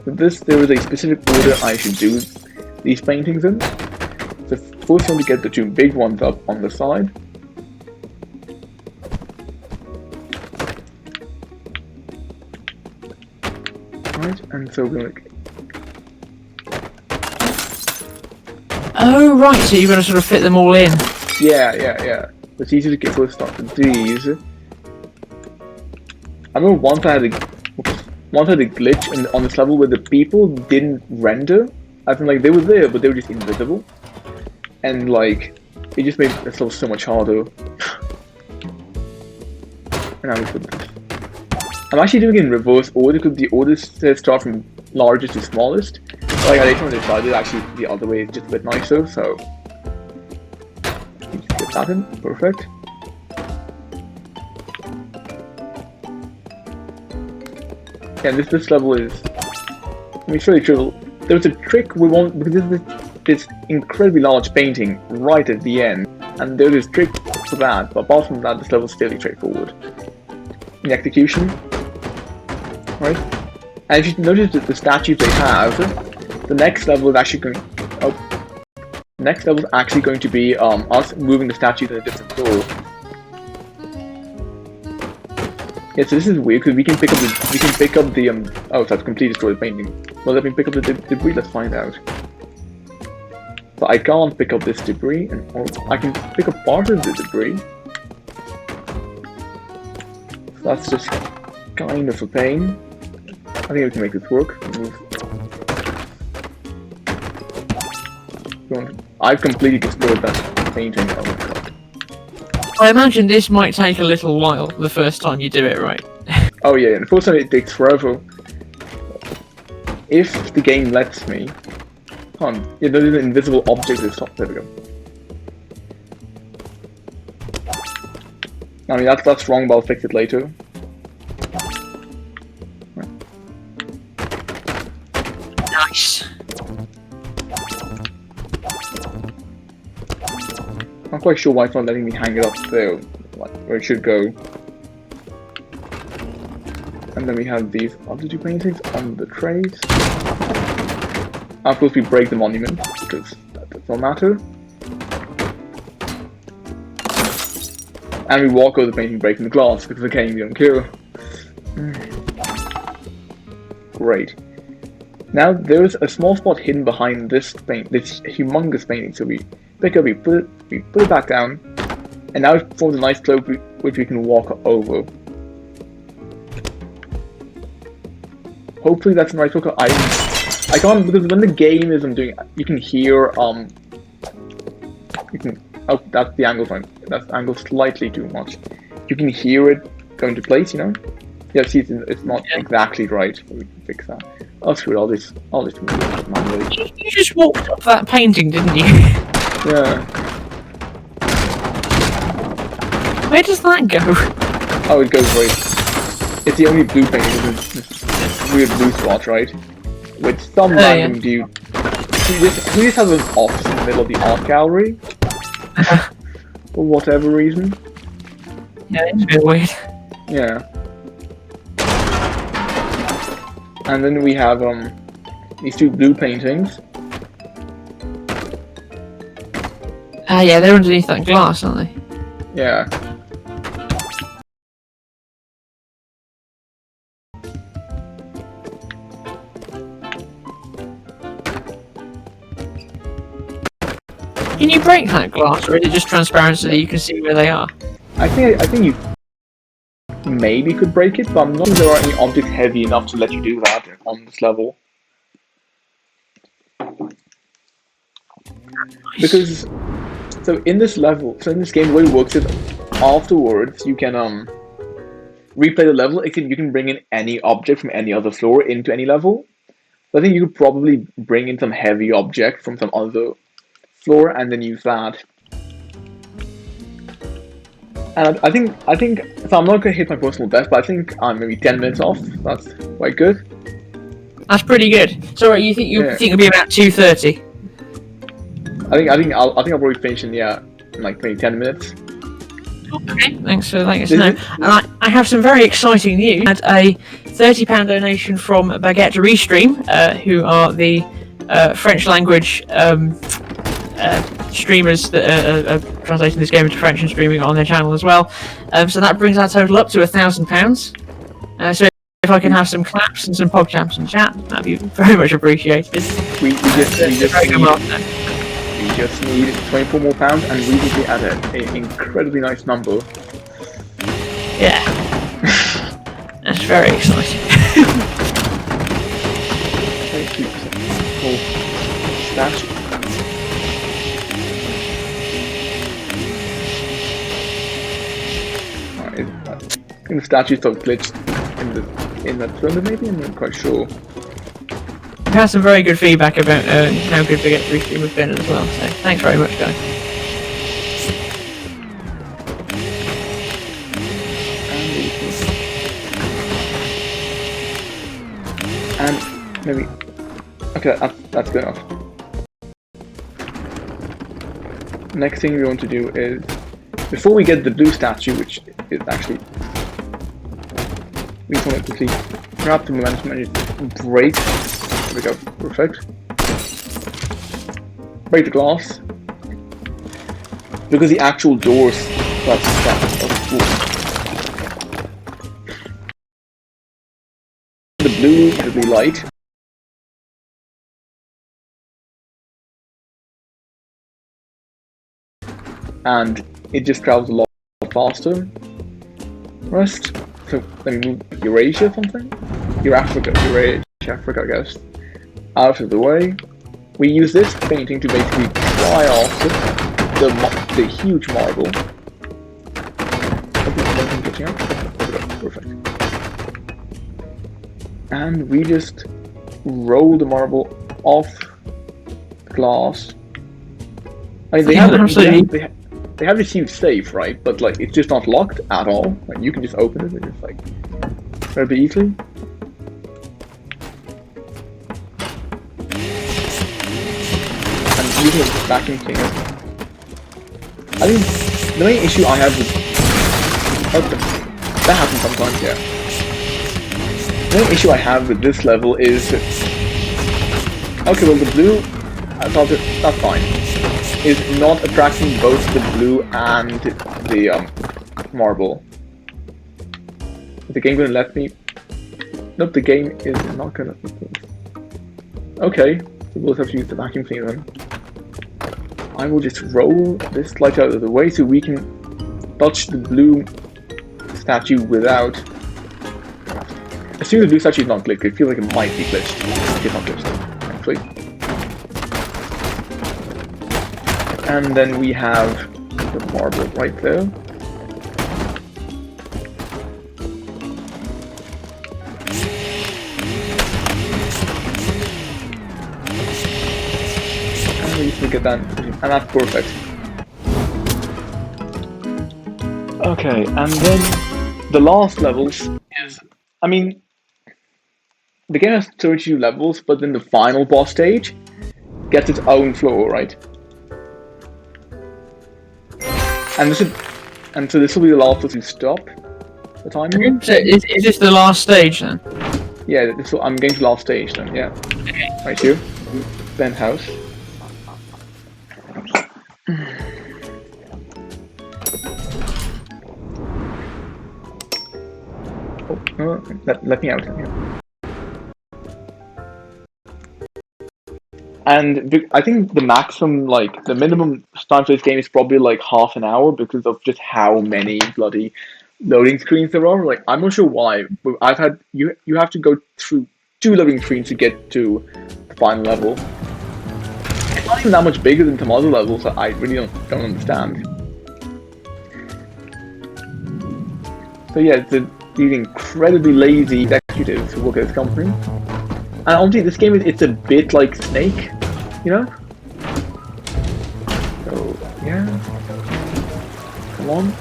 there is a specific order I should do these paintings in. So first one, we get the 2 big ones up on the side. Right, and so we're gonna... Oh, right, so you're going to sort of fit them all in. Yeah. It's easy to get first start with these. I remember once I had a glitch on this level where the people didn't render. I think like they were there, but they were just invisible, and like it just made this level so much harder. And I put this. I'm actually doing it in reverse order because the orders start from largest to smallest. Like I later decided actually the other way is just a bit nicer, so you just get that in, perfect. Yeah, this level is. Let me show you trivial. There's a trick we want because there's this incredibly large painting right at the end, and there's this trick for that. But apart from that, this level is fairly straightforward in execution, right? And if you notice that the statues they have, the next level is actually going. Oh, next level is actually going to be us moving the statues in a different floor. Yeah, so this is weird because we can pick up the oh, so I've completely destroyed the painting. Well, let me pick up the debris. Let's find out. But I can't pick up this debris, and I can pick up part of the debris. So that's just kind of a pain. I think we can make this work. I've completely destroyed that painting. Oh my god. I imagine this might take a little while the first time you do it, right? Oh yeah, and the first time it takes forever. If the game lets me... Hold on, yeah, there's an invisible object at the top, there we go. I mean, that's wrong, but I'll fix it later. Right. Nice. I'm not quite sure why it's not letting me hang it up there, like, where it should go. And then we have these other two paintings on the trays. Of course we break the monument, because that does not matter. And we walk over the painting breaking the glass, because again we don't care. Great. Now there's a small spot hidden behind this humongous painting, so we pick up, we put it back down, and now it forms a nice slope which we can walk over. Hopefully that's the right hook. I can't, because when the game is doing, you can hear oh, that's the angle fine. That's the angle slightly too much. You can hear it going to place, you know? Yeah, see, it's not exactly right. We can fix that. Oh, screw it, I'll just move it manually. You just walked up that painting, didn't you? Yeah. Where does that go? Oh, it goes right. It's the only blue painting with this weird blue spot, right? With some random dude who just has an office in the middle of the art gallery. For whatever reason. Yeah, it's a bit weird. Yeah. And then we have these two blue paintings. Yeah, they're underneath that glass, aren't they? Yeah. Can you break that glass, or is it just transparent so that you can see where they are? I think you maybe could break it, but I'm not sure there are any objects heavy enough to let you do that on this level. Because so in this in this game, the way it works is afterwards you can replay the level. You can bring in any object from any other floor into any level. So I think you could probably bring in some heavy object from some other floor and then use that. And I think so. I'm not gonna hit my personal best, but I think I'm maybe 10 minutes off. That's quite good. That's pretty good. So you think it'll be about 2:30? I think I'll probably finish in like maybe 10 minutes. Okay, thanks for letting us know. And I have some very exciting news. I had a £30 donation from Baguette Restream, who are the French language streamers that are translating this game into French and streaming it on their channel as well. So that brings our total up to £1,000. So if I can have some claps and some PogChamps in chat, that'd be very much appreciated. We just need 24 more pounds, and we will be at an incredibly nice number. Yeah. That's very exciting. 22% full stash. I think the statues got glitched in that cylinder, maybe? I'm not quite sure. We've had some very good feedback about how good Baguette Restream has been as well, so thanks very much, guys. maybe. Okay, that's good enough. Next thing we want to do is, before we get the blue statue, which is actually, we just want to quickly grab the momentum and just break. There we go, perfect. Break the glass. Because the actual doors, the blue, it'll be light. And it just travels a lot faster. Rest. So let me move Eurasia or something? Eurasia, Africa, I guess. Out of the way. We use this painting to basically fly off the huge marble. Perfect. And we just roll the marble off the glass. I mean, they have this huge safe, right? But like, it's just not locked at all. Like, you can just open it and just like very easily. And using a vacuum cleaner. I think the main issue I have with that happens sometimes, yeah. The main issue I have with this level is okay, well the blue, that's fine. Is not attracting both the blue and the marble. Is the game gonna let me? Nope, the game is not gonna let me. Okay, we both have to use the vacuum cleaner then. I will just roll this light out of the way so we can touch the blue statue without. Assuming the blue statue is not glitched, I feel like it might be glitched. It's not glitched, actually. And then we have the marble right there. And we just look at that, and that's perfect. Okay, and then the last levels is, I mean, the game has 32 levels, but then the final boss stage gets its own floor, right? And so this will be the last to stop the timer. So is this the last stage then? Yeah, I'm going to the last stage then, yeah. Okay. Right here. Then house. Oh, let me out. Yeah. And I think the maximum, like, the minimum time for this game is probably like half an hour because of just how many bloody loading screens there are. Like, I'm not sure why, but I've had, you have to go through 2 loading screens to get to the final level. It's not even that much bigger than some other levels that I really don't understand. So yeah, these incredibly lazy executives who work at this company. And honestly, this game it's a bit like Snake, you know? So yeah. Come on.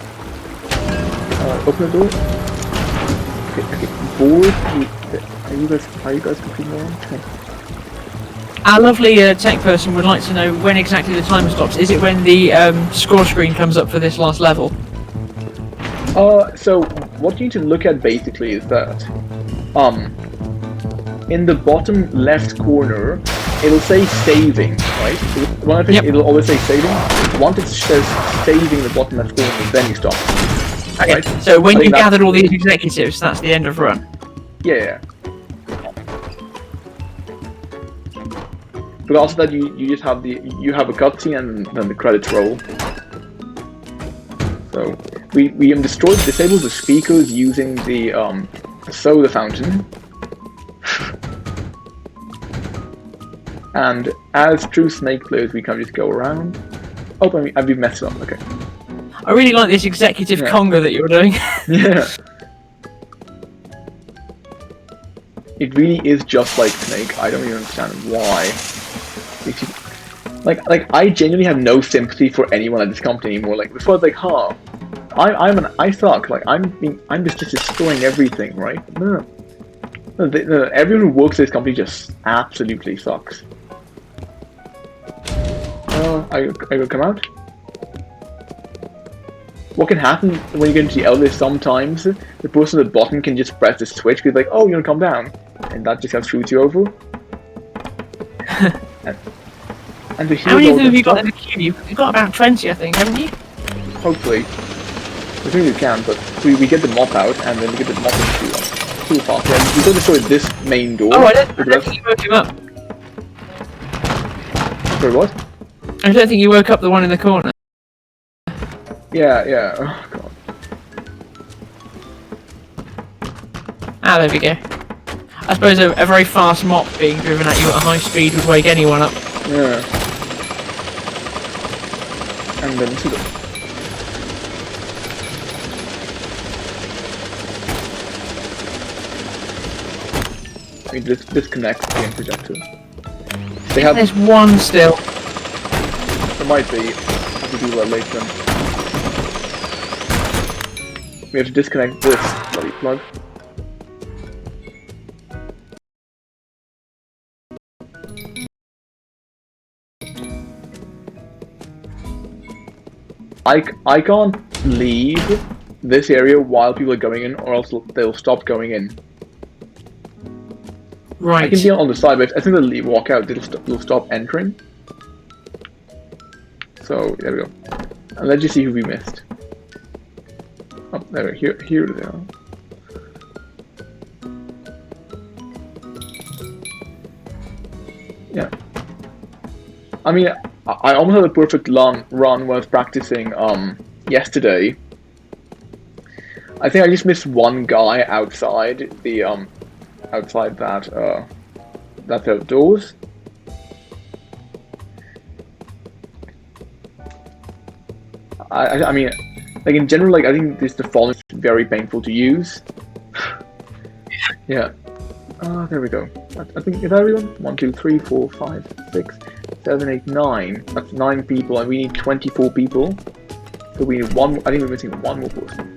Open the door. Okay. Bored? Are you guys completely wrong? Okay. Our lovely tech person would like to know when exactly the timer stops. Is it when the score screen comes up for this last level? So what you need to look at basically is that, in the bottom left corner, it'll say saving, right? One thing, it'll always say saving. Once it says saving the bottom left corner, then you stop. Okay, right? So when you've gathered all these executives, that's the end of run? Yeah. But also that you just have you have a cutscene and then the credits roll. So we disabled the speakers using the soda fountain. And as true Snake players, we can just go around. Oh, I've messed up. Okay. I really like this executive conga that you're doing. Yeah. It really is just like Snake. I don't even understand why. Like I genuinely have no sympathy for anyone at this company anymore. Like before, like, huh, I suck. Like I'm just destroying everything, right? No. Everyone who works at this company just absolutely sucks. I will come out. What can happen when you get into the elevator? Sometimes the person at the bottom can just press the switch, be like, "Oh, you're gonna come down," and that just kind of shoots you over. and How many of them have you got in the queue? You've got about 20, I think, haven't you? Hopefully, I think you can, but we get the mop out, and then we get the mop into too fast. Yeah, we got to destroy this main door. Oh, I don't think you woke him up. Sorry, what? I don't think you woke up the one in the corner. Yeah. Oh god. Ah, there we go. I suppose a very fast mop being driven at you at a high speed would wake anyone up. Yeah. And then to the... We disconnect the end projector. There's one still. There might be. I have to do that later. We have to disconnect this bloody plug. I can't leave this area while people are going in, or else they'll stop going in. Right. I can be on the side, but as soon as they walk out, they'll stop entering. So there we go. And let's just see who we missed. Oh, there we go. Here they are. Yeah. I mean, I almost had a perfect run when I was practicing yesterday. I think I just missed one guy outside the outside that doors. I mean, like in general, like I think the falling is very painful to use. Yeah. There we go. I think, is that everyone? 1, 2, 3, 4, 5, 6, 7, 8, 9. That's 9 people, and we need 24 people. So we need one. I think we're missing one more person.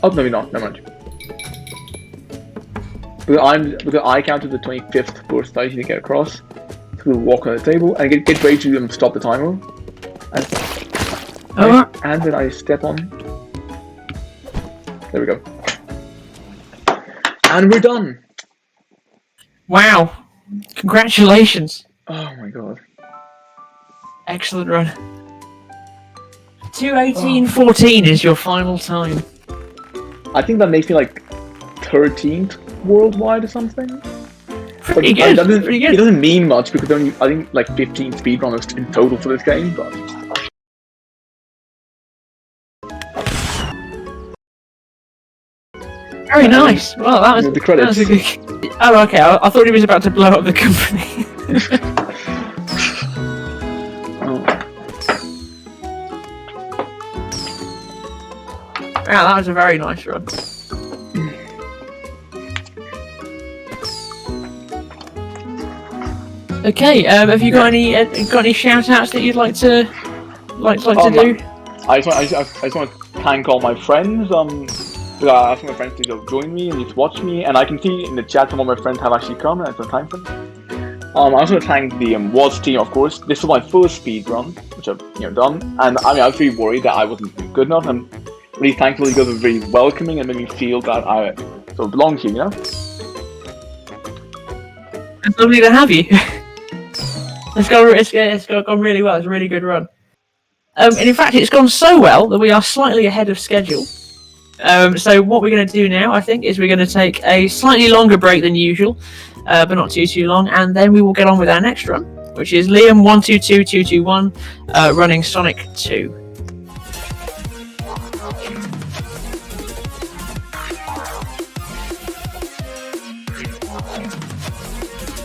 Oh no, we're not. Never mind. Because I counted the 25th person I need to get across. So we'll walk on the table and get ready to stop the timer. And then I step on. There we go. And we're done. Wow. Congratulations. Oh my god. Excellent run. 2:18.14 is your final time. I think that makes me like 13th worldwide or something. Pretty good. Pretty good. It doesn't mean much because only I think like 15 speedrunners in total for this game, but very nice. Well, that was the credits. That was a good... Oh, okay. I thought he was about to blow up the company. Wow, that was a very nice run. Okay, have you got any shout outs that you'd like to do? I just want to thank all my friends. I asked my friends to join me and just watch me, and I can see in the chat some of my friends have actually come, and it's time for them. I also want to thank the WASD team, of course. This was my first speedrun, which I've done, and I mean I was really worried that I wasn't good enough. I'm really thankful you guys were very welcoming and made me feel that I sort of belong here, you know. It's lovely to have you. It's gone really well. It's a really good run. And in fact, it's gone so well that we are slightly ahead of schedule. So what we're going to do now, I think, is we're going to take a slightly longer break than usual, but not too long, and then we will get on with our next run, which is Liam 122221 running Sonic 2.